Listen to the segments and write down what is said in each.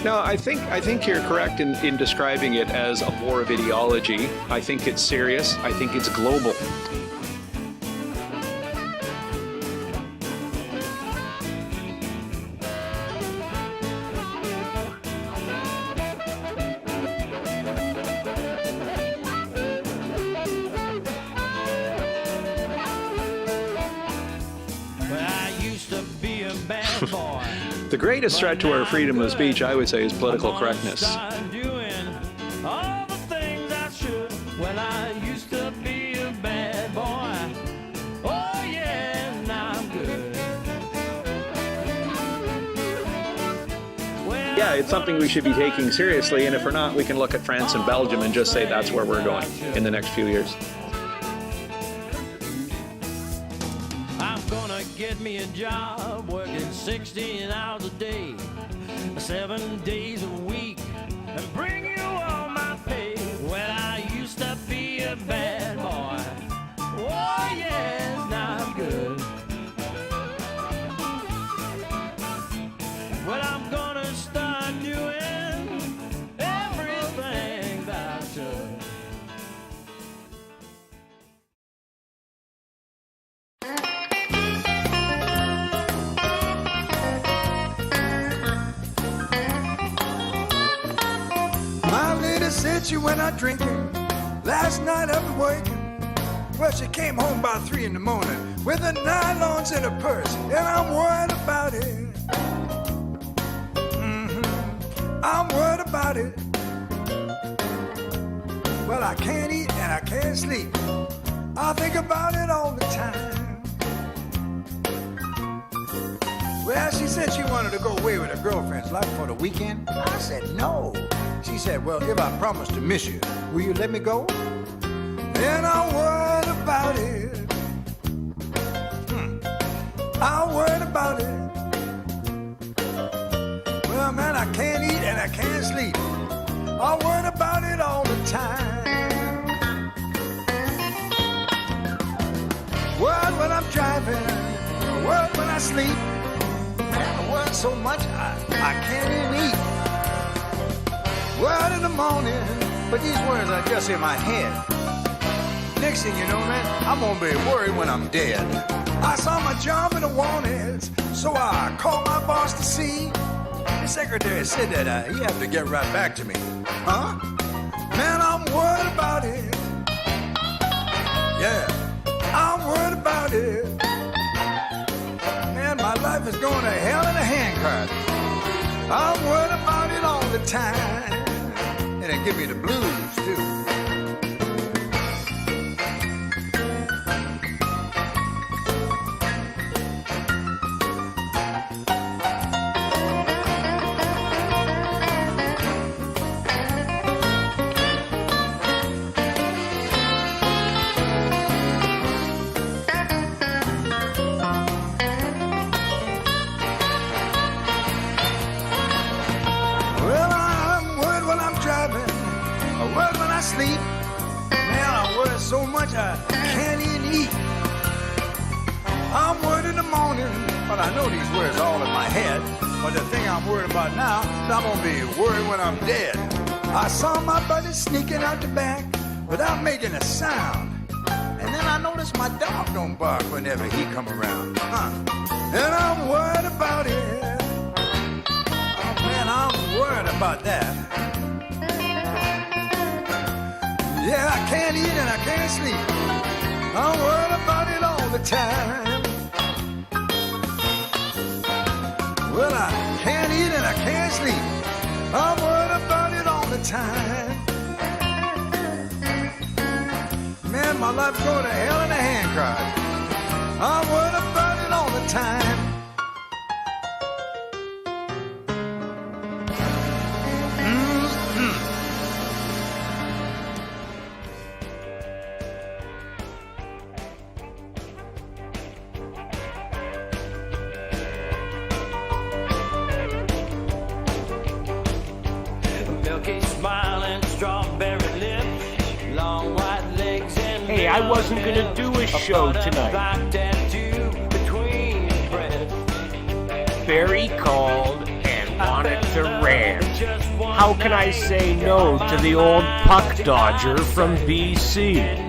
No, I think you're correct in describing it as a war of ideology. I think it's serious. I think it's global. The greatest threat to our freedom of speech, I would say, is political correctness. Yeah, it's something we should be taking seriously, and if we're not, we can look at France and Belgium and just say that's where we're going in the next few years. Get me a job working 16 hours a day, 7 days a week, and bring you all my pay. Well, I used to be a bad boy. Oh, yes, now I'm good. Well, I'm gonna start doing everything that I should. Said she went out drinking last night after working. Well, she came home about 3 in the morning with the nylons in her purse, and I'm worried about it. I'm worried about it. Well, I can't eat and I can't sleep. I think about it all the time. Well, she said she wanted to go away with her girlfriends, like for the weekend. I said no. She said, well, if I promise to miss you, will you let me go? And I'm worried about it. I'm worried about it. Well, man, I can't eat and I can't sleep. I'm worried about it all the time. Worried when I'm driving, worried when I sleep. Man, I worry so much I can't even eat. Word in the morning, but these words are just in my head. Next thing you know, man, I'm gonna be worried when I'm dead. I saw my job in the warnings, so I called my boss to see. The secretary said that he had to get right back to me. Huh? Man, I'm worried about it. Yeah, I'm worried about it. Man, my life is going to hell in a handcart. I'm worried about it all the time. And it give me the blues, too. Sleep. Man, I worry so much I can't even eat. I'm worried in the morning, but I know these words all in my head. But the thing I'm worried about now is I'm gonna be worried when I'm dead. I saw my buddy sneaking out the back without making a sound. And then I noticed my dog don't bark whenever he come around. And I'm worried about it. Oh man, I'm worried about that. Yeah, I can't eat and I can't sleep. I'm worried about it all the time. Well, I can't eat and I can't sleep. I'm worried about it all the time. Man, my life's going to hell in a handcart. I'm worried about it all the time. Milky smiling I wasn't gonna do a show tonight. Barry called and wanted to rant. How can I say no to the old puck dodger from BC?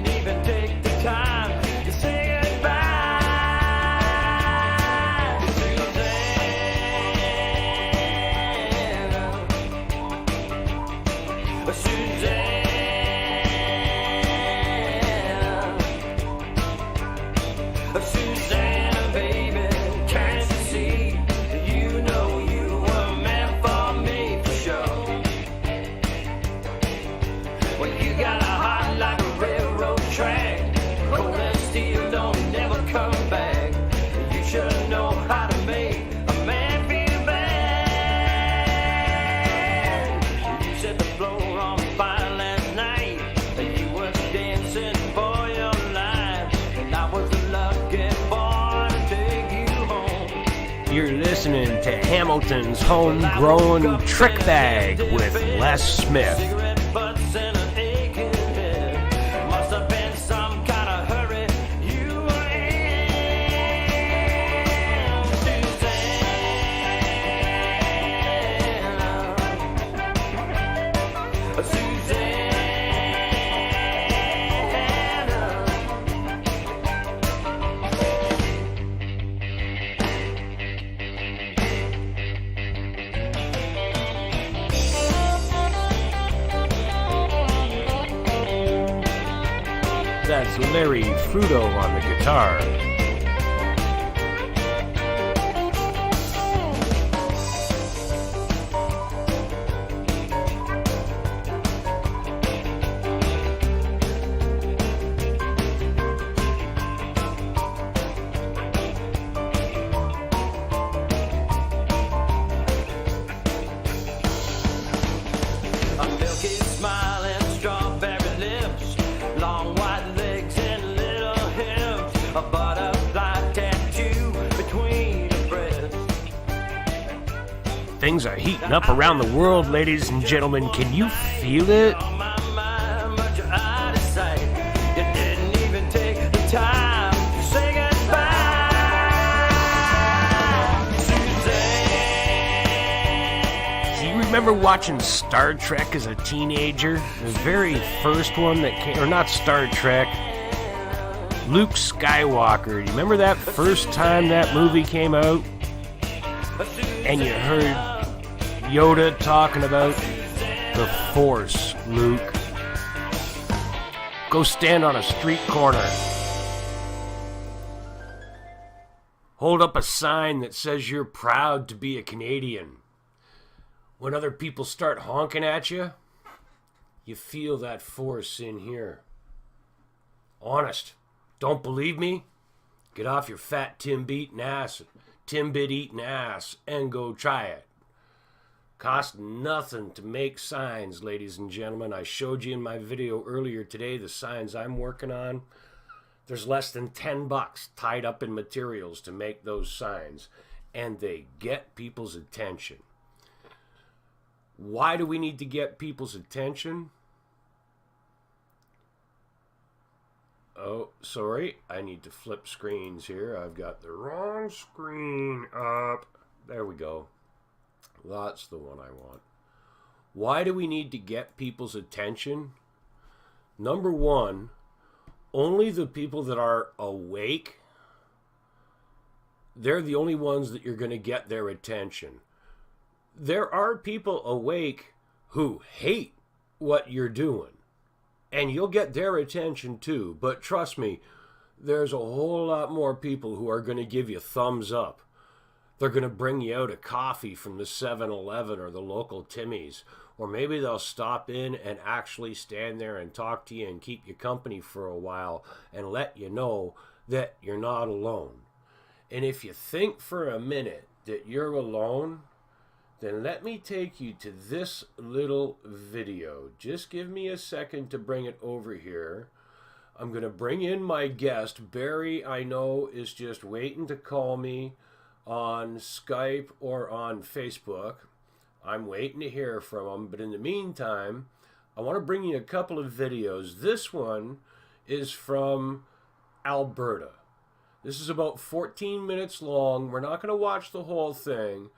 You're listening to Hamilton's Homegrown Trick Bag with Les Smith. That's Larry Fruto on the guitar. A milky smile and strawberry lips, long white legs and little hips, a butterfly tattoo between her breasts. Things are heating up around the world, ladies and gentlemen. Can you feel it? On my mind, but you're out of sight. You didn't even take the time to say goodbye, Suzanne. Do you remember watching Star Trek as a teenager? The very first one that came, or not Star Trek, Luke Skywalker. Do you remember that first time that movie came out? And you heard Yoda talking about the Force, Luke. Go stand on a street corner. Hold up a sign that says you're proud to be a Canadian. When other people start honking at you, you feel that force in here. Honest. Don't believe me? Get off your fat Timbit eating ass and go try it. Cost nothing to make signs, ladies and gentlemen. I showed you in my video earlier today the signs I'm working on. There's less than $10 tied up in materials to make those signs, and they get people's attention. Why do we need to get people's attention? Oh, sorry. I need to flip screens here. I've got the wrong screen up. There we go. That's the one I want. Why do we need to get people's attention? Number one, only the people that are awake, they're the only ones that you're going to get their attention. There are people awake who hate what you're doing, and you'll get their attention too. But trust me, there's a whole lot more people who are going to give you thumbs up. They're going to bring you out a coffee from the 7-Eleven or the local Timmy's. Or maybe they'll stop in and actually stand there and talk to you and keep you company for a while and let you know that you're not alone. And if you think for a minute that you're alone, then let me take you to this little video. Just give me a second to bring it over here. I'm going to bring in my guest. Barry, I know, is just waiting to call me on Skype or on Facebook. I'm waiting to hear from him. But in the meantime, I want to bring you a couple of videos. This one is from Alberta. This is about 14 minutes long. We're not going to watch the whole thing,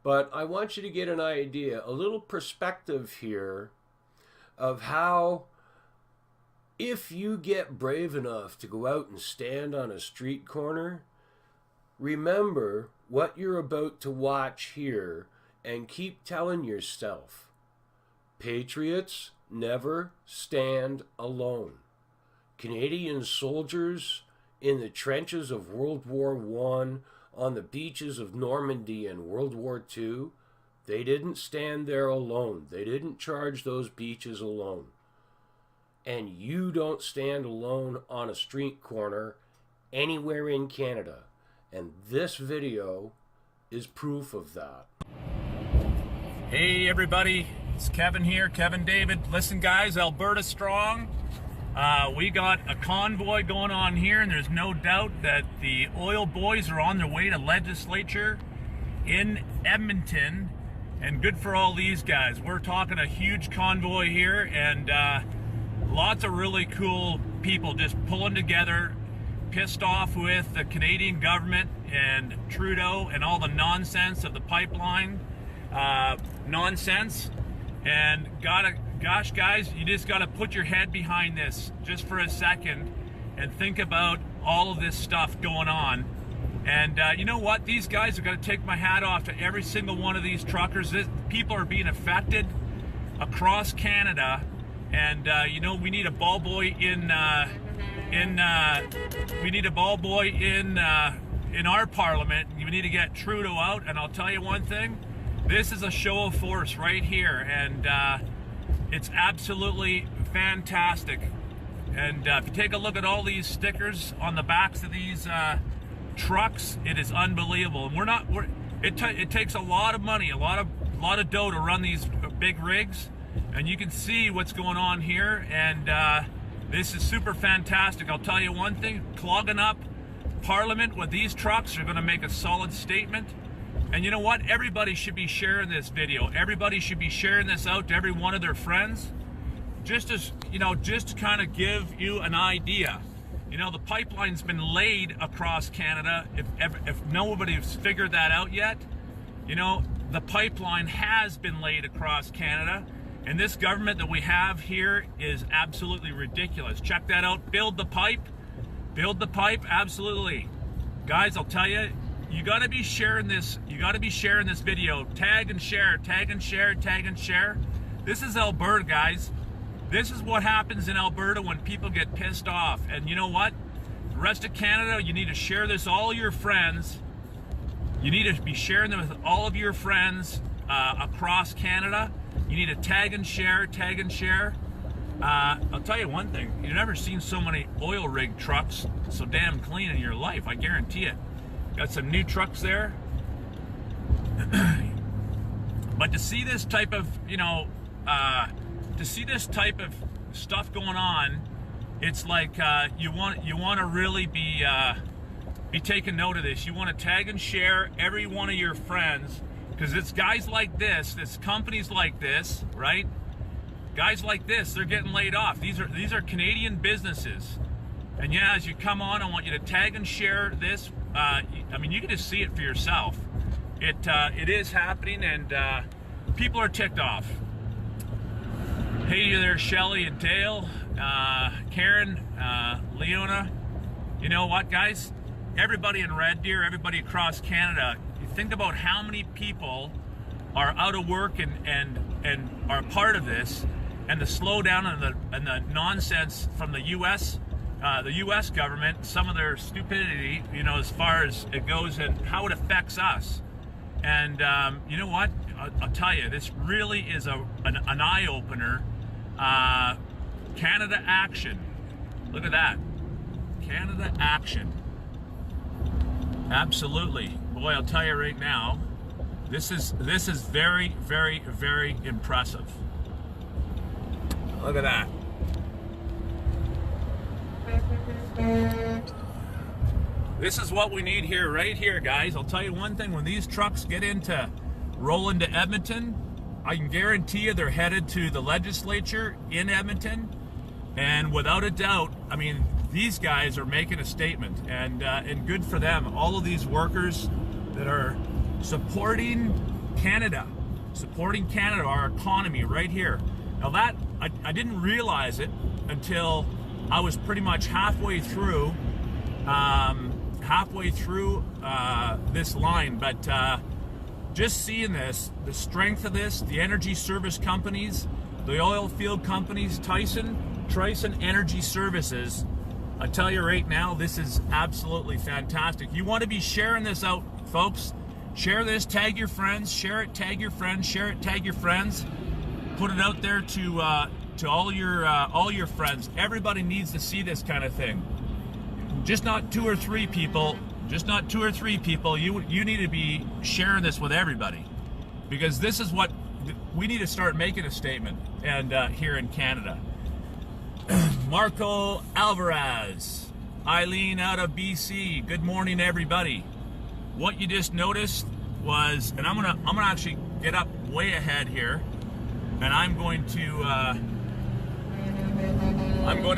but I want you to get an idea, a little perspective here of how, if you get brave enough to go out and stand on a street corner, remember what you're about to watch here and keep telling yourself, patriots never stand alone. Canadian soldiers in the trenches of World War I, on the beaches of Normandy in World War II, they didn't stand there alone. They didn't charge those beaches alone. And you don't stand alone on a street corner anywhere in Canada. And this video is proof of that. Hey everybody, it's Kevin here, Kevin David. Listen guys, Alberta strong. We got a convoy going on here, and there's no doubt that the oil boys are on their way to legislature in Edmonton, and good for all these guys. We're talking a huge convoy here, and lots of really cool people just pulling together, pissed off with the Canadian government and Trudeau and all the nonsense of the pipeline nonsense. And gosh guys, you just gotta put your head behind this just for a second and think about all of this stuff going on. And you know what, these guys are gonna take my hat off to every single one of these truckers. People are being affected across Canada, and you know, we need a ball boy in our parliament. We need to get Trudeau out, and I'll tell you one thing, this is a show of force right here, and it's absolutely fantastic. And if you take a look at all these stickers on the backs of these trucks, it is unbelievable. And it takes a lot of money, a lot of dough to run these big rigs, and you can see what's going on here. And this is super fantastic. I'll tell you one thing, clogging up Parliament with these trucks are going to make a solid statement. And you know what? Everybody should be sharing this video. Everybody should be sharing this out to every one of their friends. Just as, you know, just to kind of give you an idea. You know, the pipeline's been laid across Canada. If nobody's figured that out yet, you know, the pipeline has been laid across Canada. And this government that we have here is absolutely ridiculous. Check that out. Build the pipe. Build the pipe. Absolutely. Guys, I'll tell you, you got to be sharing this. You got to be sharing this video. Tag and share, tag and share, tag and share. This is Alberta, guys. This is what happens in Alberta when people get pissed off. And you know what? The rest of Canada, you need to share this all your friends. You need to be sharing them with all of your friends across Canada. You need to tag and share, tag and share. I'll tell you one thing. You've never seen so many oil rig trucks so damn clean in your life. I guarantee it. Got some new trucks there. But to see this type of, you know, to see this type of stuff going on, it's like you want to really be taking note of this. You want to tag and share every one of your friends, because it's guys like this, it's companies like this, right? Guys like this, they're getting laid off. These are Canadian businesses. And yeah, as you come on, I want you to tag and share this. I mean, you can just see it for yourself. It is happening, and people are ticked off. Hey there, Shelly and Dale, Karen, Leona. You know what, guys? Everybody in Red Deer, everybody across Canada, you think about how many people are out of work and are part of this, and the slowdown and the nonsense from the U.S. Government, some of their stupidity, you know, as far as it goes and how it affects us. And you know what? I'll tell you, this really is an eye-opener. Canada action. Look at that. Canada action. Absolutely. Boy, I'll tell you right now, this is very, very, very impressive. Look at that. This is what we need here, right here, guys. I'll tell you one thing, when these trucks roll into Edmonton, I can guarantee you they're headed to the legislature in Edmonton. And without a doubt, I mean, these guys are making a statement, and good for them. All of these workers that are supporting Canada, our economy right here. Now that, I didn't realize it until I was pretty much halfway through this line, but just seeing this, the strength of this, the energy service companies, the oil field companies, Trison Energy Services, I tell you right now, this is absolutely fantastic. You want to be sharing this out, folks. Share this, tag your friends, share it, tag your friends, share it, tag your friends. Put it out there to all your friends. Everybody needs to see this kind of thing. Just not two or three people. You need to be sharing this with everybody, because this is what we need to start making a statement. And here in Canada, Marco Alvarez, Eileen out of BC. Good morning, everybody. What you just noticed was, and I'm gonna actually get up way ahead here, and I'm going to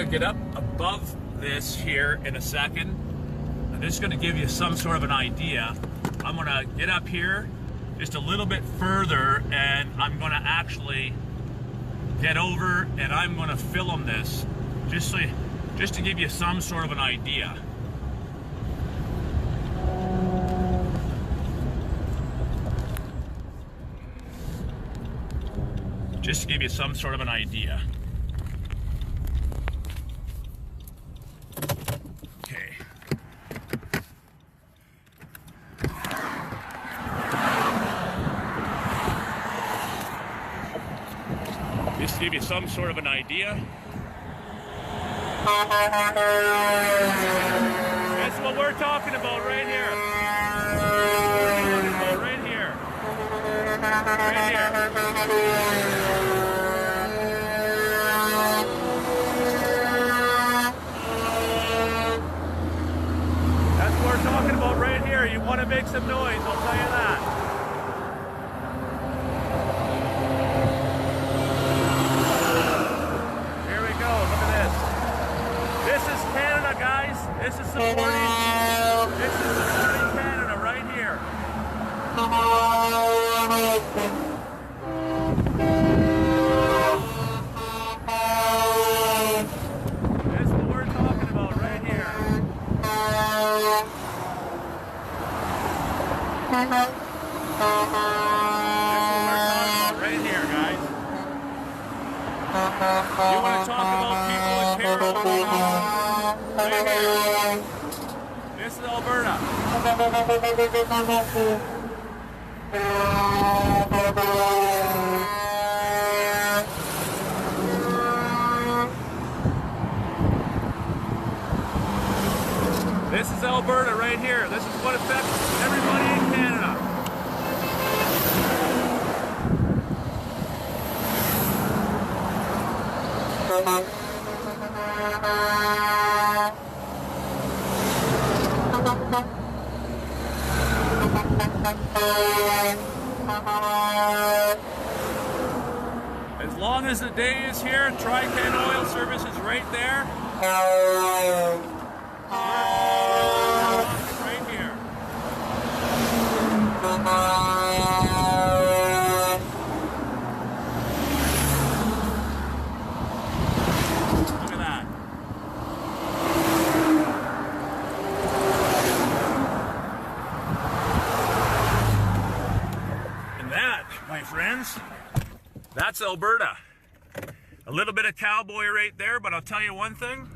get up above this here in a second. I'm just going to give you some sort of an idea. I'm going to get up here just a little bit further, and I'm going to actually get over, and I'm going to film this just to give you some sort of an idea. Just to give you some sort of an idea. Okay. Just to give you some sort of an idea. That's what we're talking about right here. Right here. Right here. That's what we're talking about right here. You want to make some noise, I'll tell you that. Here we go, look at this. This is Canada, guys. This is supporting Canada right here. That's what we're talking about right here. That's what we're talking about right here, guys. You want to talk about people with terrible right here. This is Alberta. This is Alberta right here. This is what affects everybody in Canada. As long as the day is here, Trican Oil Service is right there. Right here. Look at that. And that, my friends, that's Alberta. A little bit of cowboy right there, but I'll tell you one thing.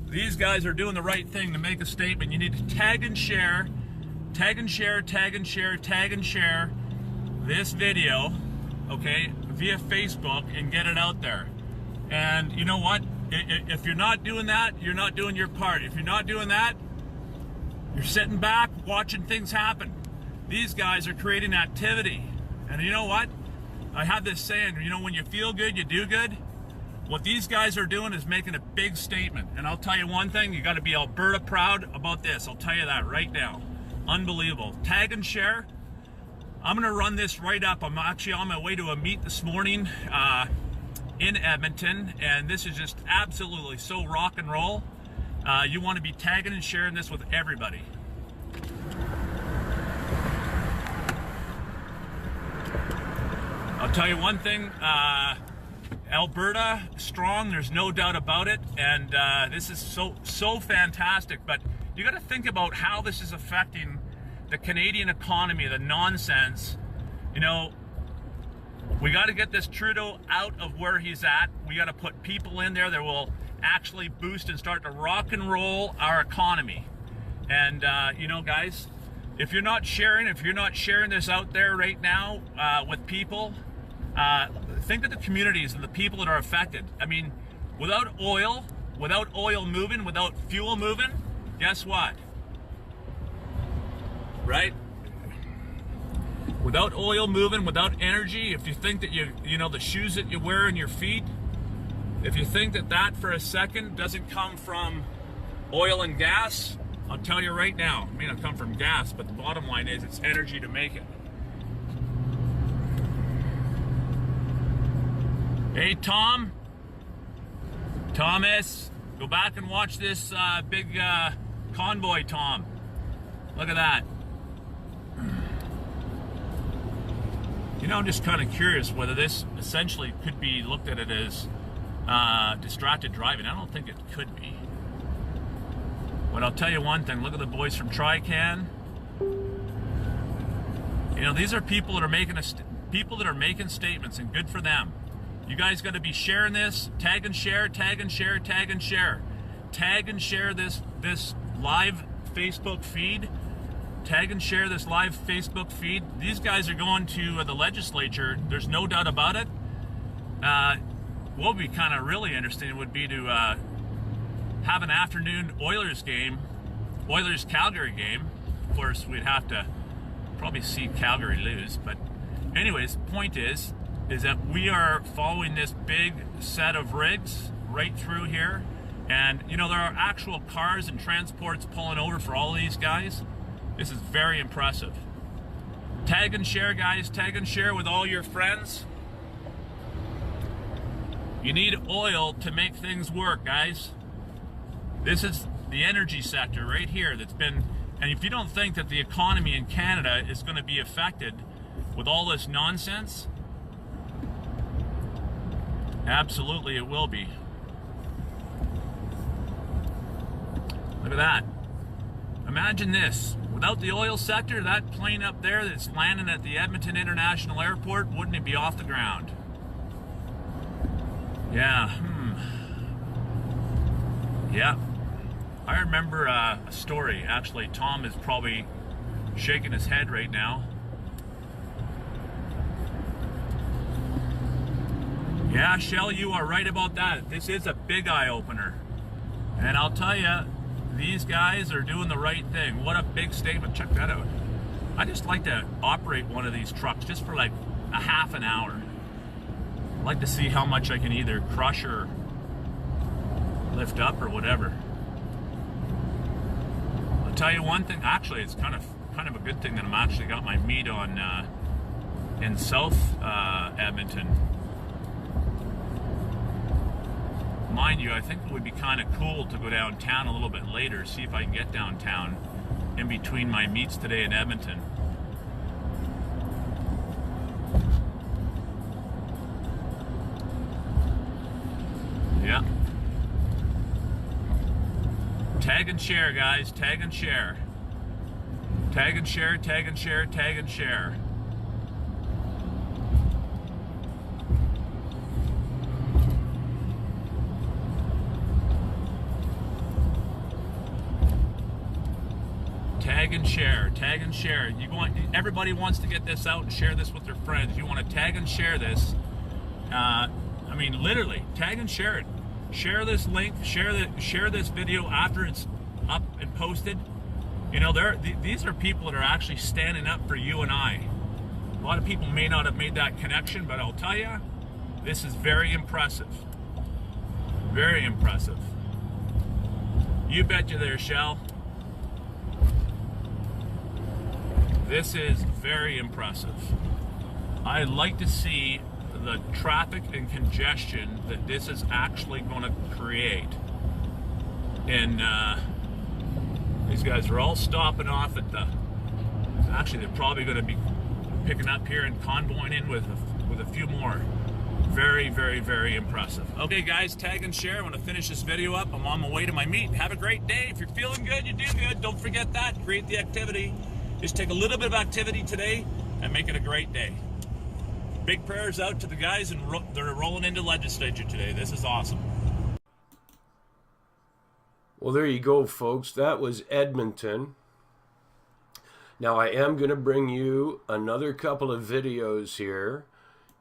These guys are doing the right thing to make a statement. You need to tag and share this video, okay, via Facebook, and get it out there. And you know what? If you're not doing that, you're not doing your part. If you're not doing that, you're sitting back watching things happen. These guys are creating activity. And you know what? I have this saying, you know, when you feel good, you do good. What these guys are doing is making a big statement. And I'll tell you one thing, you got to be Alberta proud about this. I'll tell you that right now. Unbelievable. Tag and share. I'm going to run this right up. I'm actually on my way to a meet this morning in Edmonton, and this is just absolutely so rock and roll. You want to be tagging and sharing this with everybody. I'll tell you one thing, Alberta strong, there's no doubt about it, and this is so fantastic, but you got to think about how this is affecting the Canadian economy, the nonsense. You know, we got to get this Trudeau out of where he's at. We got to put people in there that will actually boost and start to rock and roll our economy. And you know, guys, if you're not sharing this out there right now with people, think of the communities and the people that are affected. I mean, without oil moving, without fuel moving, guess what? Right? Without oil moving, without energy, if you think that you know, the shoes that you wear in your feet, if you think that for a second doesn't come from oil and gas, I'll tell you right now, it may not come from gas, but the bottom line is it's energy to make it. Hey, Thomas, go back and watch this big convoy, Tom. Look at that. You know, I'm just kind of curious whether this essentially could be looked at it as distracted driving. I don't think it could be. But I'll tell you one thing, look at the boys from Trican. You know, these are people that are making statements, and good for them. You guys got to be sharing this. Tag and share, tag and share, tag and share. Tag and share this live Facebook feed. Tag and share this live Facebook feed. These guys are going to the legislature. There's no doubt about it. What would be kind of really interesting would be to have an afternoon Oilers-Calgary game. Of course, we'd have to probably see Calgary lose. But anyways, point is that we are following this big set of rigs right through here. And, you know, there are actual cars and transports pulling over for all of these guys. This is very impressive. Tag and share, guys. Tag and share with all your friends. You need oil to make things work, guys. This is the energy sector right here that's been, and if you don't think that the economy in Canada is going to be affected with all this nonsense, absolutely it will be. Look at that. Imagine this. Without the oil sector, that plane up there that's landing at the Edmonton International Airport, wouldn't it be off the ground? Yeah. Yeah. I remember a story. Actually, Tom is probably shaking his head right now. Yeah, Shell, you are right about that. This is a big eye-opener. And I'll tell you, these guys are doing the right thing. What a big statement. Check that out. I just like to operate one of these trucks just for like a half an hour. I'd like to see how much I can either crush or lift up or whatever. I'll tell you one thing. Actually, it's kind of a good thing that I'm actually got my meet on in South Edmonton. Mind you, I think it would be kind of cool to go downtown a little bit later, see if I can get downtown in between my meets today in Edmonton. Yeah. Tag and share, guys. Tag and share. Tag and share, tag and share, tag and share. Tag and share, tag and share. Everybody wants to get this out and share this with their friends. You want to tag and share this. I mean, literally, tag and share it. Share this link. Share this video after it's up and posted. You know, these are people that are actually standing up for you and I. A lot of people may not have made that connection, but I'll tell you, this is very impressive. Very impressive. You bet you there, Shell. This is very impressive. I like to see the traffic and congestion that this is actually going to create. And these guys are all stopping off at the, actually they're probably going to be picking up here and convoying in with a few more. Very, very, very impressive. Okay guys, tag and share. I want to finish this video up. I'm on my way to my meet. Have a great day. If you're feeling good, you do good. Don't forget that. Create the activity. Just take a little bit of activity today and make it a great day. Big prayers out to the guys and they're rolling into legislature today. This is awesome. Well, there you go, folks. That was Edmonton. Now, I am going to bring you another couple of videos here.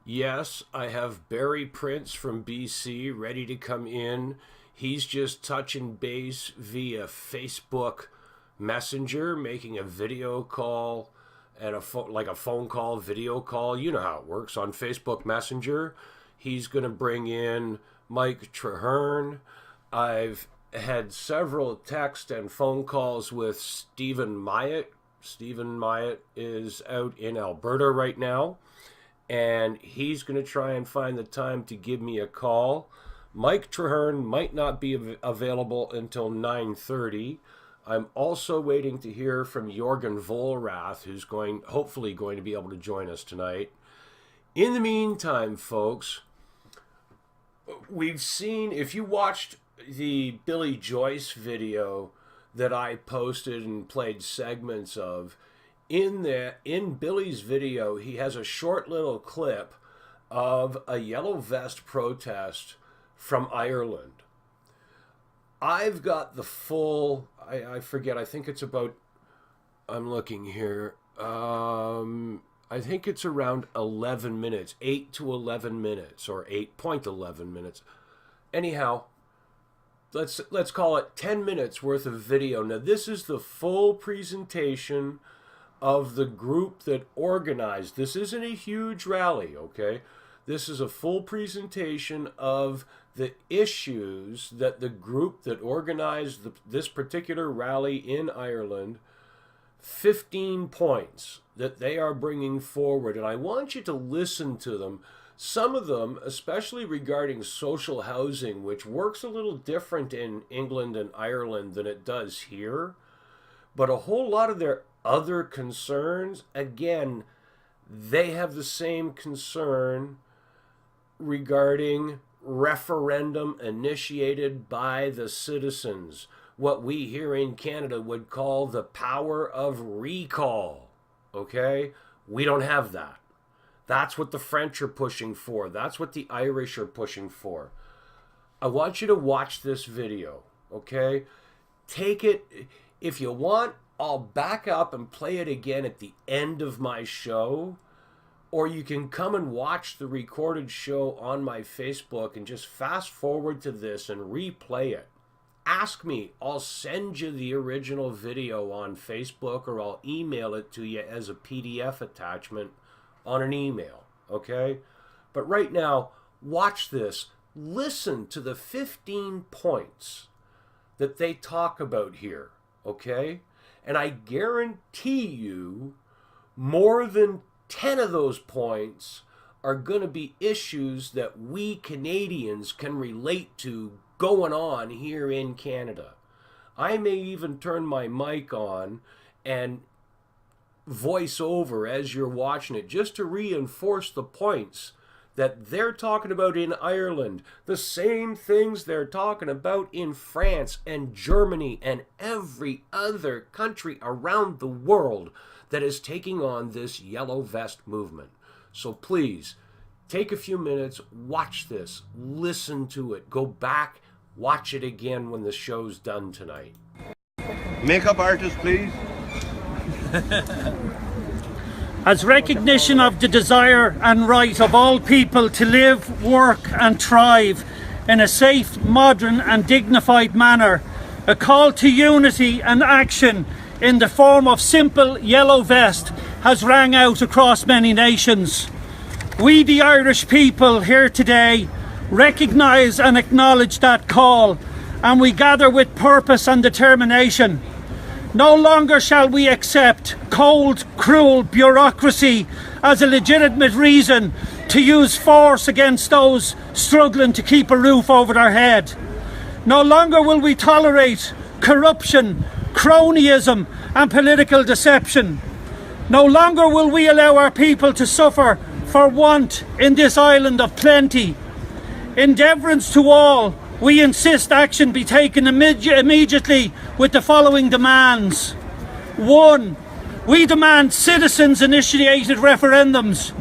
Yes, I have Barry Prince from BC ready to come in. He's just touching base via Facebook Messenger, making a video call and like a phone call, video call. You know how it works on Facebook Messenger. He's going to bring in Mike Traherne. I've had several text and phone calls with Stephen Myatt. Stephen Myatt is out in Alberta right now, and he's going to try and find the time to give me a call. Mike Traherne might not be available until 9:30. I'm also waiting to hear from Jorgen Vollrath, who's hopefully going to be able to join us tonight. In the meantime, folks, we've seen, if you watched the Billy Joyce video that I posted and played segments of, in Billy's video, he has a short little clip of a yellow vest protest from Ireland. I've got the full, I forget, I think it's about, I'm looking here, I think it's around 11 minutes, 8 to 11 minutes, or 8.11 minutes. Anyhow, let's call it 10 minutes worth of video. Now, this is the full presentation of the group that organized. This isn't a huge rally, okay? This is a full presentation of the issues that the group that organized this particular rally in Ireland, 15 points that they are bringing forward. And I want you to listen to them. Some of them, especially regarding social housing, which works a little different in England and Ireland than it does here. But a whole lot of their other concerns, again, they have the same concern regarding referendum initiated by the citizens, what we here in Canada would call the power of recall, okay? We don't have that. That's what the French are pushing for. That's what the Irish are pushing for. I want you to watch this video, okay? Take it, if you want, I'll back up and play it again at the end of my show, or you can come and watch the recorded show on my Facebook and just fast forward to this and replay it. Ask me, I'll send you the original video on Facebook, or I'll email it to you as a PDF attachment on an email, okay? But right now, watch this. Listen to the 15 points that they talk about here, okay? And I guarantee you more than 10 of those points are going to be issues that we Canadians can relate to going on here in Canada. I may even turn my mic on and voice over as you're watching it, just to reinforce the points that they're talking about in Ireland, the same things they're talking about in France and Germany and every other country around the world that is taking on this yellow vest movement. So please, take a few minutes, watch this, listen to it, go back, watch it again when the show's done tonight. Makeup artist, please. As recognition of the desire and right of all people to live, work and thrive in a safe, modern and dignified manner, a call to unity and action in the form of simple yellow vest has rang out across many nations. We, the Irish people here today, recognise and acknowledge that call, and we gather with purpose and determination. No longer shall we accept cold, cruel bureaucracy as a legitimate reason to use force against those struggling to keep a roof over their head. No longer will we tolerate corruption, cronyism and political deception. No longer will we allow our people to suffer for want in this island of plenty. In deference to all, we insist action be taken immediately with the following demands. 1. We demand citizens-initiated referendums.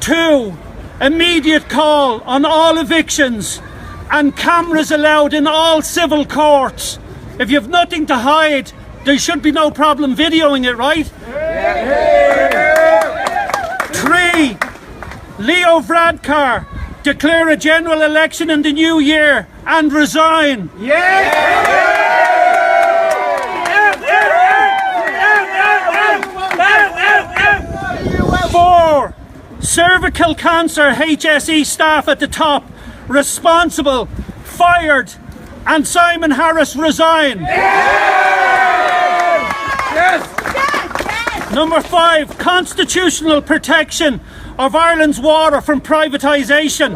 2. Immediate call on all evictions and cameras allowed in all civil courts. If you've nothing to hide, there should be no problem videoing it, right? 3. Leo Varadkar declare a general election in the new year and resign. 4. Cervical cancer HSE staff at the top responsible, fired, and Simon Harris resign. Number 5, constitutional protection of Ireland's water from privatisation.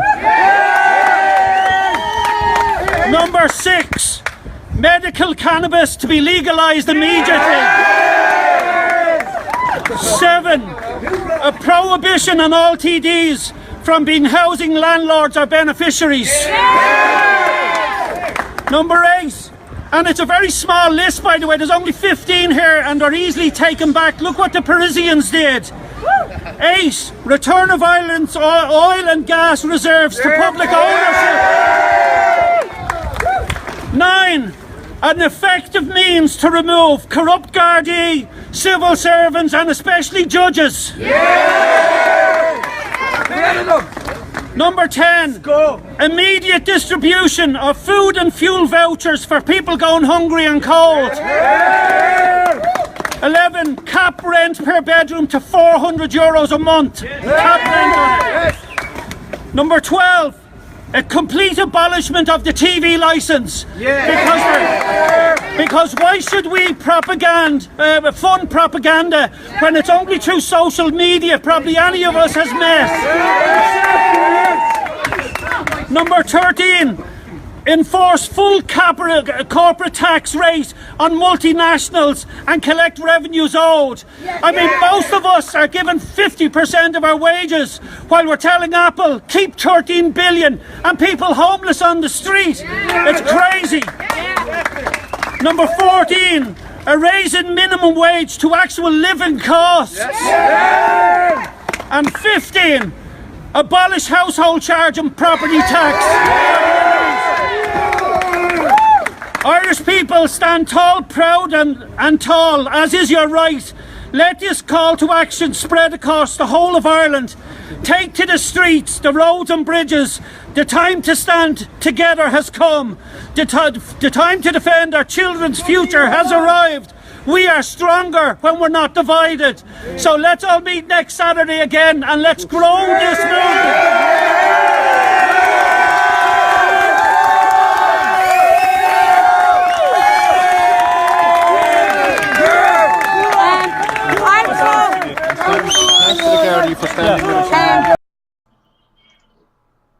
Number 6, medical cannabis to be legalised immediately. 7, a prohibition on all TDs from being housing landlords or beneficiaries. Number 8, and it's a very small list, by the way, there's only 15 here and they're easily taken back. Look what the Parisians did. 8, return of Ireland's oil and gas reserves to public ownership. 9, an effective means to remove corrupt Gardaí, civil servants and especially judges. Number 10, immediate distribution of food and fuel vouchers for people going hungry and cold. 11, cap rent per bedroom to €400 a month. Cap rent on it. Number 12, a complete abolishment of the TV licence. Because why should we fund propaganda when it's only through social media probably any of us has met? Number 13, enforce full corporate tax rate on multinationals and collect revenues owed. I mean, most of us are given 50% of our wages while we're telling Apple, keep 13 billion and people homeless on the street. It's crazy. Number 14, a raise in minimum wage to actual living costs. And 15, abolish household charge and property tax. Irish people stand tall, proud and tall, as is your right. Let this call to action spread across the whole of Ireland. Take to the streets, the roads and bridges. The time to stand together has come. The time to defend our children's future has arrived. We are stronger when we're not divided. So let's all meet next Saturday again and let's grow this movement.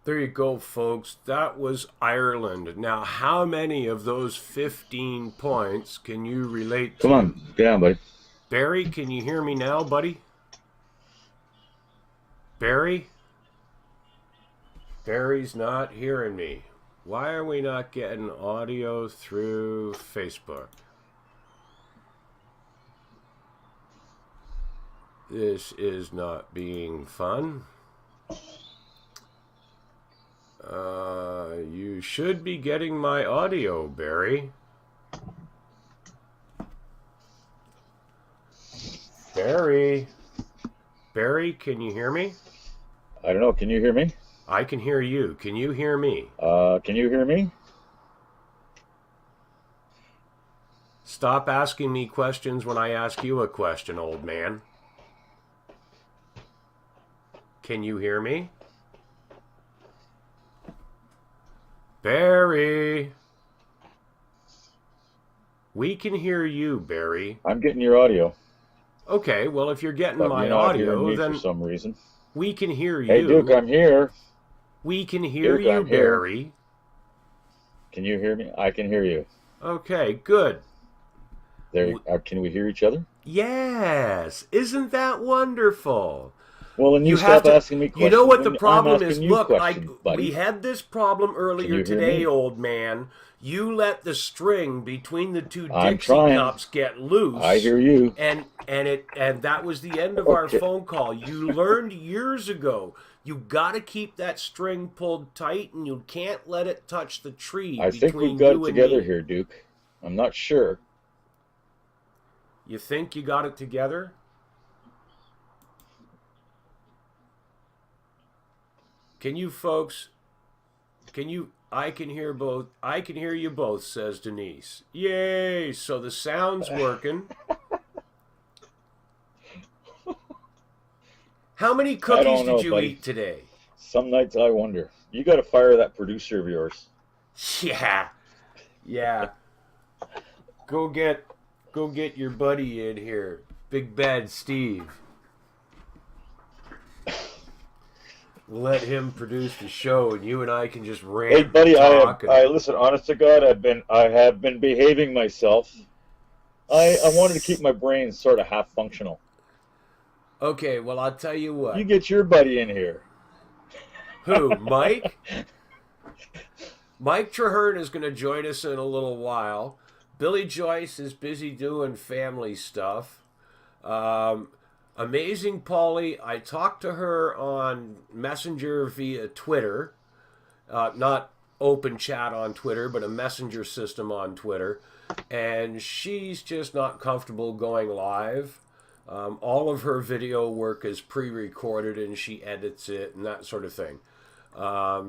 There you go, folks. That was Ireland. Now, how many of those 15 points can you relate to? Come on, get on, buddy. Barry, can you hear me now, buddy? Barry? Barry's not hearing me. Why are we not getting audio through Facebook? This is not being fun. You should be getting my audio, Barry. Barry? Barry, can you hear me? I don't know. Can you hear me? I can hear you. Can you hear me? Can you hear me? Stop asking me questions when I ask you a question, old man. Can you hear me? Barry! We can hear you, Barry. I'm getting your audio. Okay, well, if you're getting But my you're not hearing audio, me then... for some reason. We can hear you. Hey, Duke, I'm here. We can hear Duke, you, I'm here. Barry. Can you hear me? I can hear you. Okay, good. There. Can we hear each other? Yes. Isn't that wonderful? Well, then you have stop asking me questions. You know what the I'm problem is? asking you Look, questions, buddy. we had this problem earlier Can you hear today, me? old man. You let the string between the two I'm Dixie trying. cups get loose. I hear you. And that was the end of our phone call. You learned years ago. You got to keep that string pulled tight, and you can't let it touch the tree. I think we've got it together here, Duke. I'm not sure. You think you got it together? Can you folks? I can hear both. I can hear you both, says Denise. Yay! So the sound's working. How many cookies did you eat today? Some nights I wonder. You got to fire that producer of yours. Yeah. Go get your buddy in here, Big Bad Steve. Let him produce the show, and you and I can just rant. Hey, buddy, and talk I listen. Honest to God, I have been behaving myself. I wanted to keep my brain sort of half functional. Okay, well, I'll tell you what. You get your buddy in here. Who, Mike? Mike Traherne is going to join us in a little while. Billy Joyce is busy doing family stuff. Amazing Polly, I talked to her on Messenger via Twitter. Not open chat on Twitter, but a messenger system on Twitter. And she's just not comfortable going live. All of her video work is pre-recorded and she edits it and that sort of thing.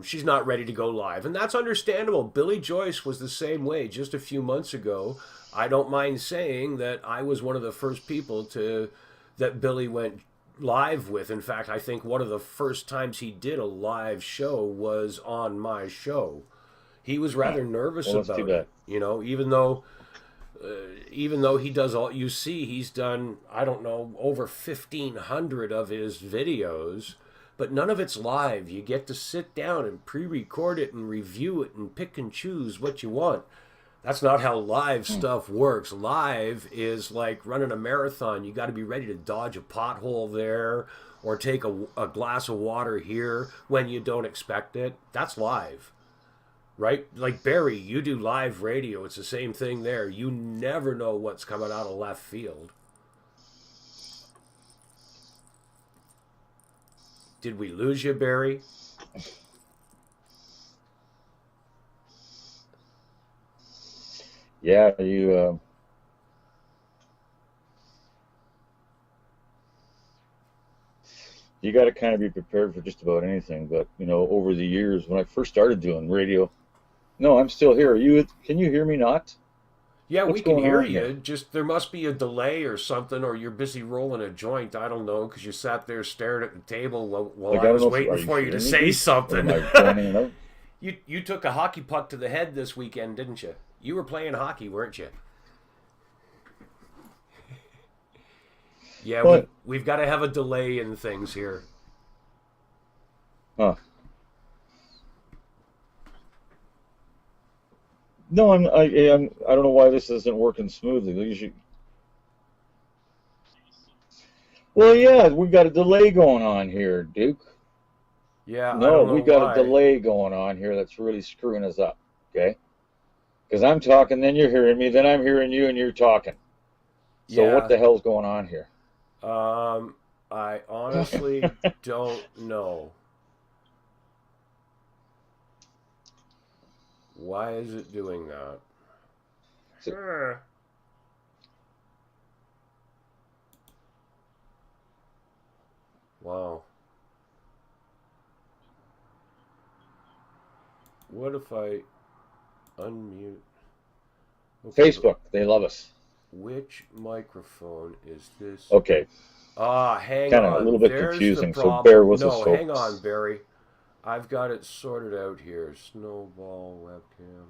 She's not ready to go live, and that's understandable. Billy Joyce was the same way just a few months ago. I don't mind saying that I was one of the first people that Billy went live with. In fact, I think one of the first times he did a live show was on my show. He was rather nervous about it, you know, even though he does all, you see, he's done, I don't know, over 1,500 of his videos, but none of it's live. You get to sit down and pre-record it and review it and pick and choose what you want. That's not how live stuff works. Live is like running a marathon. You got to be ready to dodge a pothole there or take a glass of water here when you don't expect it. That's live. Right? Like Barry, you do live radio. It's the same thing there. You never know what's coming out of left field. Did we lose you, Barry? Yeah, you got to kind of be prepared for just about anything. But, you know, over the years, when I first started doing radio, no, I'm still here. Can you hear me not? Yeah, we can hear you. Just there must be a delay or something, or you're busy rolling a joint. I don't know, because you sat there staring at the table while I was waiting for you to say something. You took a hockey puck to the head this weekend, didn't you? You were playing hockey, weren't you? Yeah, we've got to have a delay in things here. Huh. No, I don't know why this isn't working smoothly. Well, yeah, we got a delay going on here, Duke. Yeah, no, we got a delay going on here that's really screwing us up. Okay, because I'm talking, then you're hearing me, then I'm hearing you, and you're talking. So what the hell's going on here? I honestly don't know. Why is it doing that? Sure. Wow. What if I unmute? Okay, Facebook, they love us. Which microphone is this? Okay. Hang on. Kind of a little bit confusing, so bear with us, folks. No, hang on, Barry. I've got it sorted out here. Snowball webcam.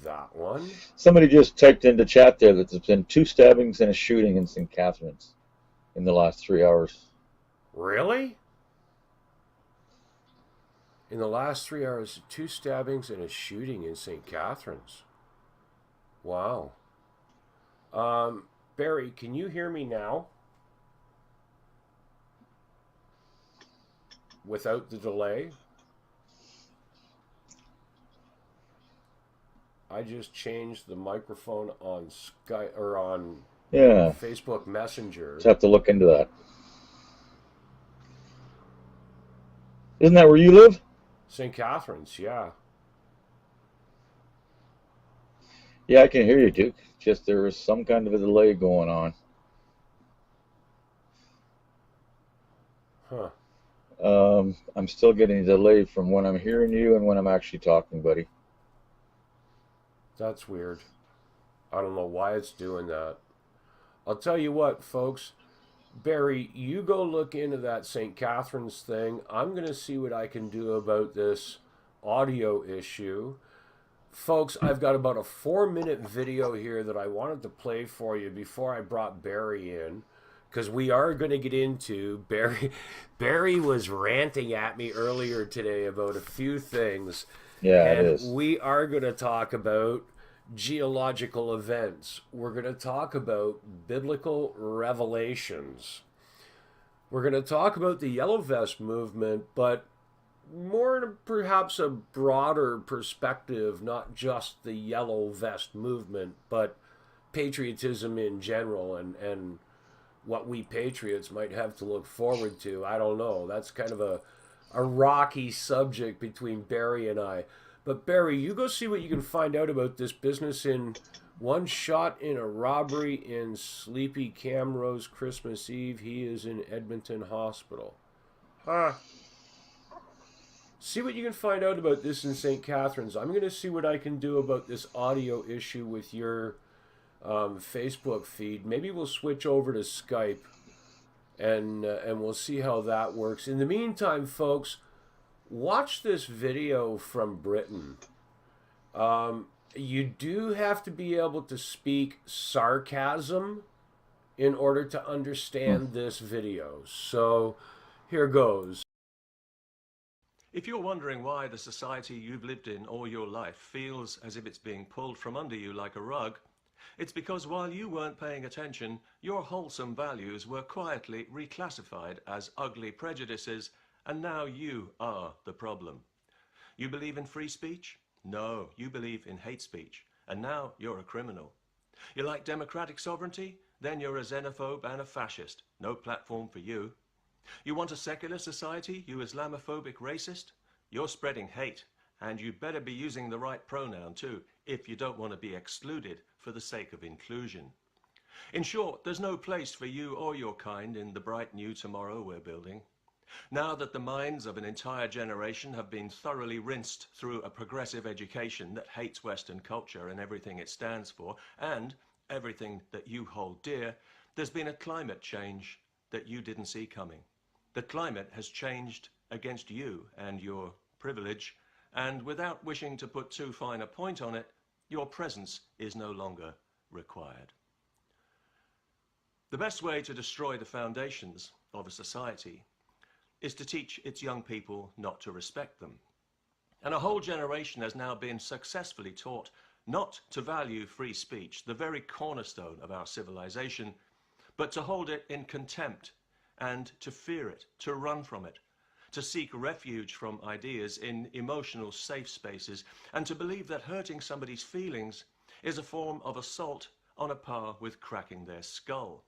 That one. Somebody just typed into chat there that there's been 2 stabbings and a shooting in St. Catharines in the last 3 hours. Really? In the last 3 hours, 2 stabbings and a shooting in St. Catharines. Wow. Barry, can you hear me now? Without the delay? I just changed the microphone on Skype or on Facebook Messenger. Let's have to look into that. Isn't that where you live? St. Catharines, yeah. Yeah, I can hear you, Duke. Just there was some kind of a delay going on. Huh. I'm still getting a delay from when I'm hearing you and when I'm actually talking, buddy. That's weird. I don't know why it's doing that. I'll tell you what, folks. Barry, you go look into that St. Catharines thing. I'm going to see what I can do about this audio issue. Folks, I've got about a 4-minute video here that I wanted to play for you before I brought Barry in, because we are going to get into Barry was ranting at me earlier today about a few things. Yeah, and it is. We are going to talk about geological events. We're going to talk about biblical revelations. We're going to talk about the Yellow Vest movement, but more in perhaps a broader perspective, not just the Yellow Vest movement, but patriotism in general and what we patriots might have to look forward to. I don't know. That's kind of a rocky subject between Barry and I. But Barry, you go see what you can find out about this business in one shot in a robbery in Sleepy Camrose Christmas Eve. He is in Edmonton Hospital. See what you can find out about this in St. Catharines. I'm going to see what I can do about this audio issue with your Facebook feed. Maybe we'll switch over to Skype and we'll see how that works. In the meantime, folks, watch this video from Britain. You do have to be able to speak sarcasm in order to understand this video. So here goes. If you're wondering why the society you've lived in all your life feels as if it's being pulled from under you like a rug, it's because while you weren't paying attention, your wholesome values were quietly reclassified as ugly prejudices, and now you are the problem. You believe in free speech? No, you believe in hate speech, and now you're a criminal. You like democratic sovereignty? Then you're a xenophobe and a fascist. No platform for you. You want a secular society, you Islamophobic racist? You're spreading hate, and you'd better be using the right pronoun too, if you don't want to be excluded for the sake of inclusion. In short, there's no place for you or your kind in the bright new tomorrow we're building. Now that the minds of an entire generation have been thoroughly rinsed through a progressive education that hates Western culture and everything it stands for, and everything that you hold dear, there's been a climate change that you didn't see coming. The climate has changed against you and your privilege, and without wishing to put too fine a point on it, your presence is no longer required. The best way to destroy the foundations of a society is to teach its young people not to respect them. And a whole generation has now been successfully taught not to value free speech, the very cornerstone of our civilization, but to hold it in contempt and to fear it, to run from it, to seek refuge from ideas in emotional safe spaces, and to believe that hurting somebody's feelings is a form of assault on a par with cracking their skull.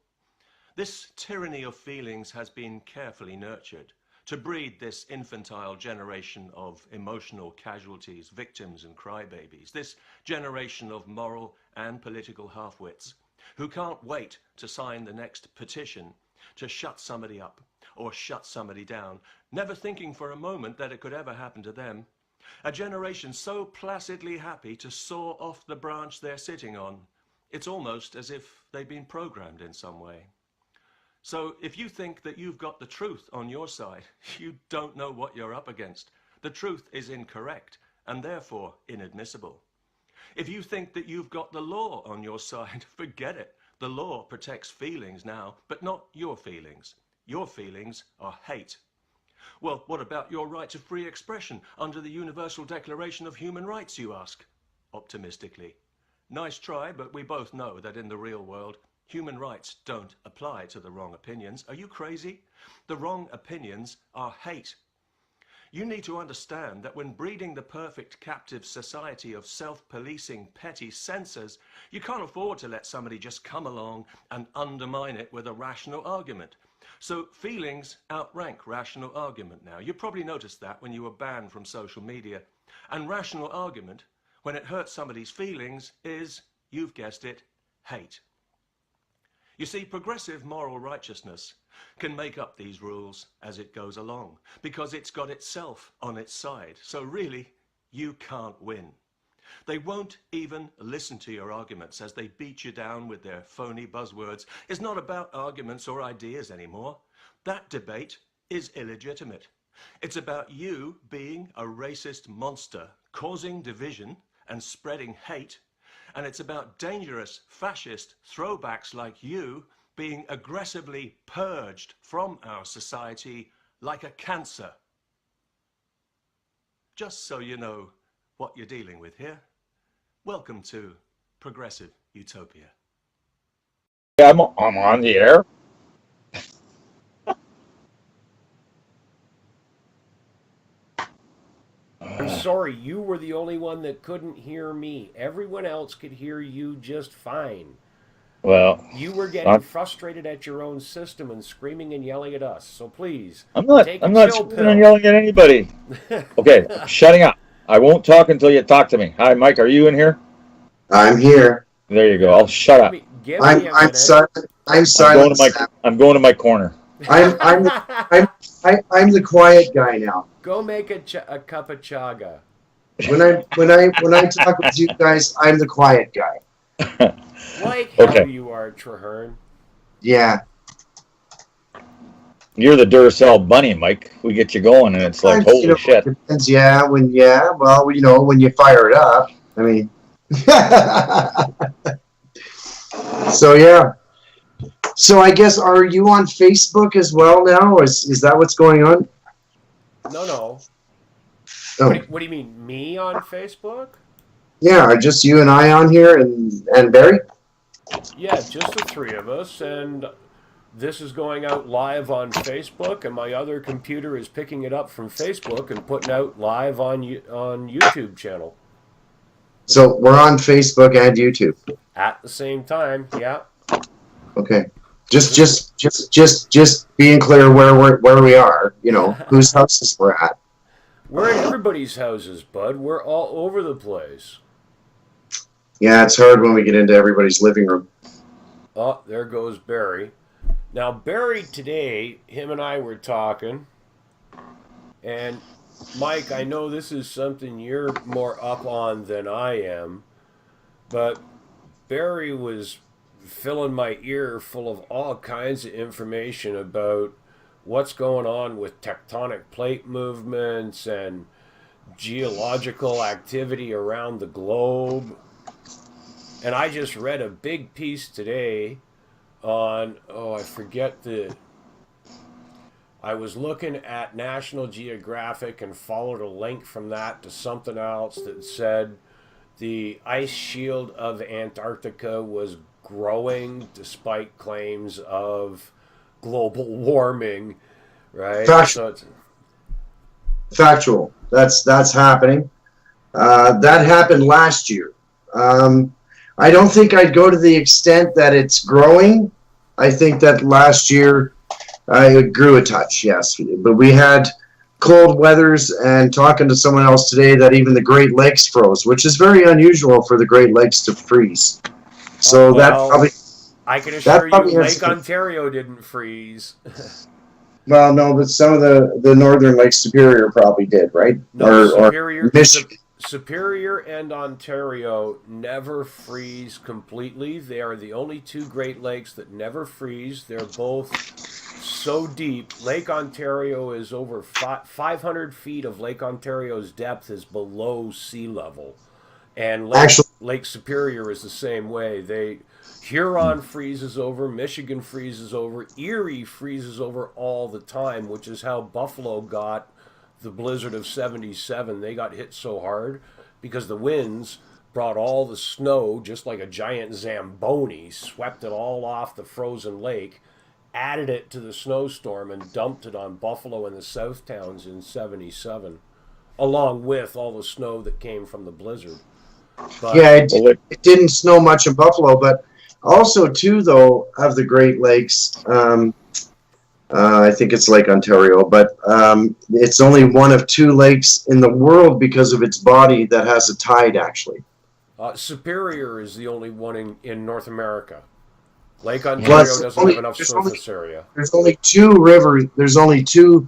This tyranny of feelings has been carefully nurtured to breed this infantile generation of emotional casualties, victims and crybabies, this generation of moral and political half-wits who can't wait to sign the next petition to shut somebody up or shut somebody down, never thinking for a moment that it could ever happen to them. A generation so placidly happy to soar off the branch they're sitting on, it's almost as if they've been programmed in some way. So if you think that you've got the truth on your side, you don't know what you're up against. The truth is incorrect and therefore inadmissible. If you think that you've got the law on your side, forget it. The law protects feelings now, but not your feelings. your feelings are hate. Well, what about your right to free expression under the Universal Declaration of Human Rights, you ask? Optimistically. Nice try, but we both know that in the real world, human rights don't apply to the wrong opinions. Are you crazy? The wrong opinions are hate. You need to understand that when breeding the perfect captive society of self-policing petty censors, you can't afford to let somebody just come along and undermine it with a rational argument. So feelings outrank rational argument now. You probably noticed that when you were banned from social media. And rational argument, when it hurts somebody's feelings, is, you've guessed it, hate. You see, progressive moral righteousness can make up these rules as it goes along, because it's got itself on its side. So really, you can't win. They won't even listen to your arguments as they beat you down with their phony buzzwords. It's not about arguments or ideas anymore. That debate is illegitimate. It's about you being a racist monster, causing division and spreading hate. And it's about dangerous fascist throwbacks like you being aggressively purged from our society like a cancer. Just so you know what you're dealing with here. Welcome to Progressive Utopia. I'm on the air. I'm sorry, you were the only one that couldn't hear me. Everyone else could hear you just fine. Well, You were getting frustrated at your own system and screaming and yelling at us. So please, I'm not screaming and yelling at anybody. Okay, shutting up. I won't talk until you talk to me. Hi, Mike, are you in here? I'm here. There you go. I'll shut up. I'm silent. I'm silent. I'm going to my corner. I'm the quiet guy now. Go make a cup of chaga. When I talk with you guys, I'm the quiet guy. Like how you are, Traherne. Yeah. You're the Duracell bunny, Mike. We get you going, and it's like, holy shit. Depends, when you fire it up. I mean. So yeah. So I guess, are you on Facebook as well now? Is that what's going on? No. Oh. What do you mean, me on Facebook? Yeah, just you and I on here, and Barry? Yeah, just the three of us, and this is going out live on Facebook, and my other computer is picking it up from Facebook and putting out live on YouTube channel. So we're on Facebook and YouTube at the same time. Yeah. Okay. Just being clear where we are. Whose houses we're at. We're at everybody's houses, bud. We're all over the place. Yeah, it's hard when we get into everybody's living room. Oh, there goes Barry. Now, Barry today, him and I were talking, and Mike, I know this is something you're more up on than I am, but Barry was filling my ear full of all kinds of information about what's going on with tectonic plate movements and geological activity around the globe. And I just read a big piece today on, I was looking at National Geographic and followed a link from that to something else that said the ice shield of Antarctica was growing despite claims of global warming, right? Factual. That's happening. That happened last year. I don't think I'd go to the extent that it's growing. I think that last year it grew a touch, yes. But we had cold weathers, and talking to someone else today that even the Great Lakes froze, which is very unusual for the Great Lakes to freeze. So that probably... I can assure you Lake Ontario didn't freeze. Well, no, but some of the northern Lake Superior probably did, right? No, Superior and Ontario never freeze completely. They are the only two Great Lakes that never freeze. They're both so deep. Lake Ontario is over 500 feet of Lake Ontario's depth is below sea level. And Actually, Lake Superior is the same way. Huron freezes over, Michigan freezes over, Erie freezes over all the time, which is how Buffalo got the blizzard of 77. They got hit so hard because the winds brought all the snow, just like a giant Zamboni, swept it all off the frozen lake, added it to the snowstorm, and dumped it on Buffalo and the South Towns in 77, along with all the snow that came from the blizzard. But, yeah, it didn't snow much in Buffalo, but also, too, though, of the Great Lakes, I think it's Lake Ontario, but it's only one of 2 lakes in the world because of its body that has a tide, actually. Superior is the only one in North America. Lake Ontario doesn't have enough surface area. There's only 2 rivers. There's only 2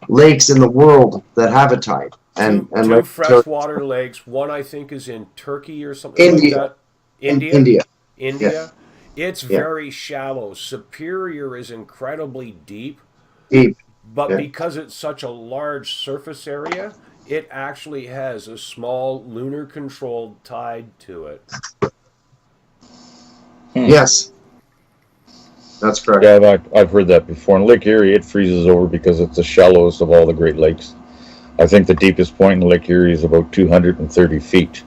lakes in the world that have a tide. And two freshwater lakes. One I think is in Turkey or something like that. India. Yeah. It's very shallow. Superior is incredibly deep. But because it's such a large surface area, it actually has a small lunar controlled tide to it. Yes. That's correct. Yeah, I've heard that before. In Lake Erie, it freezes over because it's the shallowest of all the Great Lakes. I think the deepest point in Lake Erie is about 230 feet.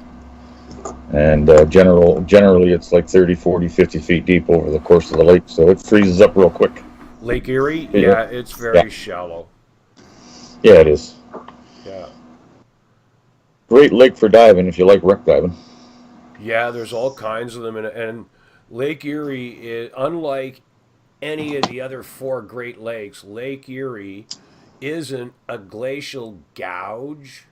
And generally, it's like 30, 40, 50 feet deep over the course of the lake, so it freezes up real quick. Lake Erie? Yeah, it's very shallow. Yeah, it is. Yeah. Great lake for diving if you like wreck diving. Yeah, there's all kinds of them. And Lake Erie, is, unlike any of the other 4 Great Lakes, Lake Erie isn't a glacial gouge.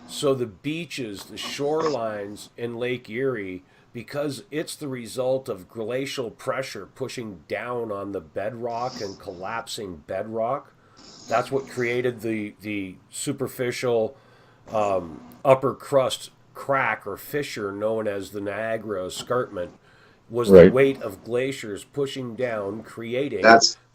So the beaches, the shorelines in Lake Erie, because it's the result of glacial pressure pushing down on the bedrock and collapsing bedrock, that's what created the superficial upper crust crack or fissure known as the Niagara Escarpment, was the weight of glaciers pushing down, creating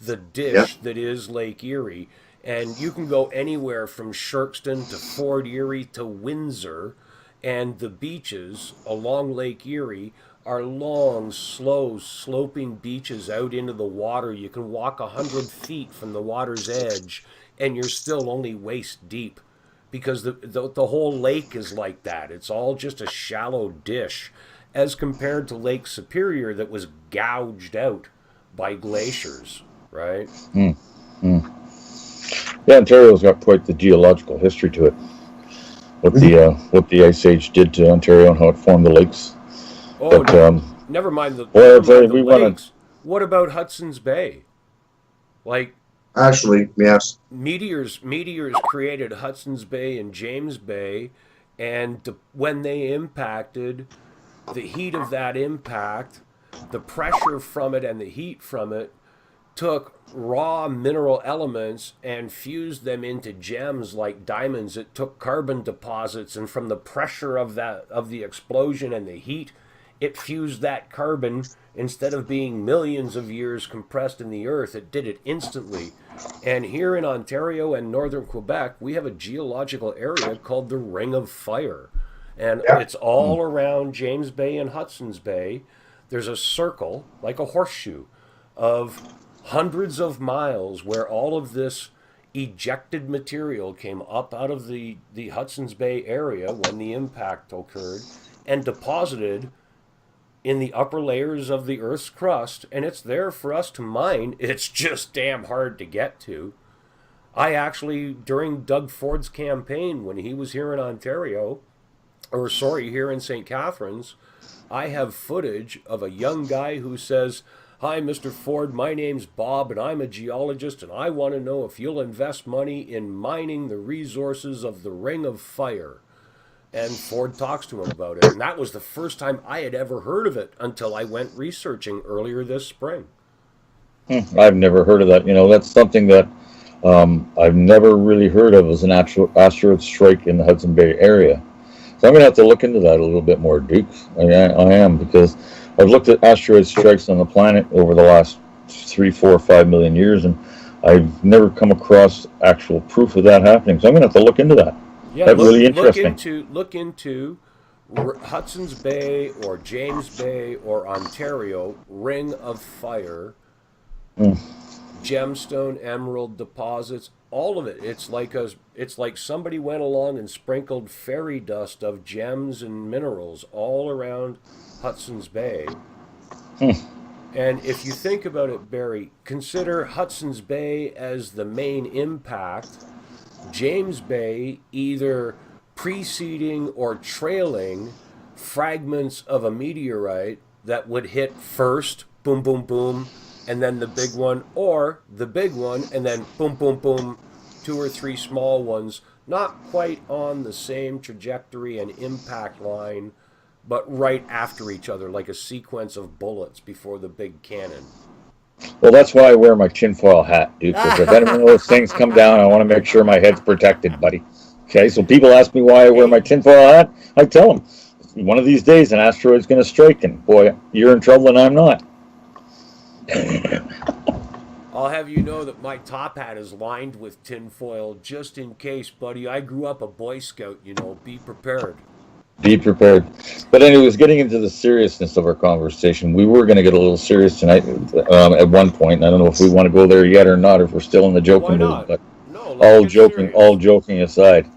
the dish that is Lake Erie. And you can go anywhere from Sharkston to Fort Erie to Windsor, and the beaches along Lake Erie are long, slow, sloping beaches out into the water. You can walk 100 feet from the water's edge, and you're still only waist deep, because the whole lake is like that. It's all just a shallow dish, as compared to Lake Superior that was gouged out by glaciers, right? Yeah, Ontario's got quite the geological history to it. What the Ice Age did to Ontario and how it formed the lakes. Oh, but, never mind the lakes. What about Hudson's Bay? Like, actually, yes. Meteors created Hudson's Bay and James Bay, and when they impacted, the heat of that impact, the pressure from it and the heat from it, took raw mineral elements and fused them into gems like diamonds. It took carbon deposits, and from the pressure of the explosion and the heat, it fused that carbon. Instead of being millions of years compressed in the earth, it did it instantly. And here in Ontario and northern Quebec, we have a geological area called the Ring of Fire. And it's all around James Bay and Hudson's Bay. There's a circle, like a horseshoe, of hundreds of miles where all of this ejected material came up out of the Hudson's Bay area when the impact occurred and deposited in the upper layers of the Earth's crust, and it's there for us to mine. It's just damn hard to get to. I actually, during Doug Ford's campaign, when he was here in Ontario, here in St. Catharines, I have footage of a young guy who says, "Hi, Mr. Ford, my name's Bob, and I'm a geologist, and I want to know if you'll invest money in mining the resources of the Ring of Fire." And Ford talks to him about it. And that was the first time I had ever heard of it until I went researching earlier this spring. I've never heard of that. That's something that I've never really heard of as an actual asteroid strike in the Hudson Bay area. So I'm going to have to look into that a little bit more, Duke. I am, because I've looked at asteroid strikes on the planet over the last 3, 4, 5 million years, and I've never come across actual proof of that happening. So I'm going to have to look into that. Yeah, That's really interesting. Look into Hudson's Bay or James Bay or Ontario, Ring of Fire, gemstone, emerald deposits, all of it. It's like somebody went along and sprinkled fairy dust of gems and minerals all around Hudson's Bay. And if you think about it, Barry, consider Hudson's Bay as the main impact, James Bay either preceding or trailing fragments of a meteorite that would hit first, boom, boom, boom, and then the big one, or the big one, and then boom, boom, boom, 2 or 3 small ones, not quite on the same trajectory and impact line, but right after each other, like a sequence of bullets before the big cannon. Well, that's why I wear my tinfoil hat, dude, because if any one of those things come down, I want to make sure my head's protected, buddy. Okay, so people ask me why I wear my tinfoil hat. I tell them, one of these days an asteroid's going to strike, and boy, you're in trouble and I'm not. I'll have you know that my top hat is lined with tinfoil just in case, buddy. I grew up a Boy Scout, you know, be prepared. Be prepared. But anyways, getting into the seriousness of our conversation, we were going to get a little serious tonight at one point. I don't know if we want to go there yet or not, if we're still in the joking mood. But no, all joking aside,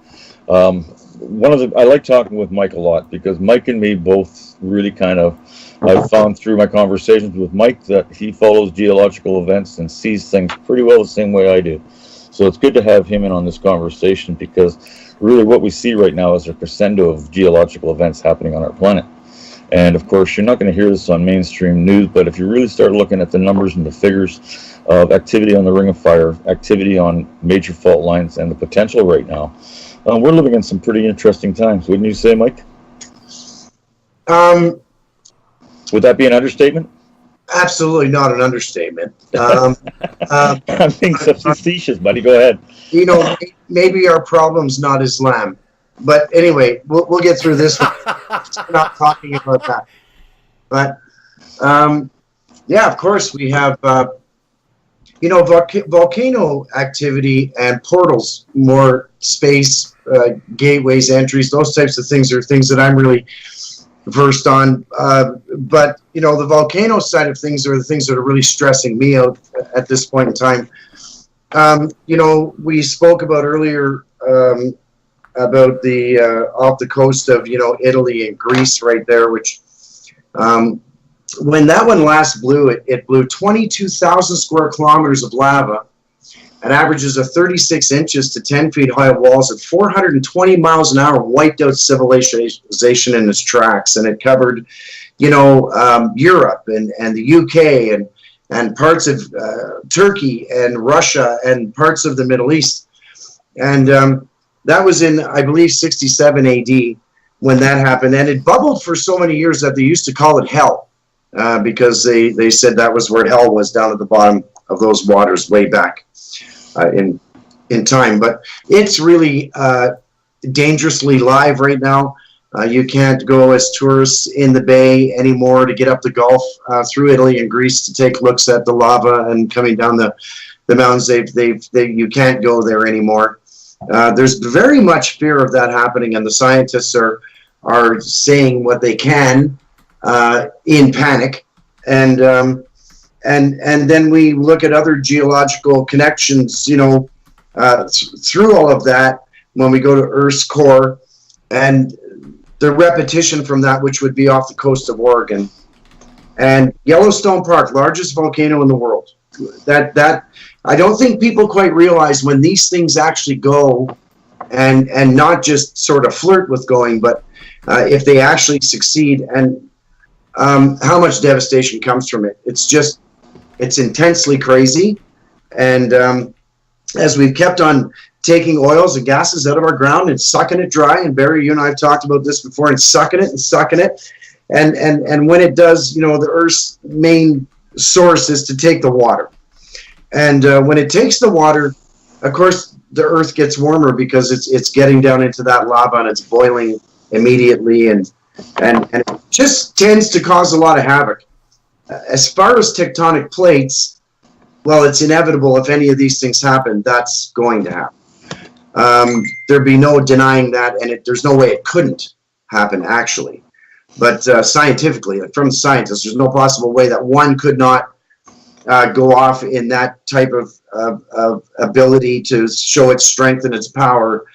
I like talking with Mike a lot, because Mike and me both really kind of, I've found through my conversations with Mike that he follows geological events and sees things pretty well the same way I do. So it's good to have him in on this conversation, because really what we see right now is a crescendo of geological events happening on our planet. And of course, you're not going to hear this on mainstream news, but if you really start looking at the numbers and the figures of activity on the Ring of Fire, activity on major fault lines, and the potential right now, we're living in some pretty interesting times. Wouldn't you say, Mike? Would that be an understatement? Absolutely not an understatement. I'm being facetious, buddy. Go ahead. You know, maybe our problem's not Islam. But anyway, we'll get through this one. We're not talking about that. But, yeah, of course, we have, volcano activity and portals, more space, gateways, entries, those types of things are things that I'm really versed on. But, the volcano side of things are the things that are really stressing me out at this point in time. We spoke about earlier about the off the coast of, Italy and Greece right there, which when that one last blew, it blew 22,000 square kilometers of lava. It averages of 36 inches to 10 feet high walls at 420 miles an hour, wiped out civilization in its tracks. And it covered, Europe and the UK and parts of Turkey and Russia and parts of the Middle East. And that was in, I believe, 67 AD when that happened. And it bubbled for so many years that they used to call it hell, because they said that was where hell was, down at the bottom of those waters way back in time. But it's really dangerously live right now. You can't go as tourists in the bay anymore to get up the Gulf through Italy and Greece to take looks at the lava and coming down the mountains. You can't go there anymore. There's very much fear of that happening, and the scientists are saying what they can in panic. And then we look at other geological connections, through all of that, when we go to Earth's core and the repetition from that, which would be off the coast of Oregon. And Yellowstone Park, largest volcano in the world. That I don't think people quite realize when these things actually go, and not just sort of flirt with going, but if they actually succeed, and how much devastation comes from it. It's intensely crazy. And as we've kept on taking oils and gases out of our ground and sucking it dry, and Barry, you and I have talked about this before, and sucking it, and when it does, the Earth's main source is to take the water. And when it takes the water, of course, the Earth gets warmer because it's getting down into that lava and it's boiling immediately, and it just tends to cause a lot of havoc. As far as tectonic plates, well, it's inevitable. If any of these things happen, that's going to happen. There'd be no denying that, and there's no way it couldn't. happen actually. But scientifically, from scientists, there's no possible way that one could not go off in that type of ability to show its strength and its power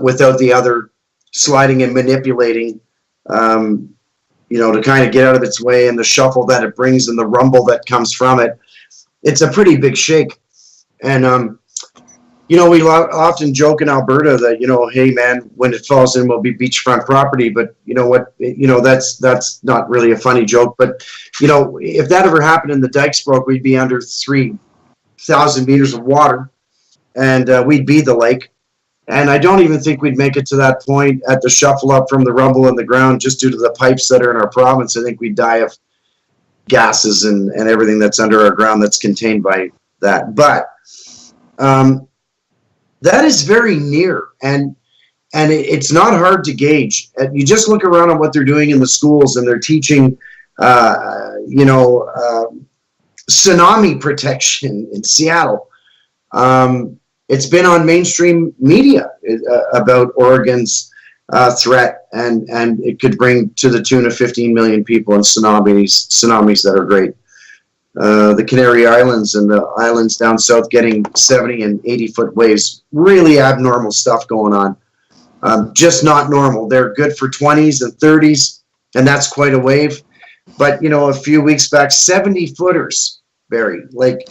without the other sliding and manipulating, to kind of get out of its way, and the shuffle that it brings and the rumble that comes from it. It's a pretty big shake. And, we often joke in Alberta that, hey, man, when it falls in, will be beachfront property. But you know what? That's not really a funny joke. But, if that ever happened and the dikes broke, we'd be under 3,000 meters of water, and we'd be the lake. And I don't even think we'd make it to that point at the shuffle up from the rumble in the ground just due to the pipes that are in our province. I think we'd die of gases and everything that's under our ground that's contained by that. But that is very near, and it's not hard to gauge. You just look around at what they're doing in the schools, and they're teaching, tsunami protection in Seattle. It's been on mainstream media about Oregon's threat, and it could bring to the tune of 15 million people in tsunamis that are great. The Canary Islands and the islands down south getting 70 and 80-foot waves. Really abnormal stuff going on. Just not normal. They're good for 20s and 30s, and that's quite a wave. But, a few weeks back, 70-footers, Barry.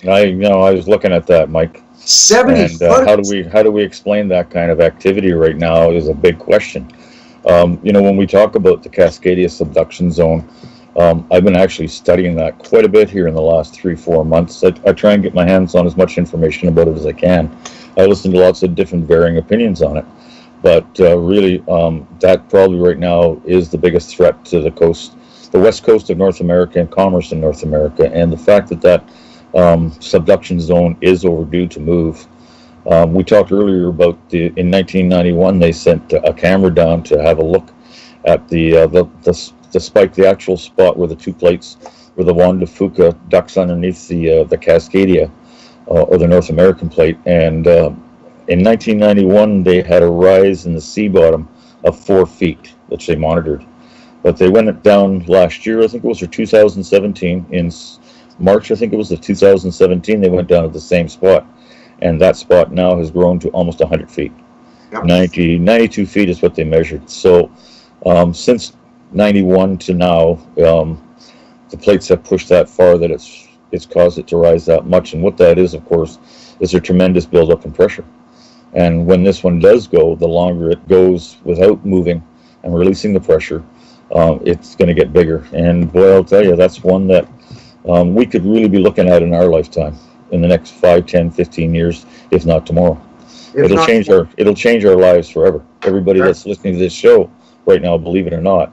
I was looking at that, Mike. 70 footers. How do we explain that kind of activity right now is a big question. When we talk about the Cascadia subduction zone, I've been actually studying that quite a bit here in the last 3-4 months. I try and get my hands on as much information about it as I can. I listen to lots of different varying opinions on it. But really, that probably right now is the biggest threat to the west coast of North America and commerce in North America. And the fact that subduction zone is overdue to move. We talked earlier about in 1991, they sent a camera down to have a look at the spike, the actual spot where the two plates, where the Juan de Fuca ducks underneath the Cascadia, or the North American plate. And in 1991, they had a rise in the sea bottom of 4 feet, which they monitored. But they went down last year, I think it was for 2017, in March, I think it was of 2017, they went down at the same spot. And that spot now has grown to almost 100 feet. Yep. 92 feet is what they measured. So since 91 to now, the plates have pushed that far that it's caused it to rise that much. And what that is, of course, is a tremendous buildup in pressure. And when this one does go, the longer it goes without moving and releasing the pressure, it's going to get bigger. And boy, I'll tell you, that's one that we could really be looking at in our lifetime, in the next 5, 10, 15 years, if not tomorrow. It'll change our lives forever. Everybody that's listening to this show right now, believe it or not,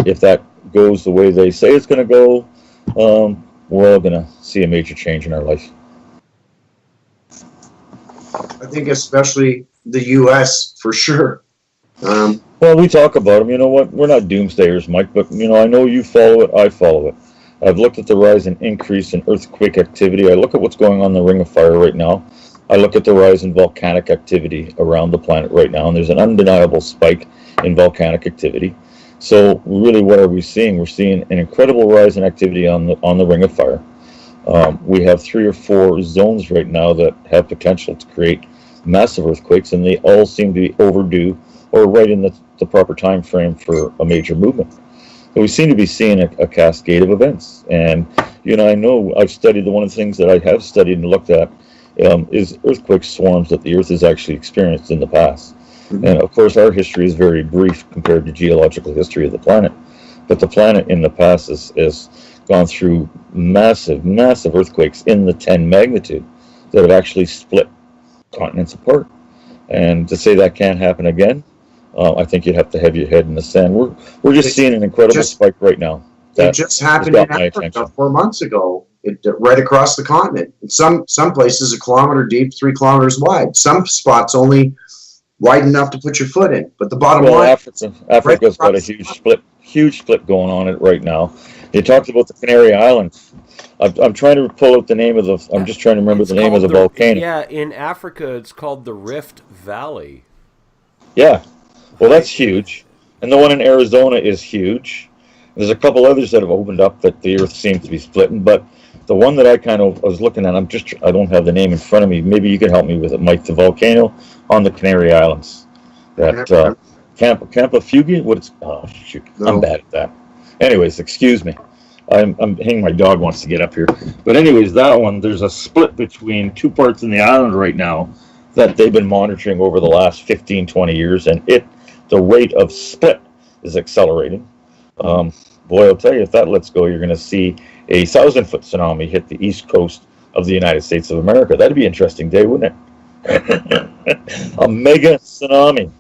if that goes the way they say it's going to go, we're all going to see a major change in our life. I think especially the U.S. for sure. Well, we talk about them. You know what? We're not doomsayers, Mike, but I know you follow it. I follow it. I've looked at the rise and increase in earthquake activity. I look at what's going on in the Ring of Fire right now. I look at the rise in volcanic activity around the planet right now, and there's an undeniable spike in volcanic activity. So really, what are we seeing? We're seeing an incredible rise in activity on the Ring of Fire. We have 3 or 4 zones right now that have potential to create massive earthquakes, and they all seem to be overdue or right in the proper time frame for a major movement. So we seem to be seeing a cascade of events. And, I know I've studied, one of the things that I have studied and looked at is earthquake swarms that the Earth has actually experienced in the past. Mm-hmm. And, of course, our history is very brief compared to geological history of the planet. But the planet in the past has gone through massive, massive earthquakes in the 10 magnitude that have actually split continents apart. And to say that can't happen again, I think you'd have to have your head in the sand. We're just seeing an incredible spike right now. It just happened in Africa 4 months ago. Right across the continent. Some places 1 kilometer deep, 3 kilometers wide. Some spots only wide enough to put your foot in. But the bottom line, Africa's got a huge split going on it right now. You talked about the Canary Islands. I'm trying to pull out the name of the. I'm just trying to remember the name of the volcano. Yeah, in Africa, it's called the Rift Valley. Yeah. Well, that's huge. And the one in Arizona is huge. There's a couple others that have opened up that the Earth seems to be splitting, but the one that I kind of was looking at, I don't have the name in front of me. Maybe you can help me with it, Mike. The volcano on the Canary Islands, that Campa Fugi. What it's? Oh shoot, I'm No. bad at that. Anyways, excuse me. I'm hanging. My dog wants to get up here. But anyways, that one, there's a split between two parts in the island right now that they've been monitoring over the last 15, 20 years, and the rate of split is accelerating. Boy, I'll tell you, if that lets go, you're going to see a 1,000-foot tsunami hit the east coast of the United States of America. That'd be an interesting day, wouldn't it? A mega tsunami.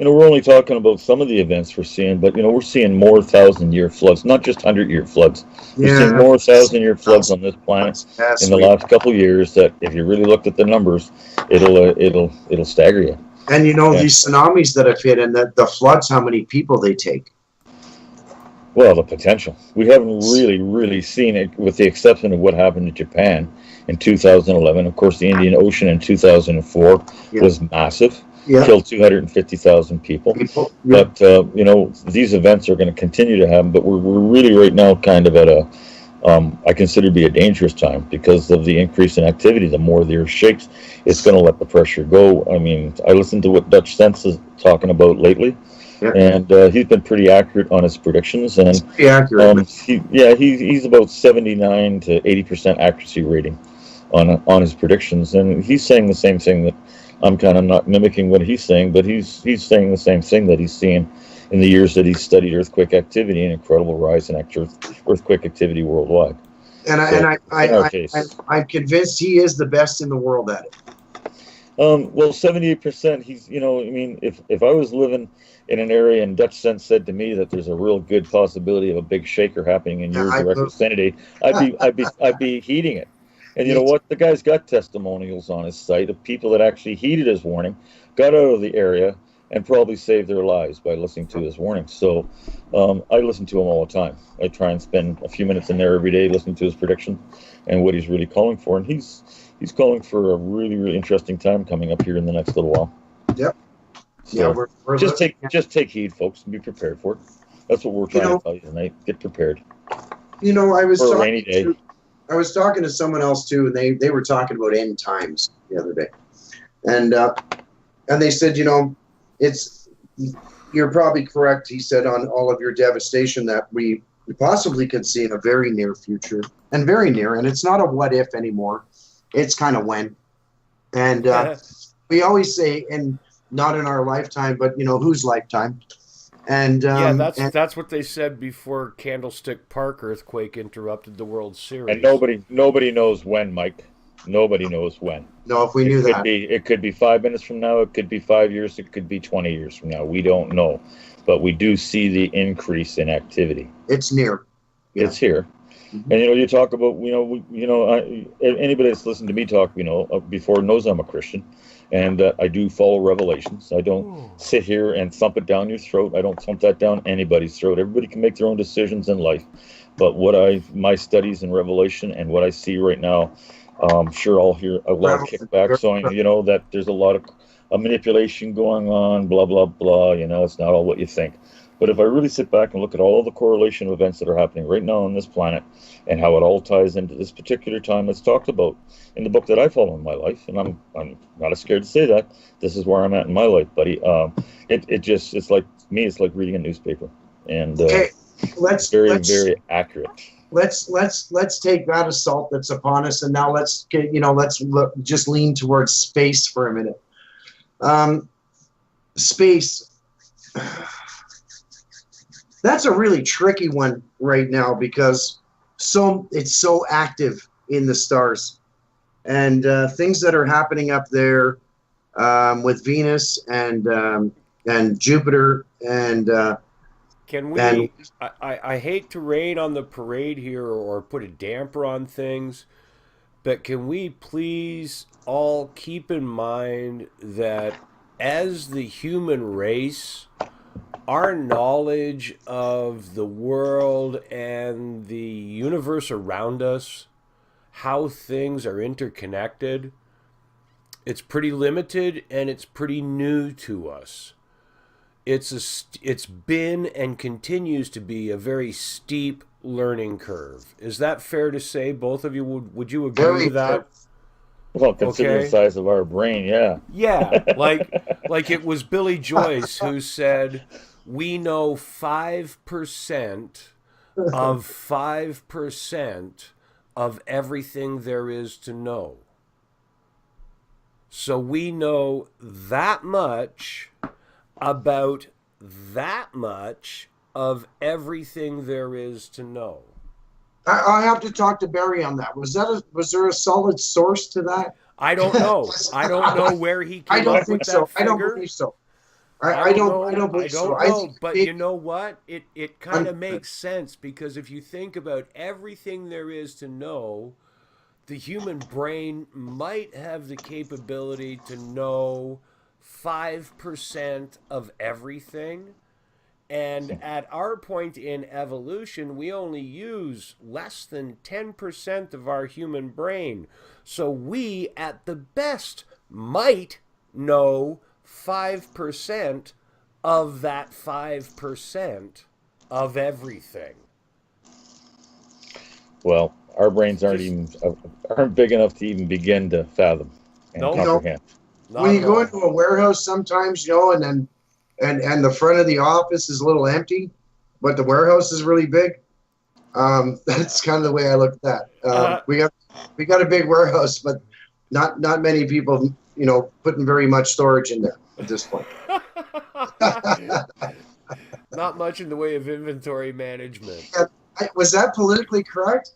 We're only talking about some of the events we're seeing, but we're seeing more 1,000-year floods, not just 100-year floods. We're seeing more 1,000-year floods on this planet in the last couple of years. That, if you really looked at the numbers, it'll stagger you. And these tsunamis that have hit and the floods, how many people they take? Well, the potential. We haven't really seen it, with the exception of what happened in Japan in 2011. Of course, the Indian Ocean in 2004 was massive. Killed 250,000 people. But these events are going to continue to happen. But we're really right now kind of at I consider to be a dangerous time because of the increase in activity. The more the earth shakes, it's going to let the pressure go. I mean, I listened to what Dutch Sense is talking about lately, and he's been pretty accurate on his predictions. And pretty accurate. He's about 79 to 80% accuracy rating on his predictions, and he's saying the same thing that. I'm kind of not mimicking what he's saying, but he's saying the same thing that he's seeing in the years that he's studied earthquake activity, an incredible rise in earthquake activity worldwide. And I'm convinced he is the best in the world at it. Well, 78%. He's, if I was living in an area and Dutch Sense said to me that there's a real good possibility of a big shaker happening in your direct vicinity, I'd be heeding it. And you know what? The guy's got testimonials on his site of people that actually heeded his warning, got out of the area, and probably saved their lives by listening to his warning. So I listen to him all the time. I try and spend a few minutes in there every day listening to his prediction and what he's really calling for. And he's calling for a really, really interesting time coming up here in the next little while. Yep. So we're just take heed, folks, and be prepared for it. That's what we're trying to tell you tonight. Get prepared. I was talking to someone else too, and they were talking about end times the other day, and they said, you're probably correct. He said on all of your devastation that we possibly could see in a very near future, and very near, and it's not a what if anymore, it's kind of when, and we always say, and not in our lifetime, but whose lifetime. And that's what they said before Candlestick Park earthquake interrupted the World Series. And nobody knows when, Mike. Nobody knows when. No, if we knew that. It could be 5 minutes from now. It could be 5 years. It could be 20 years from now. We don't know. But we do see the increase in activity. It's near. Yeah. It's here. Mm-hmm. And, you talk about, anybody that's listened to me talk, before knows I'm a Christian. And I do follow Revelations. I don't sit here and thump it down your throat. I don't thump that down anybody's throat. Everybody can make their own decisions in life. But my studies in Revelation and what I see right now, I'm sure I'll hear a lot of kickback saying, that there's a lot of manipulation going on, blah, blah, blah. It's not all what you think. But if I really sit back and look at all the correlation of events that are happening right now on this planet and how it all ties into this particular time that's talked about in the book that I follow in my life, and I'm not scared to say that, this is where I'm at in my life, buddy. It's like me, it's like reading a newspaper, and very accurate. Let's take that assault that's upon us, and now let's just lean towards space for a minute. Space. That's a really tricky one right now because it's so active in the stars, and things that are happening up there with Venus and Jupiter and can we? I hate to rain on the parade here or put a damper on things, but can we please all keep in mind that as the human race, our knowledge of the world and the universe around us, how things are interconnected, it's pretty limited and it's pretty new to us. It's been and continues to be a very steep learning curve. Is that fair to say? Both of you, would you agree Very with that? Well, considering Okay. the size of our brain, yeah. Yeah, like it was Billy Joyce who said, "We know 5% of 5% of everything there is to know." So we know that much about that much of everything there is to know. I have to talk to Barry on that. Was there a solid source to that? I don't know. I don't know where he I came don't up with think so. that I don't figure. believe so. I I don't don't. know. I don't I believe so. don't I know. think But it, you know what? It kind of I'm- makes sense, because if you think about everything there is to know, the human brain might have the capability to know 5% of everything. And at our point in evolution, we only use less than 10% of our human brain. So we, at the best, might know 5% of that 5% of everything. Well, our brains aren't Just- even aren't big enough to even begin to fathom and Nope. comprehend. Not when you at go all. into a warehouse sometimes, and then and the front of the office is a little empty, but the warehouse is really big. That's kind of the way I look at that. We got a big warehouse, but not many people, putting very much storage in there at this point. Not much in the way of inventory management. Was that politically correct?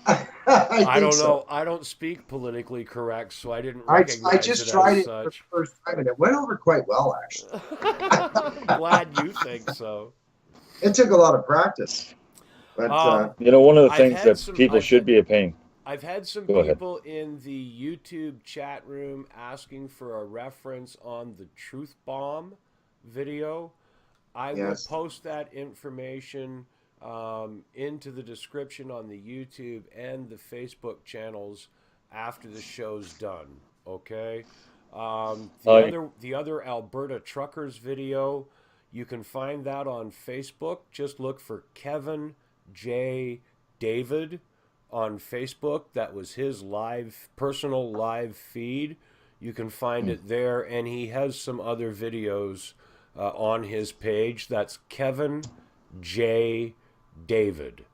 I I think don't so. know. I don't speak politically correct, so I didn't I recognize just it tried as it for the such. first time, and it went over quite well, actually. Glad you think so. It took a lot of practice, but One of the I've things had that some- people I've should had- be a pain. I've had some Go ahead. people in the YouTube chat room asking for a reference on the Truth Bomb video. I Yes. will post that information into the description on the YouTube and the Facebook channels after the show's done. Okay. The other Alberta Truckers video, you can find that on Facebook. Just look for Kevin J. David on Facebook. That was his personal live feed. You can find it there, and he has some other videos on his page. That's Kevin J. David.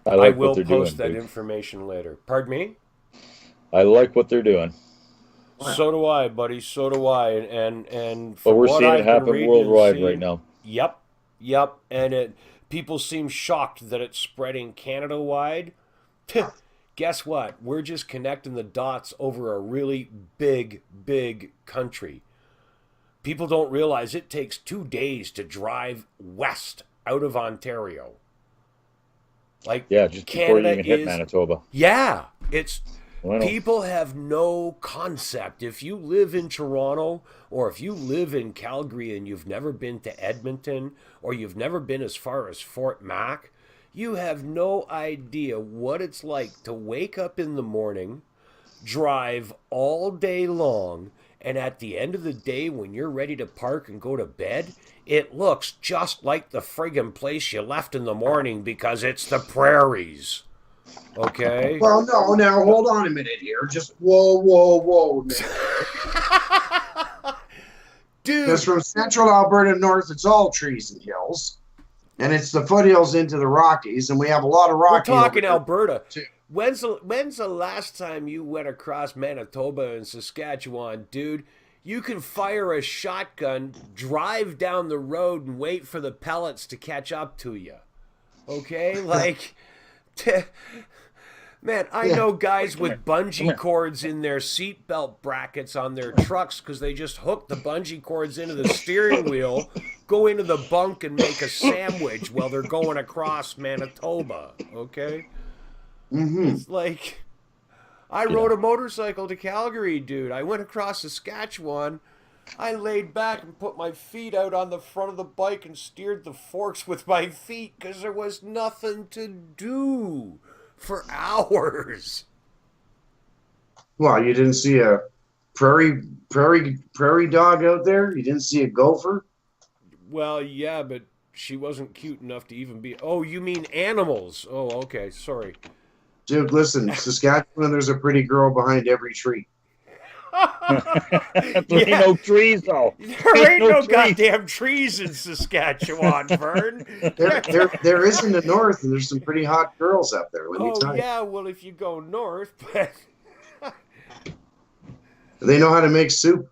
I I like will what they're post doing. that Duke. information later. Pardon me? I like what they're doing. So do I, buddy. So do I. And But from we're what seeing I've it been happen reading worldwide and right seeing, now. Yep. And people seem shocked that it's spreading Canada wide. Guess what? We're just connecting the dots over a really big country. People don't realize it takes 2 days to drive west out of Ontario. Like, Yeah, just before you Canada even hit is Manitoba. Yeah, it's Well, people have no concept. If you live in Toronto or if you live in Calgary and you've never been to Edmonton or you've never been as far as Fort Mac, you have no idea what it's like to wake up in the morning, drive all day long, and at the end of the day when you're ready to park and go to bed, it looks just like the friggin' place you left in the morning because it's the prairies. Okay? well, no, now hold on a minute here. Just whoa, man. Dude, Because from central Alberta north, it's all trees and hills, and it's the foothills into the Rockies, and we have a lot of we're Rocky. talking over Alberta. too. When's the last time you went across Manitoba and Saskatchewan, dude? You can fire a shotgun, drive down the road, and wait for the pellets to catch up to you. Okay? Like, man, I know guys with bungee cords in their seatbelt brackets on their trucks because they just hook the bungee cords into the steering wheel, go into the bunk, and make a sandwich while they're going across Manitoba. Okay? It's like, I rode a motorcycle to Calgary, dude. I went across Saskatchewan I laid back and put my feet out on the front of the bike and steered the forks with my feet because there was nothing to do for hours. Well, you didn't see a prairie dog out there? You didn't see a gopher? Well, yeah, but she wasn't cute enough to even be. Oh, you mean animals? Oh, okay, sorry. Dude, listen, Saskatchewan, there's a pretty girl behind every tree. There ain't no trees, though. There ain't no goddamn trees in Saskatchewan, Vern. There is in the north, and there's some pretty hot girls up there. Let me Oh tell you. yeah, well if you go north, but They know how to make soup.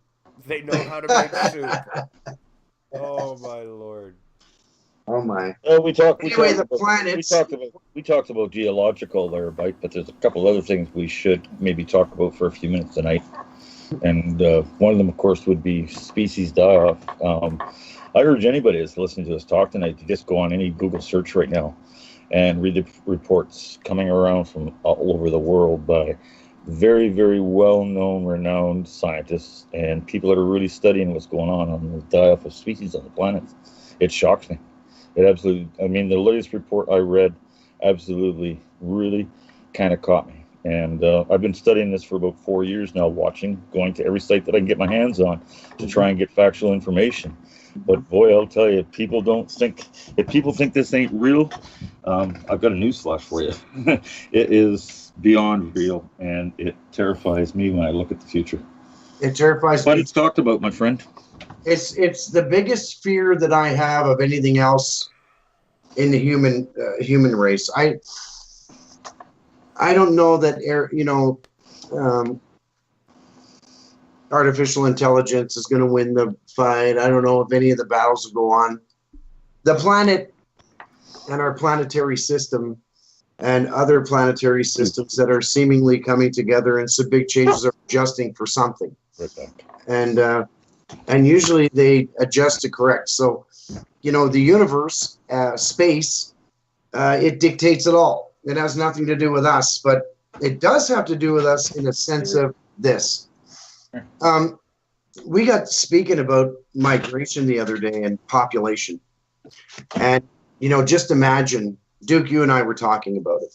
they know how to make soup. Oh my lord. Oh my. We talked. Anyway, the planets. We talked about geological there, Mike, but there's a couple other things we should maybe talk about for a few minutes tonight. And one of them, of course, would be species die-off. I urge anybody that's listening to this talk tonight to just go on any Google search right now and read the reports coming around from all over the world by very, very well-known, renowned scientists and people that are really studying what's going on the die-off of species on the planet. It shocks me. It absolutely, I mean, the latest report I read absolutely really kind of caught me. And I've been studying this for about 4 years now, going to every site that I can get my hands on to try and get factual information. But boy, I'll tell you, if people think this ain't real, I've got a newsflash for you. It is beyond real, and it terrifies me when I look at the future. It terrifies me. But it's talked about, my friend. It's the biggest fear that I have of anything else in the human race. I don't know that artificial intelligence is going to win the fight. I don't know if any of the battles will go on. The planet and our planetary system and other planetary systems that are seemingly coming together, and some big changes are adjusting for something. And usually they adjust to correct. So, the universe, space, it dictates it all. It has nothing to do with us, but it does have to do with us in a sense of this. We got speaking about migration the other day and population. And, just imagine, Duke, you and I were talking about it.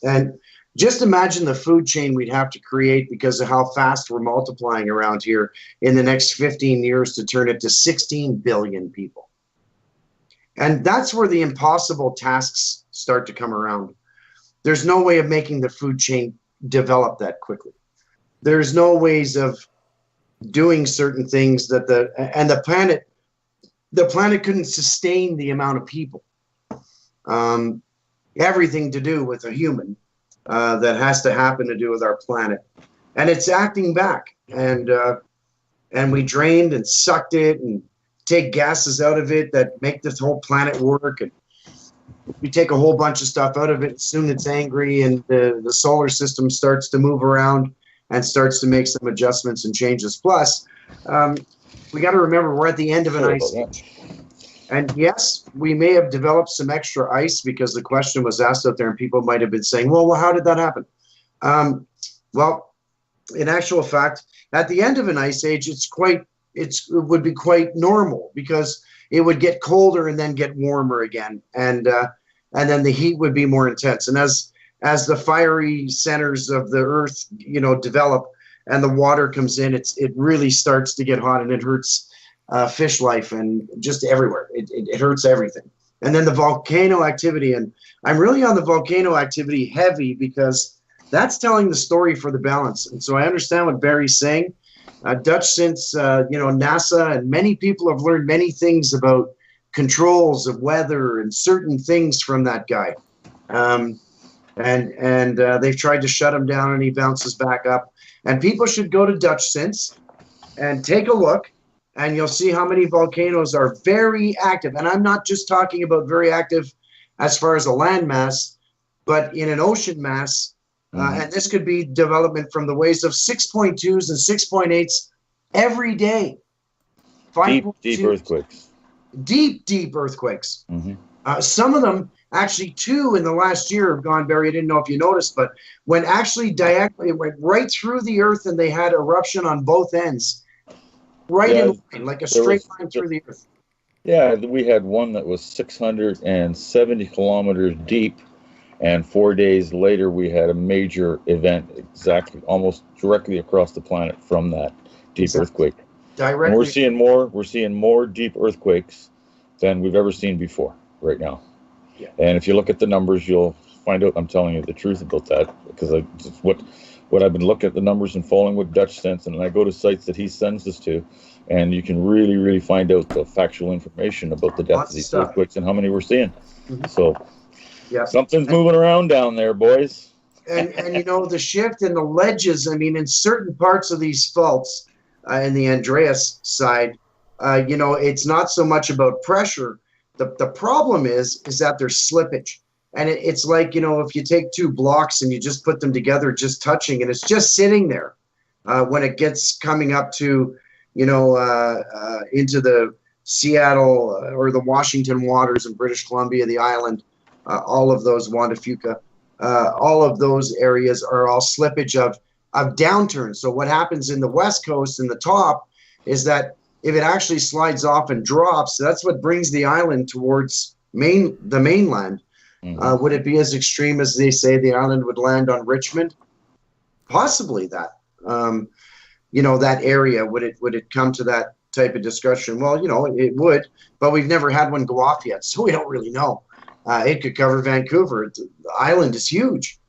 And just imagine the food chain we'd have to create because of how fast we're multiplying around here in the next 15 years to turn it to 16 billion people. And that's where the impossible tasks start to come around. There's no way of making the food chain develop that quickly. There's no ways of doing certain things that the planet couldn't sustain the amount of people. Everything to do with a human that has to happen to do with our planet, and it's acting back. And we drained and sucked it and take gases out of it that make this whole planet work. And we take a whole bunch of stuff out of it. Soon it's angry, and the solar system starts to move around and starts to make some adjustments and changes. Plus, we got to remember we're at the end of an ice age. And yes, we may have developed some extra ice because the question was asked out there, and people might have been saying, well, how did that happen? Well, in actual fact, at the end of an ice age, it would be quite normal because it would get colder and then get warmer again. And then the heat would be more intense. And as the fiery centers of the earth, develop and the water comes in, it really starts to get hot, and it hurts fish life and just everywhere. It hurts everything. And then the volcano activity, and I'm really on the volcano activity heavy because that's telling the story for the balance. And so I understand what Barry's saying. Dutch since, NASA and many people have learned many things about controls of weather and certain things from that guy. And they've tried to shut him down, and he bounces back up. And people should go to Dutch since and take a look, and you'll see how many volcanoes are very active. And I'm not just talking about very active as far as a land mass, but in an ocean mass. And this could be development from the waves of 6.2s and 6.8s every day. Deep earthquakes. Deep earthquakes. Some of them, actually 2 in the last year have gone, Barry. I didn't know if you noticed, but when actually diagonally, it went right through the earth and they had eruption on both ends. right Yeah, in line, like a there straight was line through the earth. yeah, we had one that was 670 kilometers deep, and 4 days later we had a major event exactly almost directly across the planet from that deep Exactly. earthquake. And Directly. we're seeing more deep earthquakes than we've ever seen before right now. Yeah. And if you look at the numbers, you'll find out I'm telling you the truth about that, because it's what I've been looking at the numbers and following with Dutch Sense, and I go to sites that he sends us to, and you can really, really find out the factual information about the depth Lots of of these stuff. earthquakes and how many we're seeing. Mhm. So Yeah. something's moving around down there, boys. And you know, the shift in the ledges, I mean, in certain parts of these faults, in the Andreas side, you know, it's not so much about pressure. The problem is that there's slippage. And it's like, you know, if you take two blocks and you just put them together, just touching, and it's just sitting there, when it gets coming up to, you know, into the Seattle or the Washington waters in British Columbia, the island, all of those, Juan de Fuca, all of those areas are all slippage of downturn. So what happens in the West Coast in the top is that if it actually slides off and drops, that's what brings the island towards the mainland. Mhm. Would it be as extreme as they say the island would land on Richmond? Possibly that. You know, that area, would it come to that type of discussion? Well, you know, it would, but we've never had one go off yet, so we don't really know. It could cover Vancouver. The island is huge.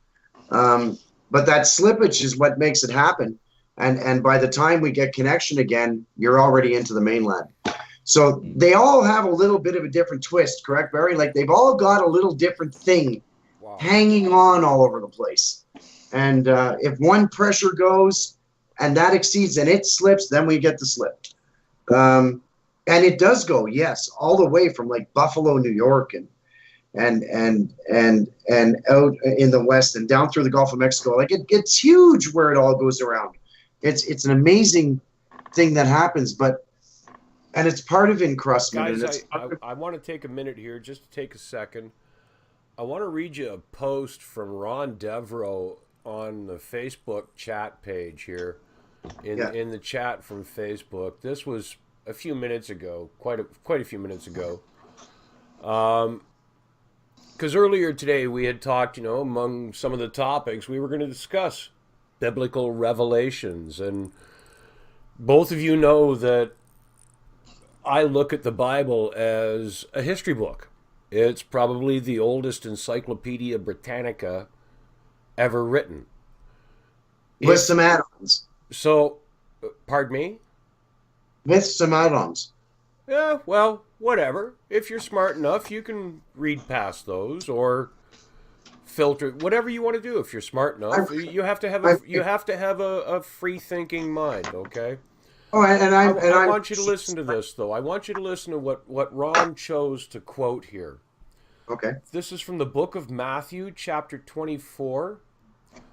But that slippage is what makes it happen. And by the time we get connection again, you're already into the mainland. So they all have a little bit of a different twist, correct, Barry? Like they've all got a little different thing hanging on all over the place. And if one pressure goes and that exceeds and it slips, then we get the slip. And it does go, yes, all the way from like Buffalo, New York, and out in the west and down through the Gulf of Mexico. Like it gets huge where it all goes around. It's an amazing thing that happens, and it's part of encrustment. Guys, I want to take a minute here, just to take a second. I want to read you a post from Ron Devereaux on the Facebook chat page here, in the chat from Facebook. This was a few minutes ago, quite a few minutes ago. Because earlier today we had talked, you know, among some of the topics we were going to discuss biblical revelations, and both of you know that I look at the Bible as a history book. It's probably the oldest Encyclopedia Britannica ever written. With some add-ons. So, pardon me? With some add-ons. Yeah, well, whatever. If you're smart enough, you can read past those or filter whatever you want to do. If you're smart enough, you have to have a free-thinking mind. Okay. Oh, I want you to listen to this, though. I want you to listen to what Ron chose to quote here. Okay. This is from the book of Matthew, chapter 24,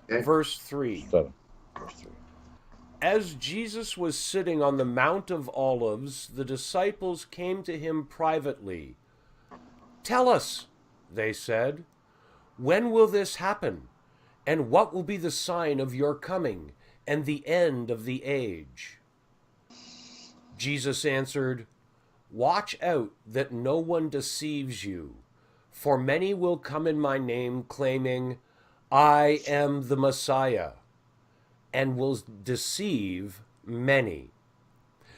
verse 3. 7. Verse 3. As Jesus was sitting on the Mount of Olives, the disciples came to him privately. "Tell us," they said, "when will this happen? And what will be the sign of your coming and the end of the age?" Jesus answered, "Watch out that no one deceives you, for many will come in my name claiming, 'I am the Messiah,' and will deceive many.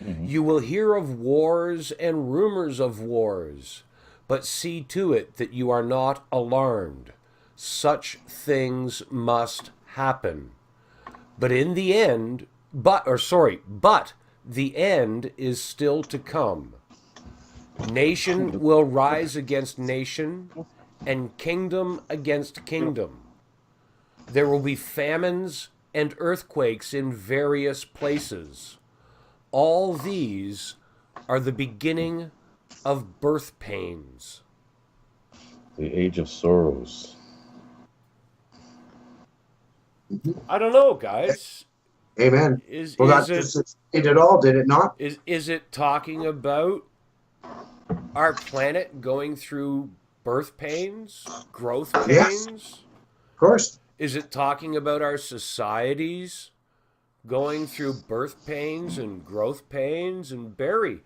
Mm-hmm. You will hear of wars and rumors of wars, but see to it that you are not alarmed. Such things must happen. But the end is still to come. Nation will rise against nation, and kingdom against kingdom. There will be famines and earthquakes in various places. All these are the beginning of birth pains." The age of sorrows. I don't know, guys. Amen. Is it all, did it not? Is it talking about our planet going through birth pains, growth pains? Yes. Of course. Is it talking about our societies going through birth pains and growth pains. And Barry,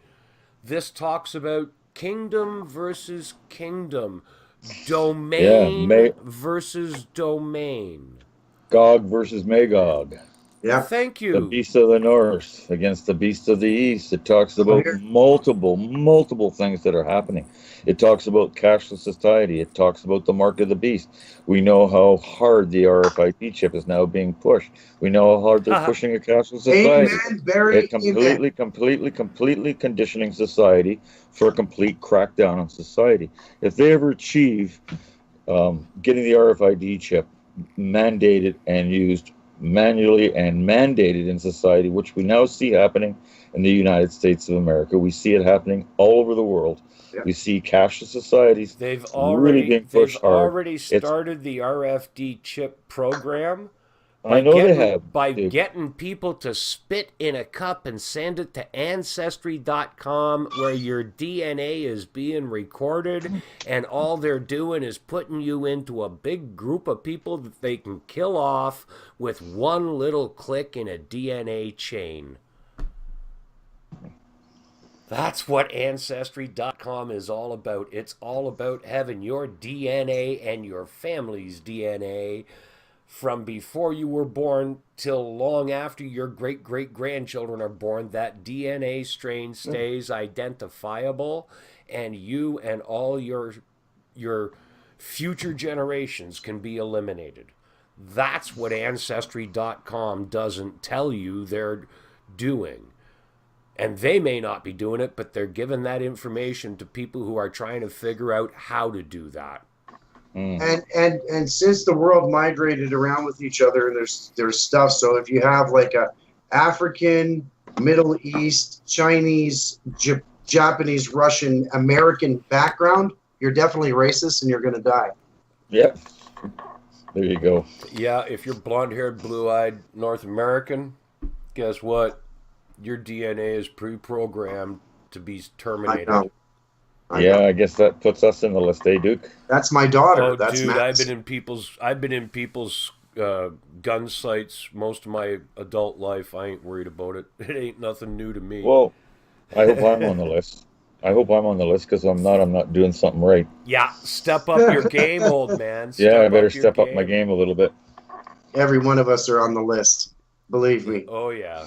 this talks about kingdom versus kingdom, domain versus domain, Gog versus Magog. Yeah. Thank The you. beast of the north against the beast of the east. It talks about multiple things that are happening. It talks about cashless society. It talks about the mark of the beast. We know how hard the RFID chip is now being pushed. We know how hard they're pushing a cashless society. Amen, Barry. It completely conditioning society for a complete crackdown on society. If they ever achieve getting the RFID chip mandated and used manually and mandated in society, which we now see happening in the United States of America. We see it happening all over the world. Yeah. We see cashless societies They've really being pushed hard. Already started the RFD chip program. I know they have. By getting people to spit in a cup and send it to Ancestry.com, where your DNA is being recorded, and all they're doing is putting you into a big group of people that they can kill off with one little click in a DNA chain. That's what Ancestry.com is all about. It's all about having your DNA and your family's DNA from before you were born till long after your great-great-grandchildren are born. That DNA strain stays identifiable, and you and all your future generations can be eliminated. That's what Ancestry.com doesn't tell you they're doing. And they may not be doing it, but they're giving that information to people who are trying to figure out how to do that. And since the world migrated around with each other, and there's stuff. So if you have like a African, Middle East, Chinese, Japanese, Russian, American background, you're definitely racist and you're going to die. Yep. There you go. Yeah, if you're blonde-haired, blue-eyed North American, guess what? Your DNA is pre-programmed to be terminated. I guess that puts us in the list, eh, Duke? That's my daughter. Oh, That's dude, Matt's. I've been in people's gun sites most of my adult life. I ain't worried about it. It ain't nothing new to me. Well, I hope I'm on the list. I hope I'm on the list, because I'm not doing something right. Yeah, step up your game, old man. I better step up my game a little bit. Every one of us are on the list. Believe me. Oh, yeah.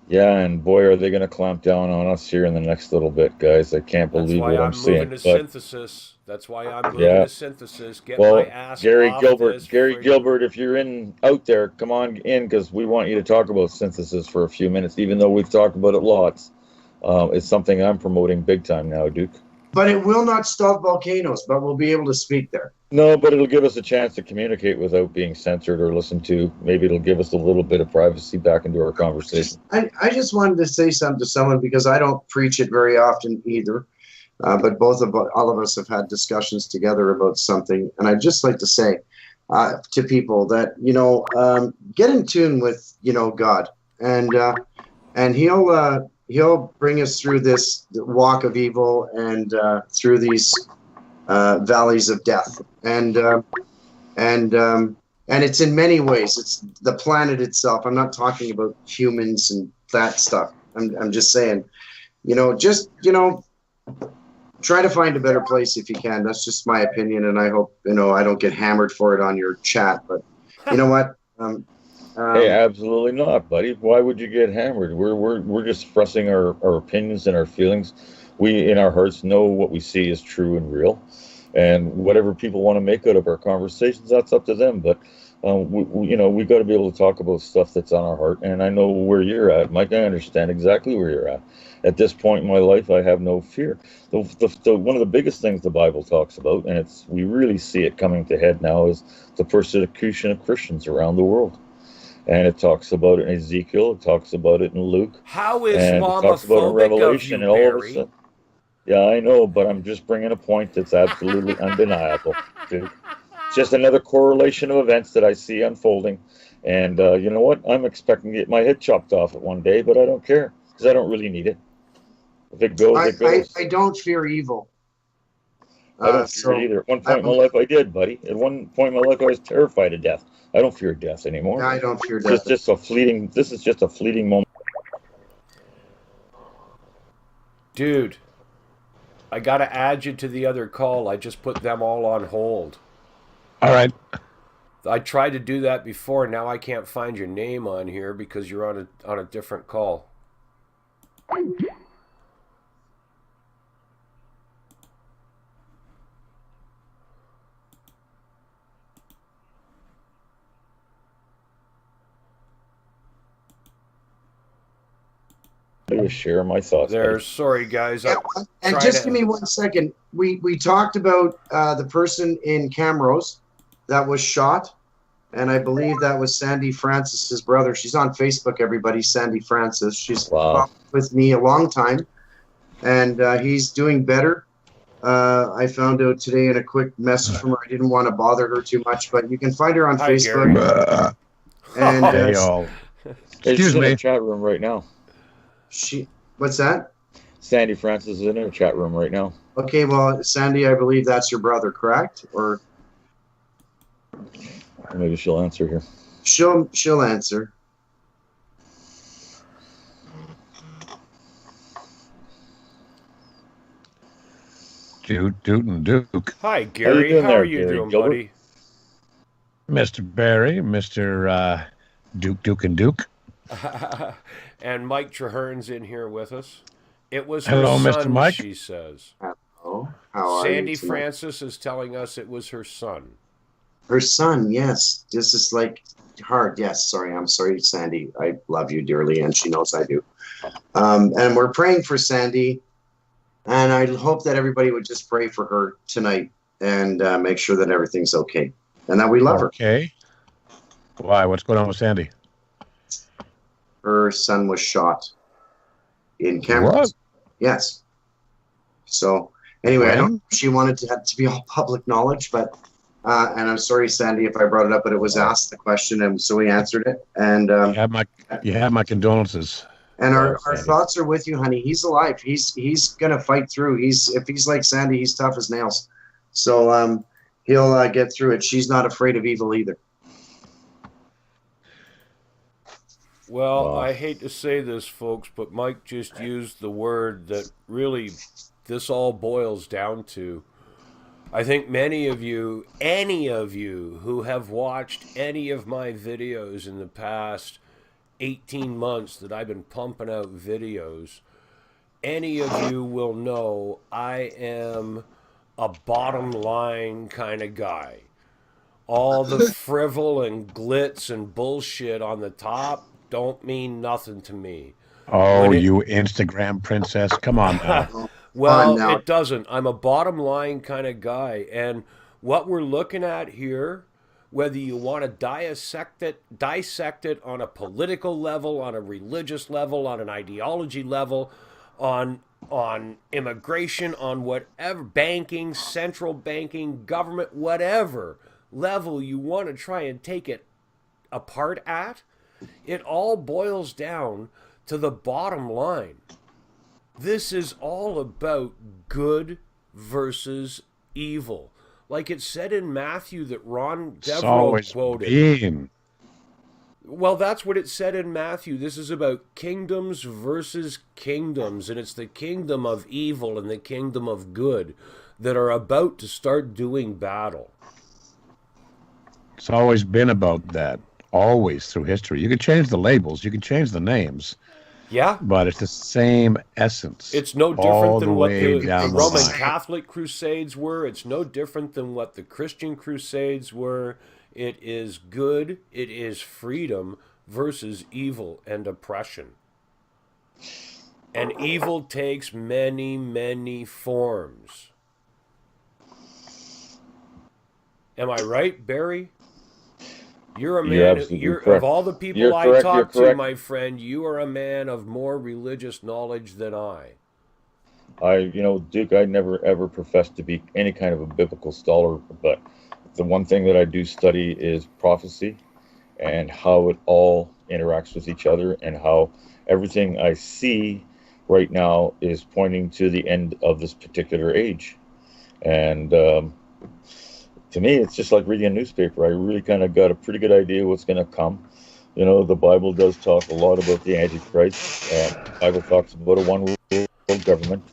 Yeah, and boy, are they going to clamp down on us here in the next little bit, guys. I can't believe what I'm seeing. Synthesis. That's why I'm moving to synthesis. Get my ass Gary off Gilbert, this Gilbert, if you're out there, come on in, because we want you to talk about synthesis for a few minutes, even though we've talked about it lots. It's something I'm promoting big time now, Duke. But it will not stop volcanoes, but we'll be able to speak there. No, but it'll give us a chance to communicate without being censored or listened to. Maybe it'll give us a little bit of privacy back into our conversation. I just wanted to say something to someone, because I don't preach it very often either. But all of us have had discussions together about something. And I'd just like to say to people that, get in tune with, God. And he'll bring us through this walk of evil and through these valleys of death. And it's in many ways. It's the planet itself. I'm not talking about humans and that stuff. I'm just saying, try to find a better place if you can. That's just my opinion, and I hope I don't get hammered for it on your chat. But you know what? Hey, absolutely not, buddy. Why would you get hammered? We're just expressing our opinions and our feelings. We, in our hearts, know what we see is true and real, and whatever people want to make out of our conversations, that's up to them. But we've got to be able to talk about stuff that's on our heart. And I know where you're at, Mike. I understand exactly where you're at. At this point in my life, I have no fear. One of the biggest things the Bible talks about, and we really see it coming to head now, is the persecution of Christians around the world. And it talks about it in Ezekiel. It talks about it in Luke. How is and Islamophobic it talks about it in Revelation, of you, and all of a Barry? sudden, yeah, I know, but I'm just bringing a point that's absolutely undeniable. Dude. Just another correlation of events that I see unfolding. And you know what? I'm expecting to get my head chopped off at one day, but I don't care, because I don't really need it. If it goes, it goes. I don't fear evil. I don't fear it either. At one point in my life, I did, buddy. At one point in my life, I was terrified of death. I don't fear death anymore. I don't fear It's death. just a fleeting. This is just a fleeting moment. Dude, I gotta add you to the other call. I just put them all on hold. All right. I tried to do that before. Now I can't find your name on here because you're on a different call. I just share my thoughts. There, sorry guys. Yeah, and just give me 1 second. We talked about the person in Camrose that was shot, and I believe that was Sandy Francis's brother. She's on Facebook, everybody, Sandy Francis. She's with me a long time, and he's doing better. I found out today in a quick message from her. I didn't want to bother her too much, but you can find her on Facebook. And Hey, y'all. Excuse me. In the chat room right now. What's that? Sandy Francis is in her chat room right now. Okay, well, Sandy, I believe that's your brother, correct? Or maybe she'll answer here. She'll answer. Duke and Duke. Hi, Gary. How are you doing, buddy? Mr. Barry, Mr. Duke and Duke. And Mike Traherne's in here with us. It was her Hello, son, Mr. Mike. she says. Hello. How are Sandy you tonight? Francis is telling us it was her son. Her son, yes. This is like hard. Yes, sorry. I'm sorry, Sandy. I love you dearly, and she knows I do. And we're praying for Sandy, and I hope that everybody would just pray for her tonight and make sure that everything's okay and that we love her. Okay. Why? What's going on with Sandy? Her son was shot in Camrose. What? Yes. So anyway, I don't. She wanted to have to be all public knowledge, but and I'm sorry, Sandy, if I brought it up, but it was asked the question, and so we answered it. And you have my condolences. And our thoughts are with you, honey. He's alive. He's gonna fight through. If he's like Sandy, he's tough as nails. So he'll get through it. She's not afraid of evil either. Well, I hate to say this, folks, but Mike just used the word that really this all boils down to. I think many of you, any of you who have watched any of my videos in the past 18 months that I've been pumping out videos, any of you will know I am a bottom line kind of guy. All the frivol and glitz and bullshit on the top don't mean nothing to me. Oh, you Instagram princess. Come on now. Well, it doesn't. I'm a bottom line kind of guy. And what we're looking at here, whether you want to dissect it on a political level, on a religious level, on an ideology level, on immigration, on whatever, banking, central banking, government, whatever level you want to try and take it apart at, it all boils down to the bottom line. This is all about good versus evil. Like it said in Matthew that Ron Devereaux quoted. Well, that's what it said in Matthew. This is about kingdoms versus kingdoms, and it's the kingdom of evil and the kingdom of good that are about to start doing battle. It's always been about that. Always through history. You can change the labels, you can change the names. Yeah. But it's the same essence. It's no different than what the Roman line. Catholic Crusades were. It's no different than what the Christian Crusades were. It is good, it is freedom versus evil and oppression. And evil takes many, many forms. Am I right, Barry? You're a man. Of all the people I talk to, my friend, you are a man of more religious knowledge than I. Duke, I never ever professed to be any kind of a biblical scholar, but the one thing that I do study is prophecy and how it all interacts with each other and how everything I see right now is pointing to the end of this particular age. And to me, it's just like reading a newspaper. I really kind of got a pretty good idea what's going to come. You know, the Bible does talk a lot about the Antichrist. The Bible talks about a one world government,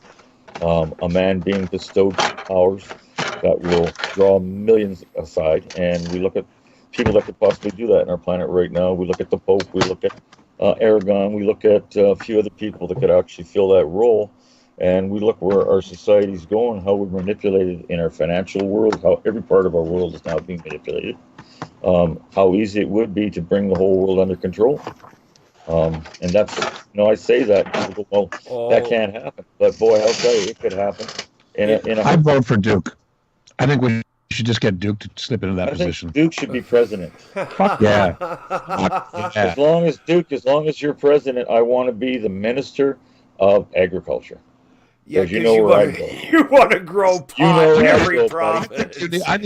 a man being bestowed powers that will draw millions aside. And we look at people that could possibly do that in our planet right now. We look at the Pope, we look at Aragon, we look at a few other people that could actually fill that role. And we look where our society's going, how we're manipulated in our financial world, how every part of our world is now being manipulated. How easy it would be to bring the whole world under control. And that's, I say that, people go, well, that can't happen. But boy, I'll tell you, it could happen. I'd vote for Duke. I think we should just get Duke to slip into that position. Duke should be president. Fuck yeah. As long as you're president, I want to be the minister of agriculture. Yeah, because you want to grow pot in every province. I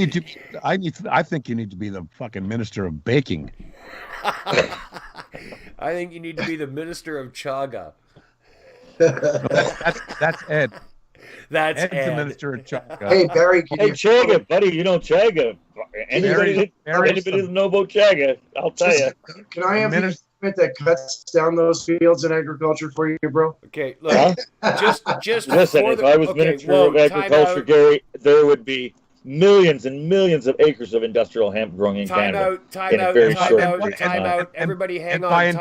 think you need to be the fucking minister of baking. I think you need to be the minister of chaga. That's Ed. That's Ed's Ed. the minister of chaga. Hey, Barry. Hey, chaga, buddy. You know chaga. Anybody doesn't know about chaga, I'll tell you. Can I have the equipment that cuts down those fields in agriculture for you, bro? Okay, look. Just listen. If I was minister of agriculture, Gary, there would be millions and millions of acres of industrial hemp growing in Canada. Time out. Everybody hang on.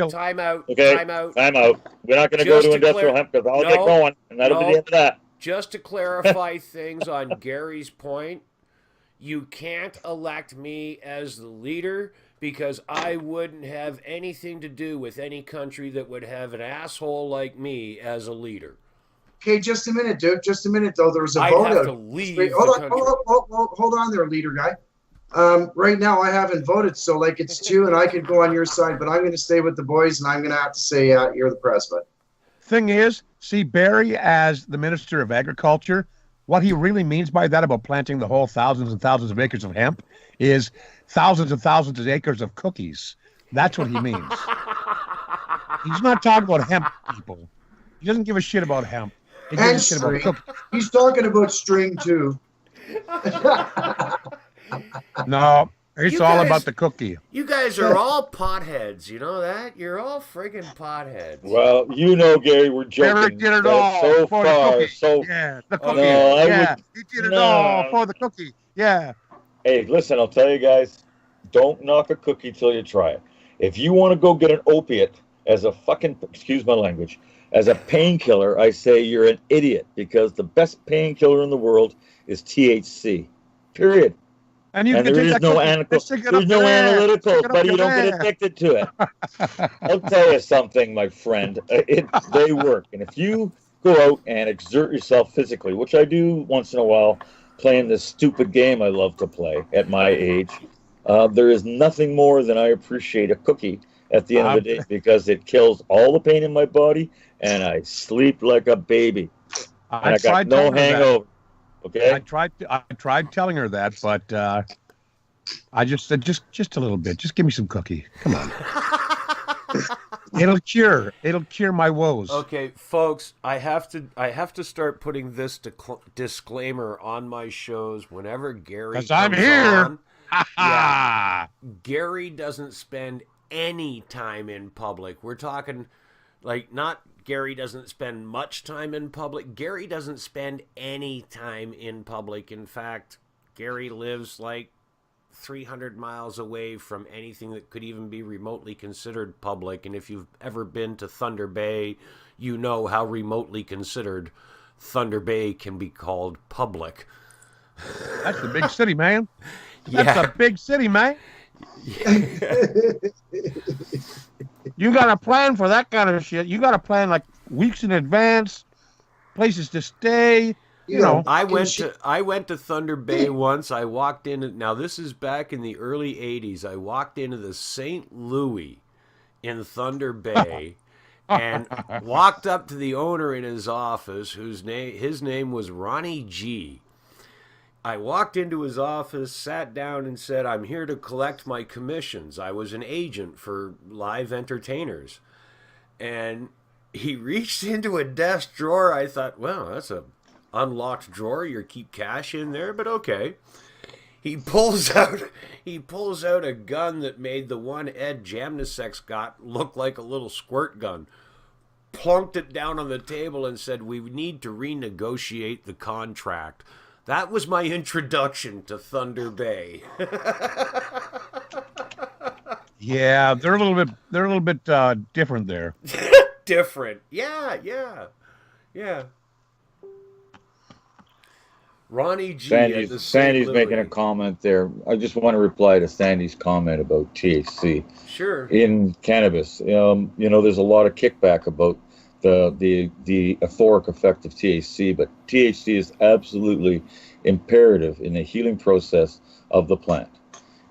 Time out. Okay, time out. We're not going to go to industrial hemp because I'll get going, and that'll be the end of that. Just to clarify things on Gary's point, you can't elect me as the leader because I wouldn't have anything to do with any country that would have an asshole like me as a leader. Okay, just a minute, Duke. Just a minute, though. There was a I'd vote have out. to leave Hold on there, leader guy. Right now, I haven't voted, so like it's 2, and I could go on your side, but I'm going to stay with the boys, and I'm going to have to say you're the president. Thing is, see Barry as the Minister of Agriculture, what he really means by that about planting the whole thousands and thousands of acres of hemp is thousands and thousands of acres of cookies. That's what he means. He's not talking about hemp, people. He doesn't give a shit about hemp. He gives a shit about cookies. He's talking about string, too. No, it's all about the cookie. You guys are all potheads, you know that? You're all friggin' potheads. Well, Gary, we're joking. Barry did it all so for far, the cookie. Yeah, the cookie. He did it all for the cookie. Yeah. Hey, listen, I'll tell you guys, don't knock a cookie till you try it. If you want to go get an opiate as a fucking, excuse my language, as a painkiller, I say you're an idiot because the best painkiller in the world is THC. Period. And there is no analyticals, buddy. You don't get addicted to it. I'll tell you something, my friend. They work. And if you go out and exert yourself physically, which I do once in a while, playing this stupid game I love to play at my age, there is nothing more than I appreciate a cookie at the end of the day because it kills all the pain in my body and I sleep like a baby. And I got no hangover. Okay. I tried telling her that, but I just said just a little bit. Just give me some cookie. Come on. It'll cure my woes. Okay, folks, I have to start putting this disclaimer on my shows whenever Gary comes I'm here. On. Gary doesn't spend any time in public. We're talking not Gary doesn't spend much time in public. Gary doesn't spend any time in public. In fact, Gary lives 300 miles away from anything that could even be remotely considered public. And if you've ever been to Thunder Bay, you know how remotely considered Thunder Bay can be called public. That's the big city, man. That's a big city, man. You got to plan for that kind of shit. You got to plan weeks in advance, places to stay. You know. I went to Thunder Bay once. I walked in. Now this is back in the early '80s. I walked into the St. Louis in Thunder Bay, and walked up to the owner in his office, his name was Ronnie G. I walked into his office, sat down, and said, "I'm here to collect my commissions." I was an agent for live entertainers. And he reached into a desk drawer. I thought, well, that's a unlocked drawer. You keep cash in there, but okay. he pulls out a gun that made the one Ed Jamnisek got look like a little squirt gun. Plunked it down on the table and said, "We need to renegotiate the contract." That was my introduction to Thunder Bay. Yeah, they're a little bit different there. Different. Yeah. Ronnie G. at the Sandy's St. making a Louis. comment there. I just want to reply to Sandy's comment about THC Sure. in cannabis. There's a lot of kickback about the euphoric effect of THC, but THC is absolutely imperative in the healing process of the plant.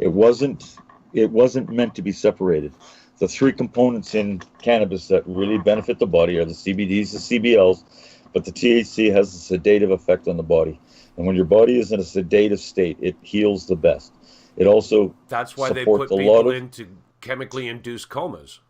It wasn't meant to be separated. The three components in cannabis that really benefit the body are the CBDs, the CBLs, but the THC has a sedative effect on the body. And when your body is in a sedative state, it heals the best. It also That's why they put people into chemically induced comas.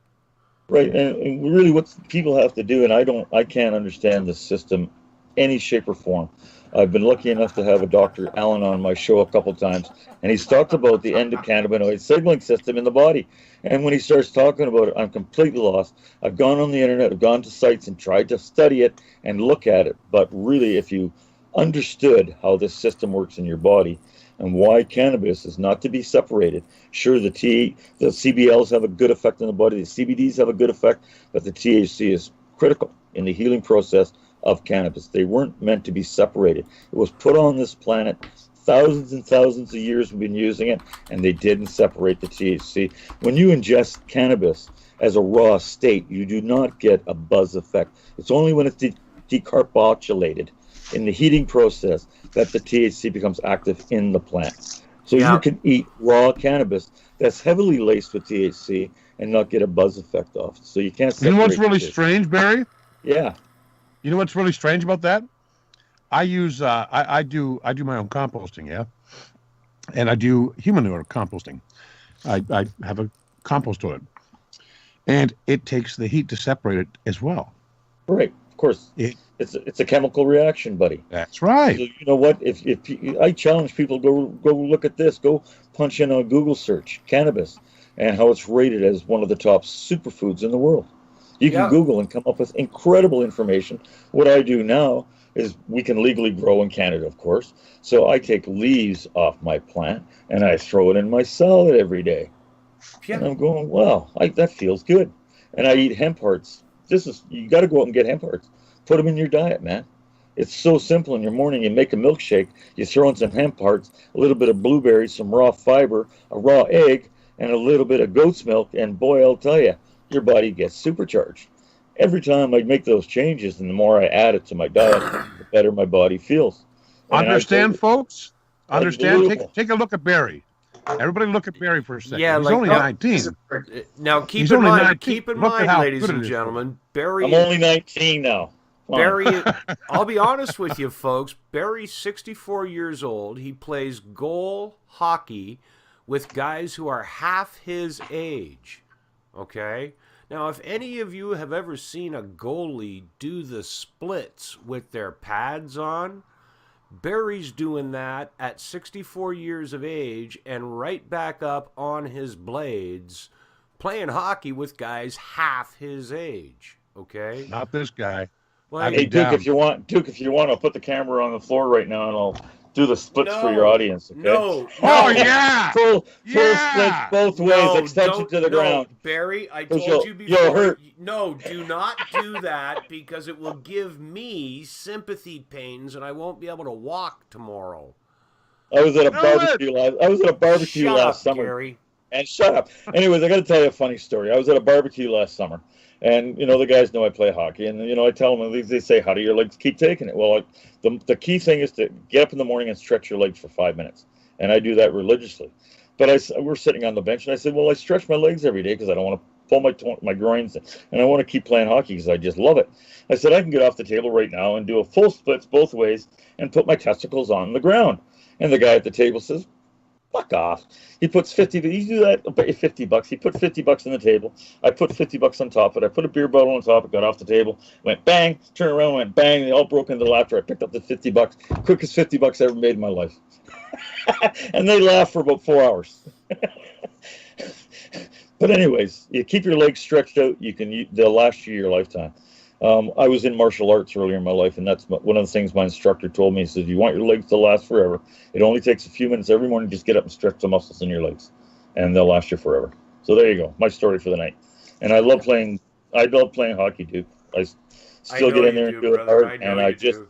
Right, and really what people have to do, and I can't understand the system any shape or form. I've been lucky enough to have a Dr. Allen on my show a couple times, and he's talked about the endocannabinoid signaling system in the body. And when he starts talking about it, I'm completely lost. I've gone on the internet, I've gone to sites and tried to study it and look at it. But really, if you understood how this system works in your body and why cannabis is not to be separated, sure, the CBLs have a good effect on the body, the CBDs have a good effect, but the THC is critical in the healing process of cannabis. They weren't meant to be separated. It was put on this planet. Thousands and thousands of years we've been using it, and they didn't separate the THC. When you ingest cannabis as a raw state, you do not get a buzz effect. It's only when it's decarboxylated in the heating process that the THC becomes active in the plant. So you can eat raw cannabis that's heavily laced with THC and not get a buzz effect off. So you can't separate. You know what's really strange, Barry? Yeah. You know what's really strange about that? I use I do my own composting, yeah, and I do human manure composting. I have a compost toilet, and it takes the heat to separate it as well. Right, of course. It's a chemical reaction, buddy. That's right. So you know what? If I challenge people, go look at this. Go punch in a Google search cannabis and how it's rated as one of the top superfoods in the world. You can Google and come up with incredible information. What I do now is we can legally grow in Canada, of course. So I take leaves off my plant and I throw it in my salad every day. Yeah. And I'm going, wow, that feels good. And I eat hemp hearts. You got to go out and get hemp hearts. Put them in your diet, man. It's so simple. In your morning, you make a milkshake. You throw in some hemp hearts, a little bit of blueberries, some raw fiber, a raw egg, and a little bit of goat's milk. And boy, I'll tell you, your body gets supercharged. Every time I make those changes and the more I add it to my diet, the better my body feels. And understand, folks? Understand? Take a look at Barry. Everybody look at Barry for a second. Yeah, he's only 19. Now keep in mind, ladies and gentlemen, Barry. I'm only 19 now. Barry, I'll be honest with you, folks. Barry's 64 years old. He plays goal hockey with guys who are half his age. Okay? Now, if any of you have ever seen a goalie do the splits with their pads on, Barry's doing that at 64 years of age and right back up on his blades, playing hockey with guys half his age. Okay? Not this guy. Well, hey, Duke, if you want, I'll put the camera on the floor right now and I'll do the splits for your audience. Okay? No. Oh, yeah. Full splits both ways, extension to the ground. Barry, I told you before. You'll hurt. No, do not do that because it will give me sympathy pains and I won't be able to walk tomorrow. I was at a barbecue last summer. Gary. And shut up. Anyways, I got to tell you a funny story. I was at a barbecue last summer. And, the guys know I play hockey. And, I tell them, they say, how do your legs keep taking it? Well, the key thing is to get up in the morning and stretch your legs for 5 minutes. And I do that religiously. But we're sitting on the bench, and I said, well, I stretch my legs every day because I don't want to pull my groins. And I want to keep playing hockey because I just love it. I said, I can get off the table right now and do a full splits both ways and put my testicles on the ground. And the guy at the table says, fuck off. He puts $50. You do that, I'll bet you $50. He put $50 on the table. I put $50 on top of it. I put a beer bottle on top. It got off the table. Went bang. Turned around. Went bang. They all broke into laughter. I picked up the $50. Quickest $50 I ever made in my life. And they laugh for about 4 hours. But anyways, you keep your legs stretched out. They'll last you your lifetime. I was in martial arts earlier in my life, and that's one of the things my instructor told me. He said, "You want your legs to last forever. It only takes a few minutes every morning. Just get up and stretch the muscles in your legs, and they'll last you forever." So there you go. My story for the night. And I love playing. I love playing hockey, Duke. I still get in there and do it hard. And I just,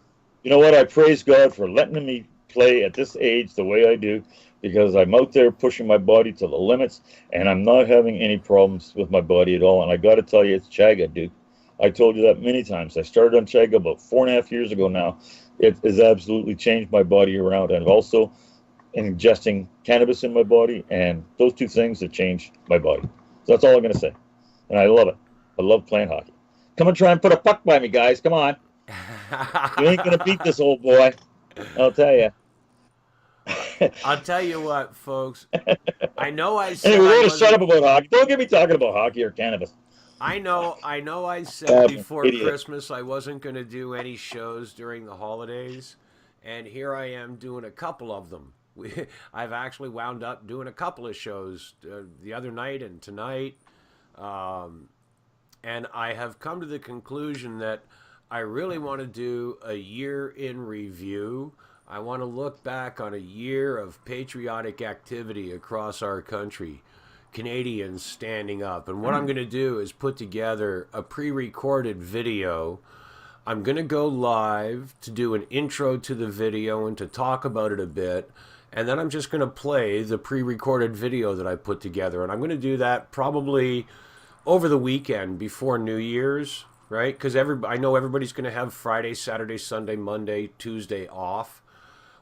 you know what? I praise God for letting me play at this age the way I do, because I'm out there pushing my body to the limits, and I'm not having any problems with my body at all. And I got to tell you, it's Chaga, Duke. I told you that many times. I started on Chaga about 4.5 years ago now. It has absolutely changed my body around. And also ingesting cannabis in my body, and those two things have changed my body. So that's all I'm going to say. And I love it. I love playing hockey. Come and try and put a puck by me, guys. Come on. You ain't going to beat this old boy. I'll tell you. I'll tell you what, folks. I know I said anyway, we're going to shut up about hockey. Don't get me talking about hockey or cannabis. I know I said before Christmas I wasn't going to do any shows during the holidays, and here I am doing a couple of them. I've actually wound up doing a couple of shows the other night and tonight, and I have come to the conclusion that I really want to do a year in review. I want to look back on a year of patriotic activity across our country. Canadians standing up. And what I'm going to do is put together a pre-recorded video. I'm going to go live to do an intro to the video and to talk about it a bit. And then I'm just going to play the pre-recorded video that I put together. And I'm going to do that probably over the weekend before New Year's, right? Because I know everybody's going to have Friday, Saturday, Sunday, Monday, Tuesday off.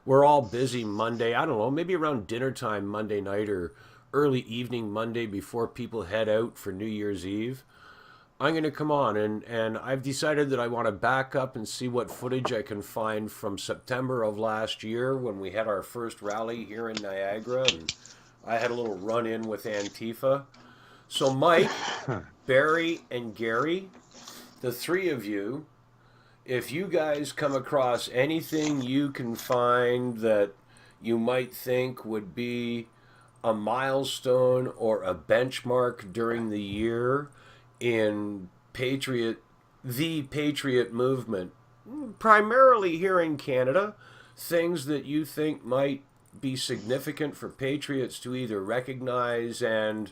We're all busy Monday. I don't know, maybe around dinner time Monday night or early evening Monday before people head out for New Year's Eve. I'm going to come on and I've decided that I want to back up and see what footage I can find from September of last year when we had our first rally here in Niagara, and I had a little run-in with Antifa. So Mike, Barry, and Gary, the three of you, if you guys come across anything you can find that you might think would be a milestone or a benchmark during the year in the Patriot movement, primarily here in Canada, things that you think might be significant for patriots to either recognize and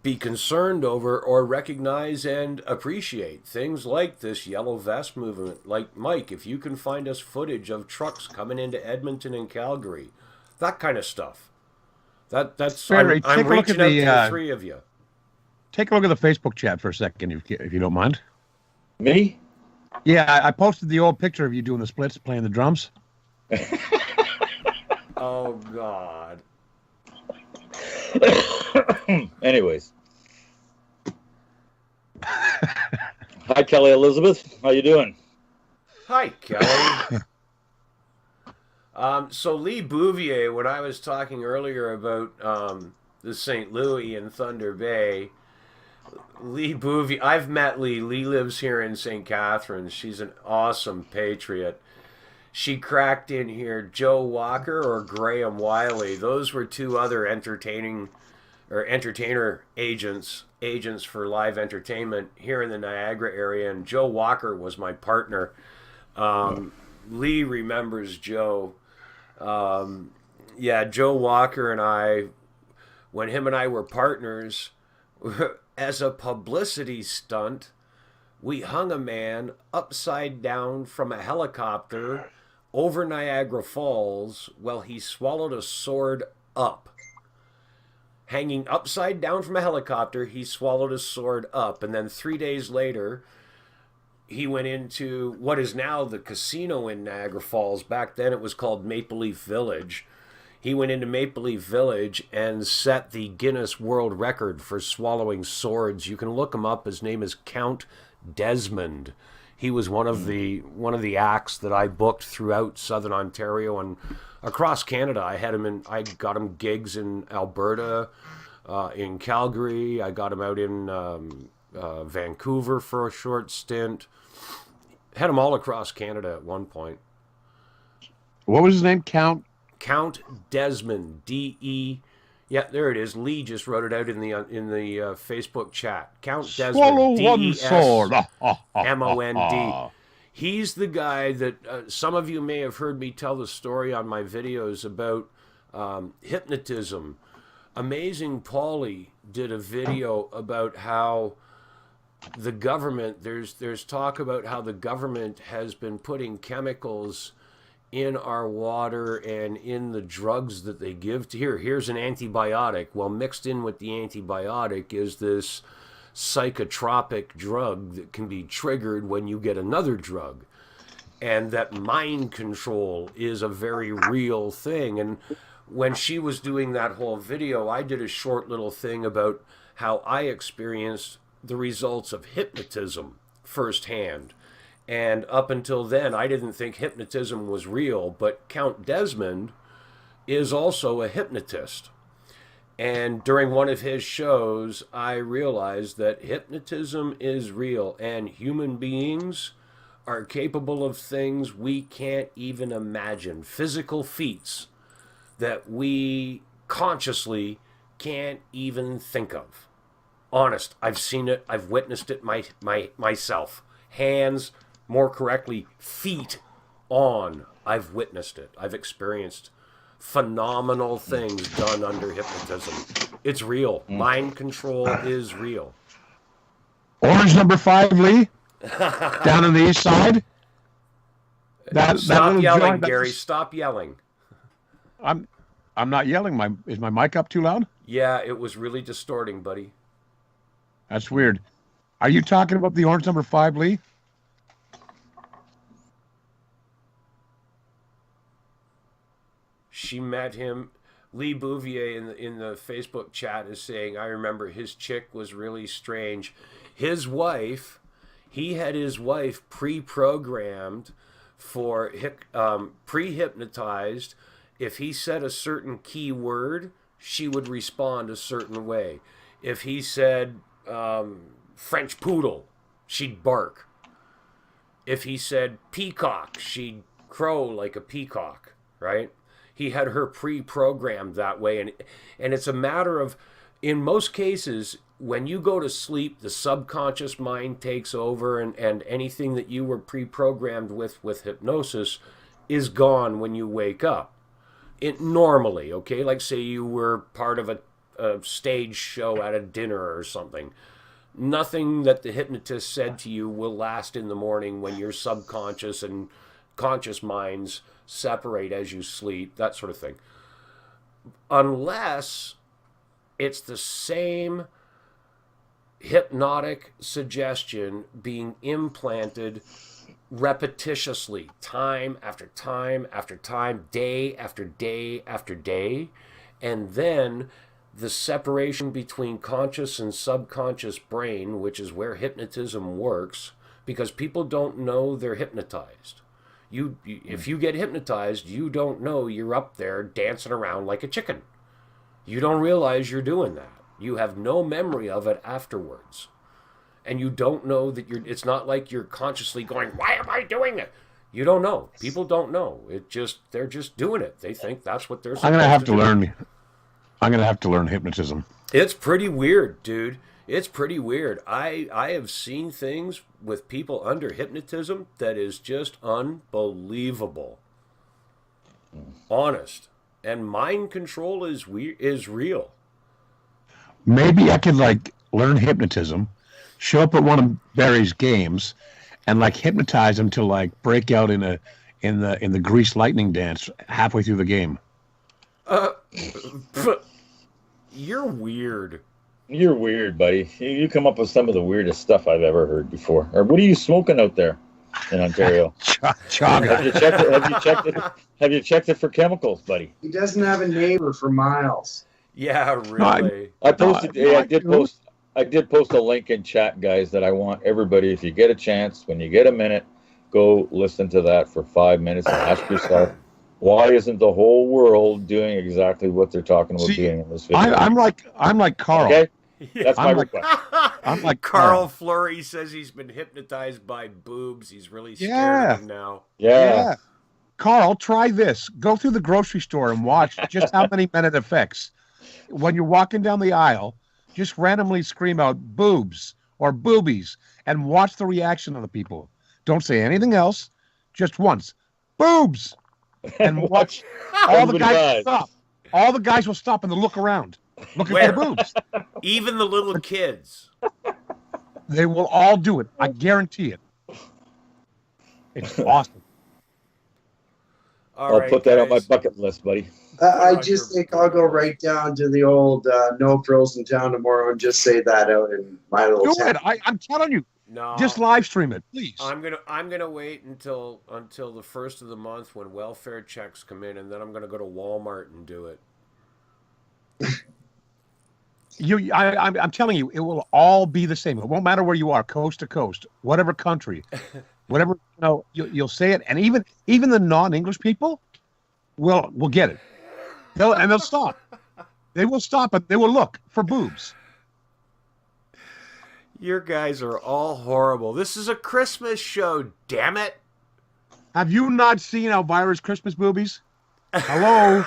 be concerned over, or recognize and appreciate. Things like this yellow vest movement. Like, Mike, if you can find us footage of trucks coming into Edmonton and Calgary, that kind of stuff. That's Barry, I'm reaching out to the three of you. Take a look at the Facebook chat for a second, if you don't mind. Me? Yeah, I posted the old picture of you doing the splits, playing the drums. Oh, God. Anyways. Hi, Kelly Elizabeth. How you doing? Hi, Kelly. So Lee Bouvier, when I was talking earlier about the St. Louis and Thunder Bay, Lee Bouvier, I've met Lee. Lee lives here in St. Catharines. She's an awesome patriot. She cracked in here. Joe Walker or Graham Wiley, those were two other entertainer agents for live entertainment here in the Niagara area, and Joe Walker was my partner. Lee remembers Joe. Joe Walker and I, when him and I were partners, as a publicity stunt, we hung a man upside down from a helicopter over Niagara Falls while he swallowed a sword up. Hanging upside down from a helicopter, he swallowed a sword up. And then 3 days later, he went into what is now the casino in Niagara Falls. Back then it was called Maple Leaf Village. He went into Maple Leaf Village and set the Guinness World Record for swallowing swords. You can look him up. His name is Count Desmond. He was one of the acts that I booked throughout Southern Ontario and across Canada. I got him gigs in Alberta, in Calgary. I got him out in Vancouver for a short stint. Had him all across Canada at one point. What was his name? Count Count Desmond, D-E. Yeah, there it is. Lee just wrote it out in the Facebook chat. Count Desmond, Swallow one sword. D-E-S-M-O-N-D. He's the guy that some of you may have heard me tell the story on my videos about hypnotism. Amazing Paulie did a video about how the government, there's talk about how the government has been putting chemicals in our water and in the drugs that they give to here's an antibiotic. Well, mixed in with the antibiotic is this psychotropic drug that can be triggered when you get another drug. And that mind control is a very real thing. And when she was doing that whole video, I did a short little thing about how I experienced the results of hypnotism firsthand. And up until then, I didn't think hypnotism was real, but Count Desmond is also a hypnotist. And during one of his shows, I realized that hypnotism is real, and human beings are capable of things we can't even imagine. Physical feats that we consciously can't even think of. Honest, I've seen it, I've witnessed it myself. Hands, more correctly, feet on. I've witnessed it. I've experienced phenomenal things done under hypnotism. It's real. Mind control is real. Orange number 5, Lee, down on the east side. Stop yelling, Gary. Stop yelling. I'm not yelling. Is my mic up too loud? Yeah, it was really distorting, buddy. That's weird. Are you talking about the orange number 5, Lee? She met him. Lee Bouvier in the Facebook chat is saying, I remember his chick was really strange. His wife, he had his wife pre-programmed for, pre-hypnotized. If he said a certain key word, she would respond a certain way. If he said French poodle, she'd bark. If he said peacock, she'd crow like a peacock, right? He had her pre-programmed that way. And it's a matter of, in most cases, when you go to sleep, the subconscious mind takes over, and anything that you were pre-programmed with hypnosis is gone when you wake up. It normally, okay? Like say you were part of a stage show at a dinner or something. Nothing that the hypnotist said to you will last in the morning when your subconscious and conscious minds separate as you sleep, that sort of thing. Unless it's the same hypnotic suggestion being implanted repetitiously, time after time after time, day after day after day, and then the separation between conscious and subconscious brain, which is where hypnotism works, because people don't know they're hypnotized. If you get hypnotized, you don't know you're up there dancing around like a chicken. You don't realize you're doing that. You have no memory of it afterwards. And you don't know that it's not like you're consciously going, why am I doing it? You don't know. People don't know. They're just doing it. They think that's what they're supposed to do. I'm going to have to learn hypnotism. It's pretty weird, dude. It's pretty weird. I have seen things with people under hypnotism that is just unbelievable. Honest. And mind control is real. Maybe I could learn hypnotism, show up at one of Barry's games, and hypnotize him to break out in the grease lightning dance halfway through the game. You're weird. You're weird, buddy. You come up with some of the weirdest stuff I've ever heard before. Or what are you smoking out there in Ontario? Chaga. Have you checked it for chemicals, buddy? He doesn't have a neighbor for miles. Yeah, really. I did post a link in chat, guys, that I want everybody, if you get a chance, when you get a minute, go listen to that for 5 minutes and ask yourself, why isn't the whole world doing exactly what they're talking about doing in this video? I'm like Carl. Okay? That's my request. I'm like Carl Fleury says he's been hypnotized by boobs. He's really scared of them now. Yeah. Carl, try this. Go through the grocery store and watch just how many men it affects. When you're walking down the aisle, just randomly scream out boobs or boobies and watch the reaction of the people. Don't say anything else. Just once. Boobs! And watch all the guys stop. All the guys will stop and they'll look around, looking for the boobs. Even the little kids. They will all do it. I guarantee it. It's awesome. I'll put that on my bucket list, buddy. I just think I'll go right down to the old No Frills in Town tomorrow and just say that out in my little Do it. I'm telling you. No. Just live stream it, please. I'm gonna wait until the first of the month when welfare checks come in, and then I'm gonna go to Walmart and do it. I'm telling you, it will all be the same. It won't matter where you are, coast to coast, whatever country, whatever you'll say it, and even the non-English people will get it. They'll stop. They will stop and they will look for boobs. Your guys are all horrible. This is a Christmas show, damn it. Have you not seen Elvira's Christmas boobies? Hello?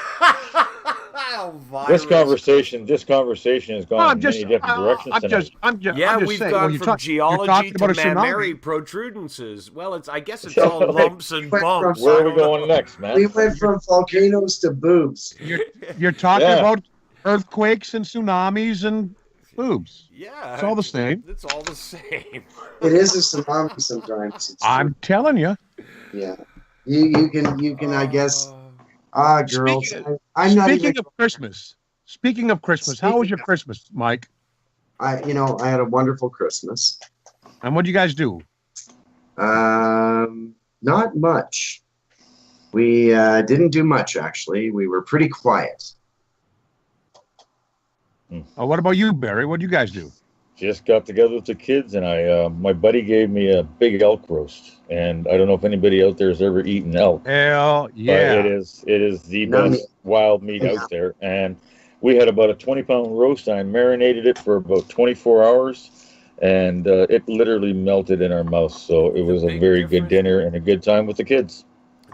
This conversation has gone in many different directions tonight. We've gone from geology to mammary protrudences. Well, I guess it's all lumps and bumps. Where are we going next, man? We went from volcanoes to boobs. You're talking about earthquakes and tsunamis and boobs. Yeah. It's all the same. It's all the same. It is a tsunami sometimes. I'm telling you. Yeah. You can I guess. Girls. Speaking of Christmas, how was your Christmas, Mike? I had a wonderful Christmas. And what did you guys do? Not much. We didn't do much, actually. We were pretty quiet. Oh, what about you, Barry? What did you guys do? Just got together with the kids, and my buddy gave me a big elk roast. And I don't know if anybody out there has ever eaten elk. Hell yeah! But it is the best wild meat out there. And we had about a 20-pound roast. I marinated it for about 24 hours, and it literally melted in our mouth. So it was a very good dinner and a good time with the kids.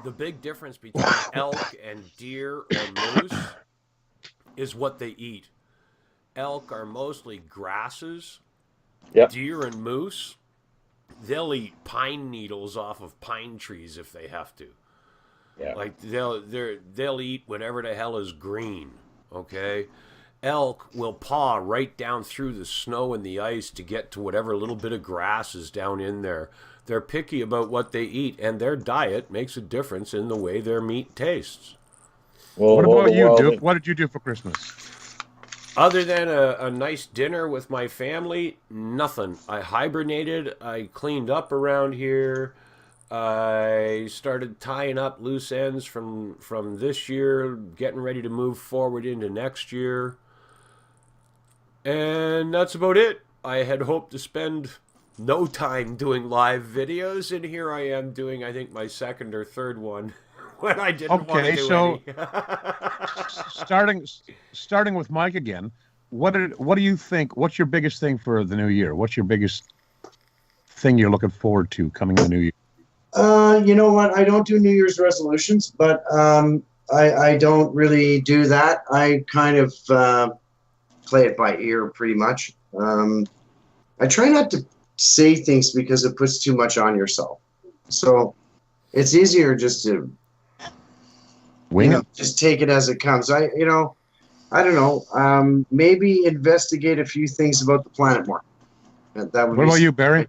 The big difference between elk and deer or moose is what they eat. Elk are mostly grasses. Yep. Deer and moose, they'll eat pine needles off of pine trees if they have to. Yeah. Like they'll eat whatever the hell is green. Okay. Elk will paw right down through the snow and the ice to get to whatever little bit of grass is down in there. They're picky about what they eat, and their diet makes a difference in the way their meat tastes. Well, what about you, Duke? What did you do for Christmas? Other than a nice dinner with my family, nothing. I hibernated. I cleaned up around here. I started tying up loose ends from this year, getting ready to move forward into next year. And that's about it. I had hoped to spend no time doing live videos, and here I am doing, I think, my second or third one. When I didn't want to do any. starting with Mike again, what do you think? What's your biggest thing for the new year? What's your biggest thing you're looking forward to coming in the new year? You know what? I don't do New Year's resolutions, but I don't really do that. I kind of play it by ear pretty much. I try not to say things because it puts too much on yourself. So it's easier just to just take it as it comes. I don't know. Maybe investigate a few things about the planet more. That would. What about you, Barry?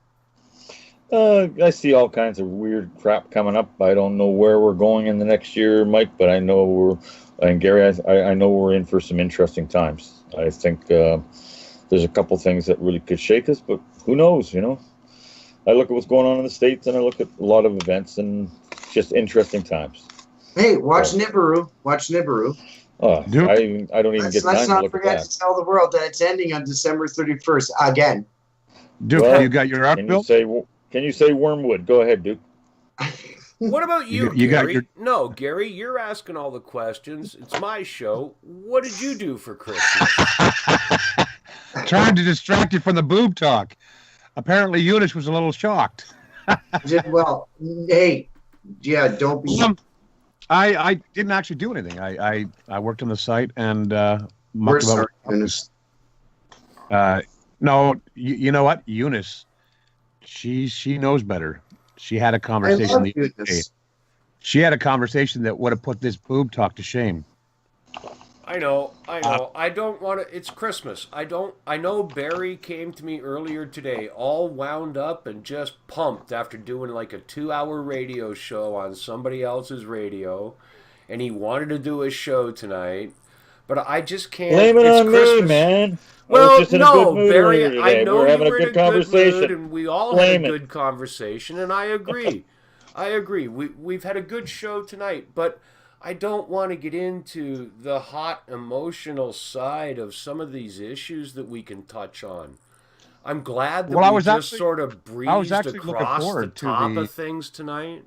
I see all kinds of weird crap coming up. I don't know where we're going in the next year, Mike, but I know Gary, I know we're in for some interesting times. I think there's a couple things that really could shake us, but who knows, I look at what's going on in the States, and I look at a lot of events, and just interesting times. Hey, watch Nibiru. Watch Nibiru. Oh, I don't even get time to look at that. Let's not forget to tell the world that it's ending on December 31st again. Duke, you got your arc built? Can you say Wormwood? Go ahead, Duke. What about you, Gary? No, Gary, you're asking all the questions. It's my show. What did you do for Christmas? Trying to distract you from the boob talk. Apparently, Eunice was a little shocked. Well, hey, yeah, don't be. I didn't actually do anything. I worked on the site and We're mucked about. sorry, Eunice. No, you know what, Eunice, she knows better. She had a I conversation love the other day. Eunice. She had a conversation that would have put this boob talk to shame. I know. I don't want to. It's Christmas. I know Barry came to me earlier today, all wound up and just pumped after doing like a 2-hour radio show on somebody else's radio, and he wanted to do a show tonight. But I just can't. Blame it It's on Christmas. me, man. I Well, was just in a good no, mood Barry. earlier I today. know We were you having a were in good a good conversation. mood, and we all Blame had a it. good conversation, and I agree. I agree. We've had a good show tonight, but I don't want to get into the hot emotional side of some of these issues that we can touch on. I'm glad that Well, we just sort of I was breezed actually looking across the forward to top the. of things tonight.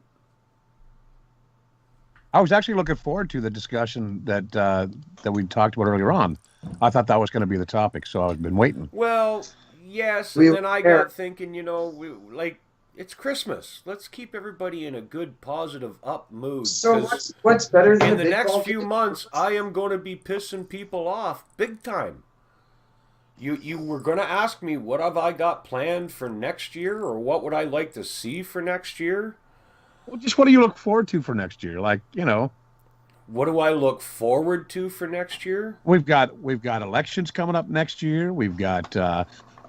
I was actually looking forward to the discussion that we talked about earlier on. I thought that was going to be the topic, so I've been waiting. Well, yes, We and were then I there. got thinking, like it's Christmas. Let's keep everybody in a good, positive, up mood. So 'cause what's better than in a the big next ball few game? months, I am going to be pissing people off big time. You were going to ask me what have I got planned for next year, or what would I like to see for next year? Well, just what do you look forward to for next year? Like, What do I look forward to for next year? we've got elections coming up next year. We've got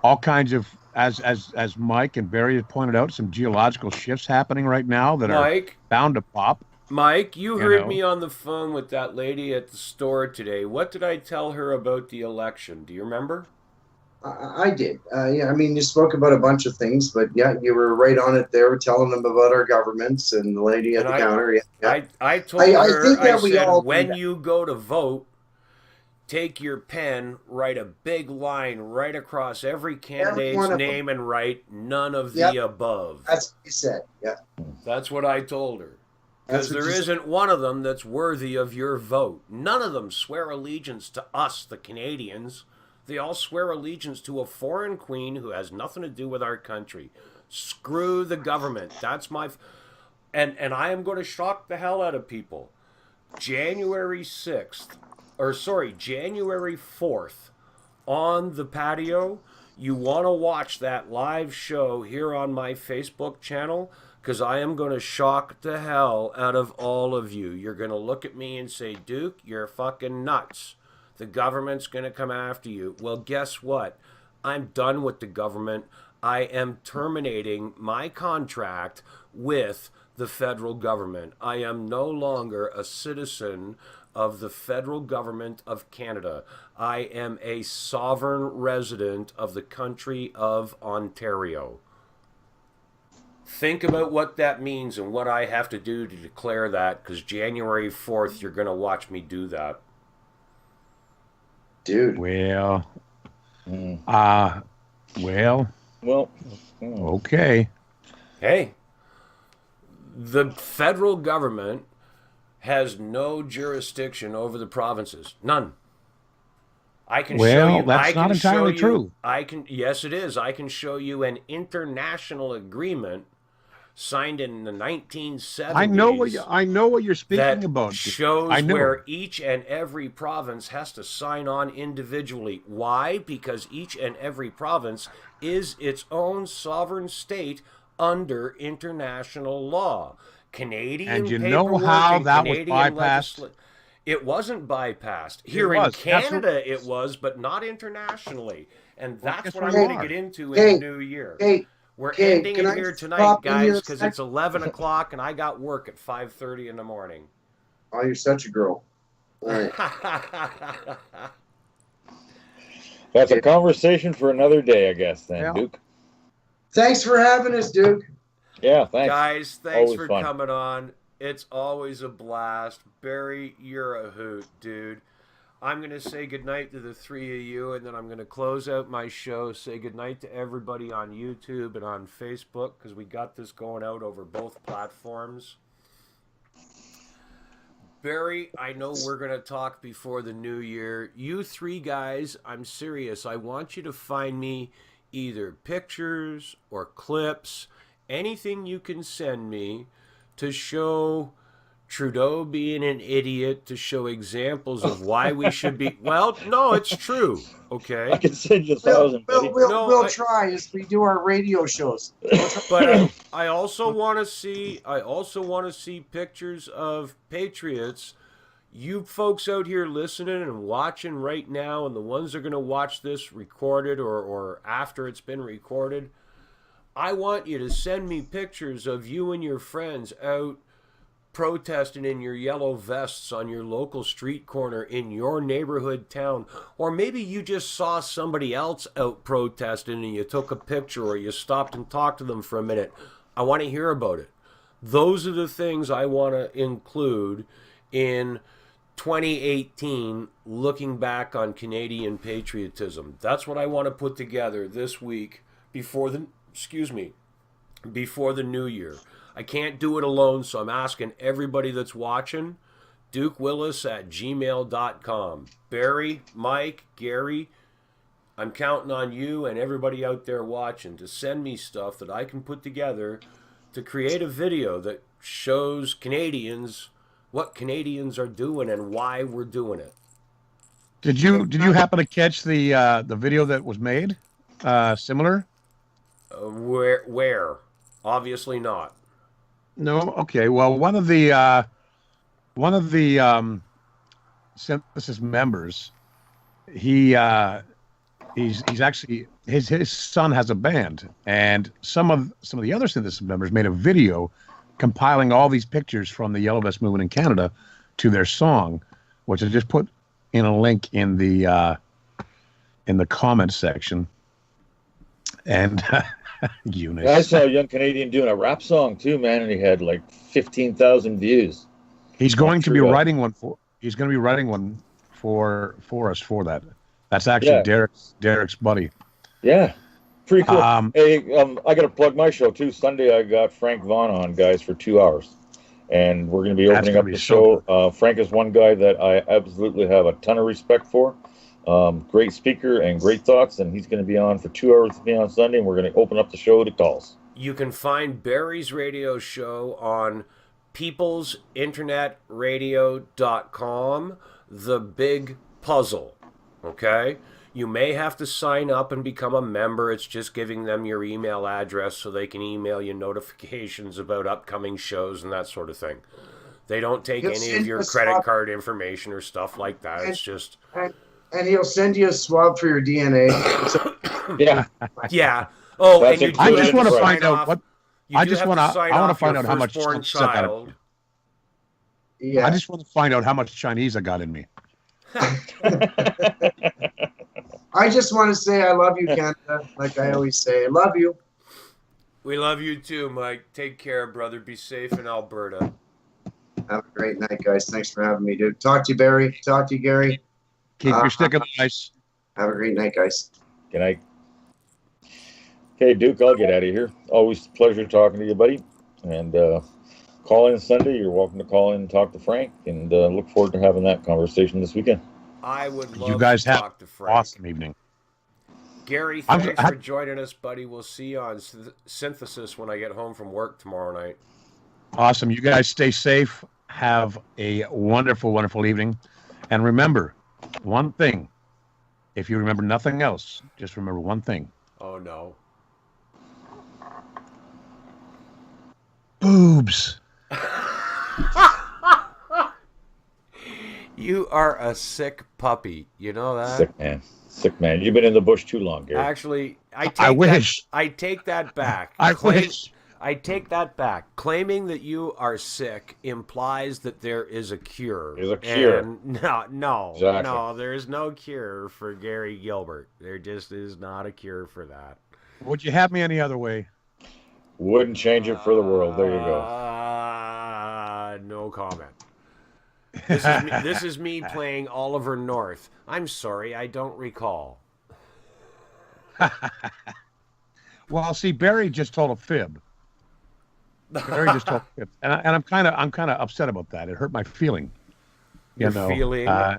all kinds of, as Mike and Barry had pointed out, some geological shifts happening right now that Mike, are bound to pop. Mike, you heard know. me on the phone with that lady at the store today. What did I tell her about the election? Do you remember? I did. Yeah, I mean, you spoke about a bunch of things, but yeah, you were right on it there, telling them about our governments and the lady at And the counter. Yeah. I told I her, think I that we said, all do when that. you go to vote, take your pen, write a big line right across every candidate's one of name, and write none of Yep. the above. That's what you said. Yeah. That's what I told her. That's Because what there you isn't one of them that's worthy of your vote. None of them swear allegiance to us, the Canadians. They all swear allegiance to a foreign queen who has nothing to do with our country. Screw the government. That's my... And I am going to shock the hell out of people. January 4th, on the patio, you want to watch that live show here on my Facebook channel, because I am going to shock the hell out of all of you. You're going to look at me and say, Duke, you're fucking nuts. The government's going to come after you. Well, guess what? I'm done with the government. I am terminating my contract with the federal government. I am no longer a citizen of the federal government of Canada. I am a sovereign resident of the country of Ontario. Think about what that means and what I have to do to declare that, because January 4th, you're going to watch me do that. Dude. Well, Well, okay. Hey, the federal government has no jurisdiction over the provinces. None. I can show Well, you. that's I not can show entirely you, true. Yes, it is. I can show you an international agreement signed in the 1970s. I know what you're speaking that about. Dude. shows I know. where each and every province has to sign on individually. Why? Because each and every province is its own sovereign state under international law. Canadian And you paperwork know how and that was Canadian bypassed? It wasn't bypassed. Here was. in Canada it was, but not internationally. And that's guess what I'm we going are. to get into Hey, in the new year. Hey, We're hey, ending can it I here tonight, pop in here guys, a because sec? it's 11 o'clock and I got work at 5:30 in the morning. Oh, you're such a girl. All right. that's a conversation for another day, I guess, then, Yeah. Duke. Thanks for having us, Duke. Yeah, thanks. Guys, thanks Always for fun. coming on. It's always a blast. Barry, you're a hoot, dude. I'm going to say goodnight to the three of you, and then I'm going to close out my show, say goodnight to everybody on YouTube and on Facebook, because we got this going out over both platforms. Barry, I know we're going to talk before the new year. You three guys, I'm serious. I want you to find me either pictures or clips, anything you can send me to show Trudeau being an idiot to show examples of why we should be. Well, no, it's true. Okay. I can send you 1,000, buddy. We'll try as we do our radio shows. But I also want to see. I also want to see pictures of patriots. You folks out here listening and watching right now, and the ones that are going to watch this recorded or after it's been recorded, I want you to send me pictures of you and your friends out protesting in your yellow vests on your local street corner in your neighborhood town. Or maybe you just saw somebody else out protesting and you took a picture or you stopped and talked to them for a minute. I want to hear about it. Those are the things I want to include in 2018, looking back on Canadian patriotism. That's what I want to put together this week before the new year. I can't do it alone, so I'm asking everybody that's watching, DukeWillis@gmail.com. Barry, Mike, Gary, I'm counting on you and everybody out there watching to send me stuff that I can put together to create a video that shows Canadians what Canadians are doing and why we're doing it. Did you happen to catch the video that was made? Similar? Where? Obviously not. No. Okay. Well, one of the synthesis members, he's actually his son has a band, and some of the other synthesis members made a video compiling all these pictures from the Yellow Vest movement in Canada to their song, which I just put in a link in the comment section. And Eunice. I saw a young Canadian doing a rap song too, man, and he had like 15,000 views. He's going to be writing one for. He's going to be writing one for us for that. That's actually Derek's buddy. Yeah. Pretty cool. Hey, I got to plug my show too. Sunday, I got Frank Vaughn on, guys, for 2 hours, and we're going to be opening up the show. Frank is one guy that I absolutely have a ton of respect for. Great speaker and great thoughts, and he's going to be on for 2 hours with me on Sunday, and we're going to open up the show to calls. You can find Barry's radio show on peoplesinternetradio.com, The Big Puzzle. Okay? You may have to sign up and become a member. It's just giving them your email address so they can email you notifications about upcoming shows and that sort of thing. They don't take any of your credit card information or stuff like that. It's just... And he'll send you a swab for your DNA. Yeah. Yeah. Oh, and you I just want to find out what... I want to find out how much Chinese I got in me. Yeah. I just want to find out how much Chinese I got in me. I just want to say I love you, Canada. Like I always say, I love you. We love you too, Mike. Take care, brother. Be safe in Alberta. Have a great night, guys. Thanks for having me, dude. Talk to you, Barry. Talk to you, Gary. Keep your stick on the ice. Have a great night, guys. Good night. Okay, Duke, I'll get out of here. Always a pleasure talking to you, buddy. And call in Sunday. You're welcome to call in and talk to Frank, and look forward to having that conversation this weekend. I would love you guys to have talk to Frank. Awesome evening. Gary, thanks for joining us, buddy. We'll see you on Synthesis when I get home from work tomorrow night. Awesome. You guys stay safe. Have a wonderful, wonderful evening. And remember one thing. If you remember nothing else, just remember one thing. Oh, no. Boobs. You are a sick puppy. You know that? Sick man. Sick man. You've been in the bush too long, Gary. Actually, I wish. I take that back. I wish. I take that back. Claiming that you are sick implies that there is a cure. There's a cure. And no, Exactly. no, there is no cure for Gary Gilbert. There just is not a cure for that. Would you have me any other way? Wouldn't change it for the world. There you go. No comment. This is me playing Oliver North. I'm sorry, I don't recall. Well, see, Barry just told a fib. Barry just told a fib, and I'm kind of upset about that. It hurt my feeling. Your feeling? My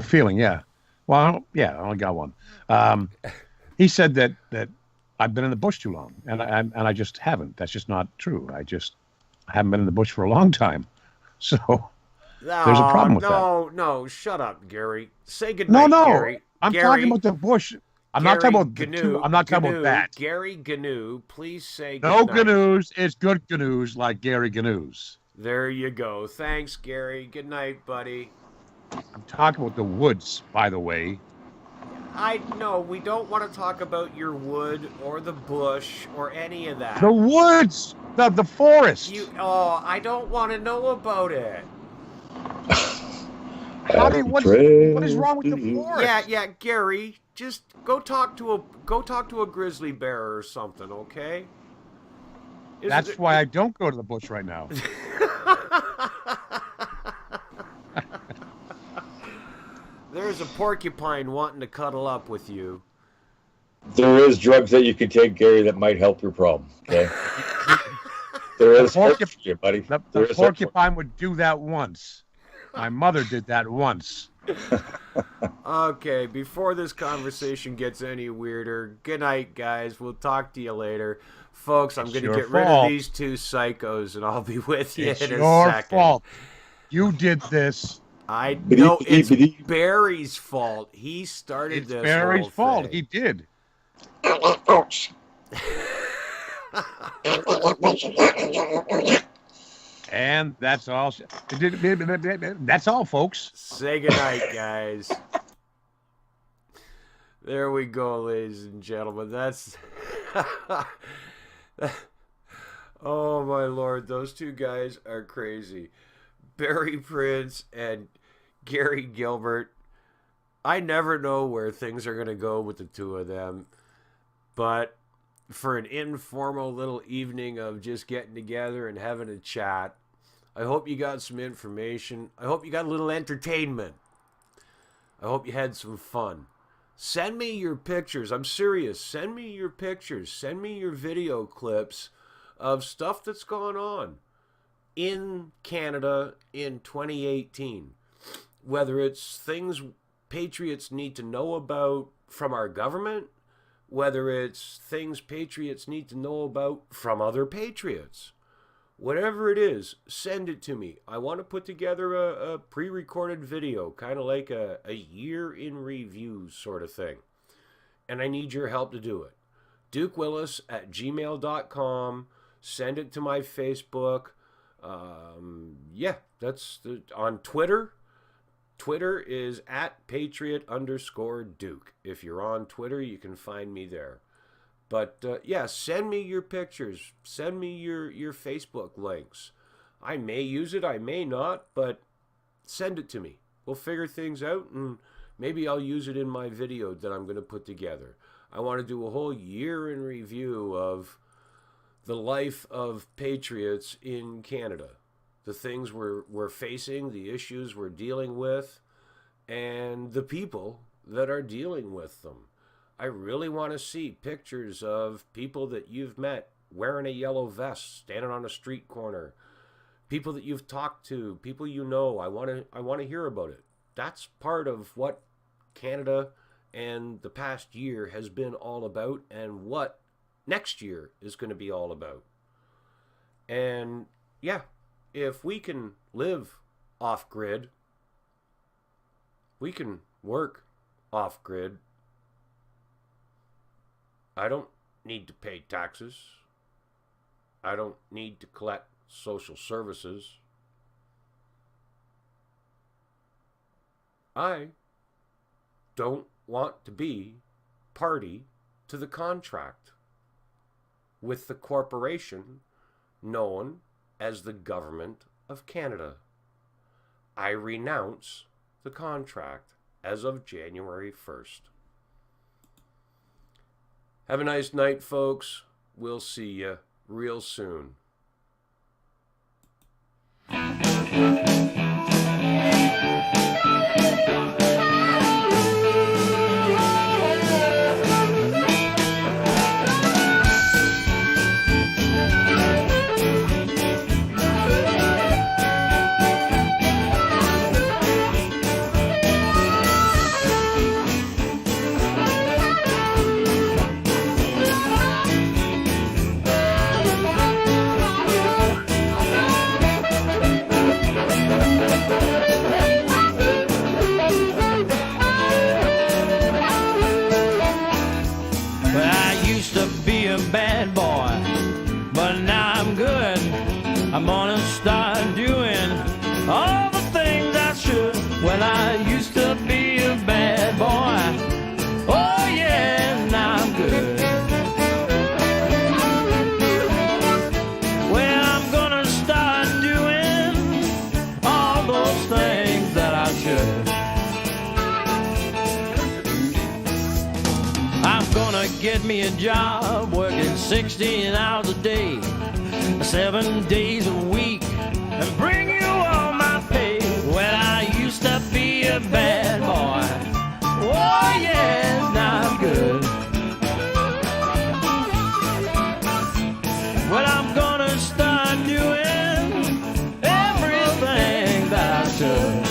feeling, yeah. Well, I only got one. He said that I've been in the bush too long, and I just haven't. That's just not true. I haven't been in the bush for a long time. So there's a problem with that. No, shut up, Gary. Say goodnight, No. Gary. I'm Gary, talking about the bush. I'm not talking about the two. I'm not talking about that. Gary Gnu, please say No goodnight. gnu's. It's good gnu's like Gary Gnu's. There you go. Thanks, Gary. Good night, buddy. I'm talking about the woods, by the way. No, we don't want to talk about your wood or the bush or any of that. The woods, the forest. I don't want to know about it. What is wrong with the forest? Yeah, Gary, just go talk to a grizzly bear or something, okay? That's why I don't go to the bush right now. There's a porcupine wanting to cuddle up with you. There is drugs that you can take, Gary, that might help your problem. Okay. There is hope for you, buddy. The porcupine would do that once. My mother did that once. Okay, before this conversation gets any weirder, good night, guys. We'll talk to you later. Folks, I'm going to get rid of these two psychos, and I'll be with you in a second. It's your fault. You did this. I know it's Barry's fault. He started this. It's Barry's whole fault. thing. He did. And that's all. That's all, folks. Say goodnight, guys. There we go, ladies and gentlemen. That's... Oh, my Lord. Those two guys are crazy. Barry Prince and Gary Gilbert. I never know where things are going to go with the two of them. But for an informal little evening of just getting together and having a chat, I hope you got some information. I hope you got a little entertainment. I hope you had some fun. Send me your pictures. I'm serious. Send me your pictures. Send me your video clips of stuff that's gone on in Canada in 2018. Whether it's things patriots need to know about from our government, whether it's things patriots need to know about from other patriots. Whatever it is, send it to me. I want to put together a pre-recorded video, kind of like a year in review sort of thing. And I need your help to do it. DukeWillis@gmail.com. Send it to my Facebook. That's on Twitter. Twitter is @Patriot_Duke. If you're on Twitter, you can find me there. But, send me your pictures. Send me your Facebook links. I may use it, I may not, but send it to me. We'll figure things out, and maybe I'll use it in my video that I'm going to put together. I want to do a whole year in review of the life of patriots in Canada. The things we're facing, the issues we're dealing with, and the people that are dealing with them. I really want to see pictures of people that you've met wearing a yellow vest, standing on a street corner, people that you've talked to, people you know. I want to hear about it. That's part of what Canada and the past year has been all about, and what next year is going to be all about. And if we can live off grid, we can work off grid. I don't need to pay taxes. I don't need to collect social services. I don't want to be party to the contract with the corporation known as the Government of Canada. I renounce the contract as of January 1st. Have a nice night, folks. We'll see you real soon. get me a job working 16 hours a day, 7 days a week, and bring you all my pay. Well, I used to be a bad boy. Oh, yes, now I'm good. Well, I'm gonna start doing everything that I should.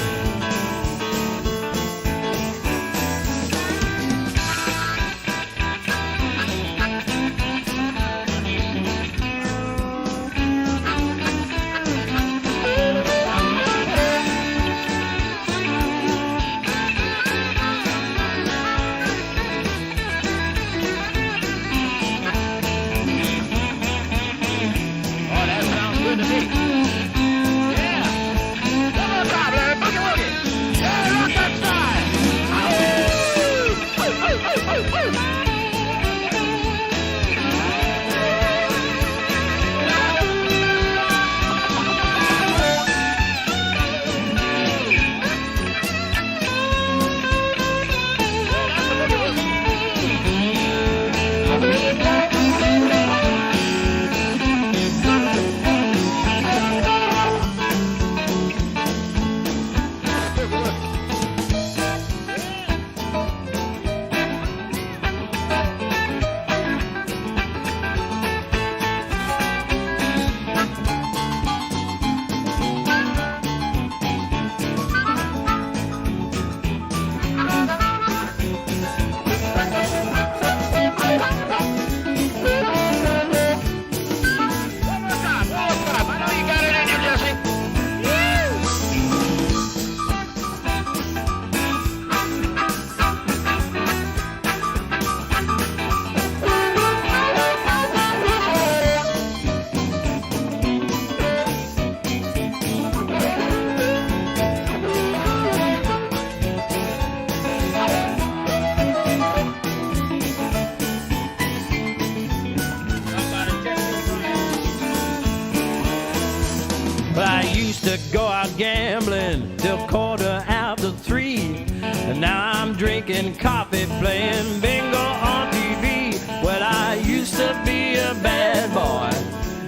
I used to go out gambling till 3:15, and now I'm drinking coffee, playing bingo on TV. Well, I used to be a bad boy.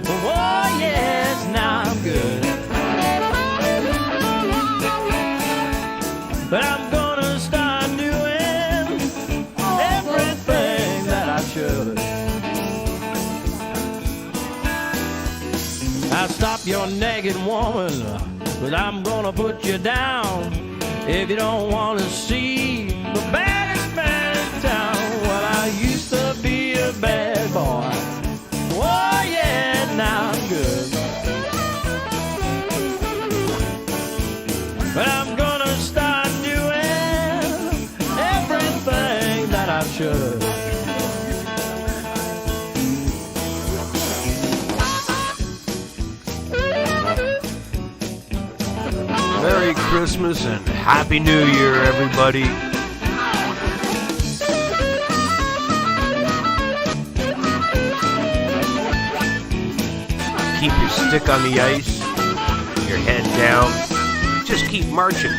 Oh, yes, now I'm good. But I'm gonna start doing everything that I should. I'll stop your nagging, woman, but I'm gonna put you down if you don't want to see the baddest man in town. Well, I used to be a bad boy. Oh, yeah, now I'm good. But I'm gonna start doing everything that I should. Merry Christmas and Happy New Year, everybody. Keep your stick on the ice, your head down. Just keep marching.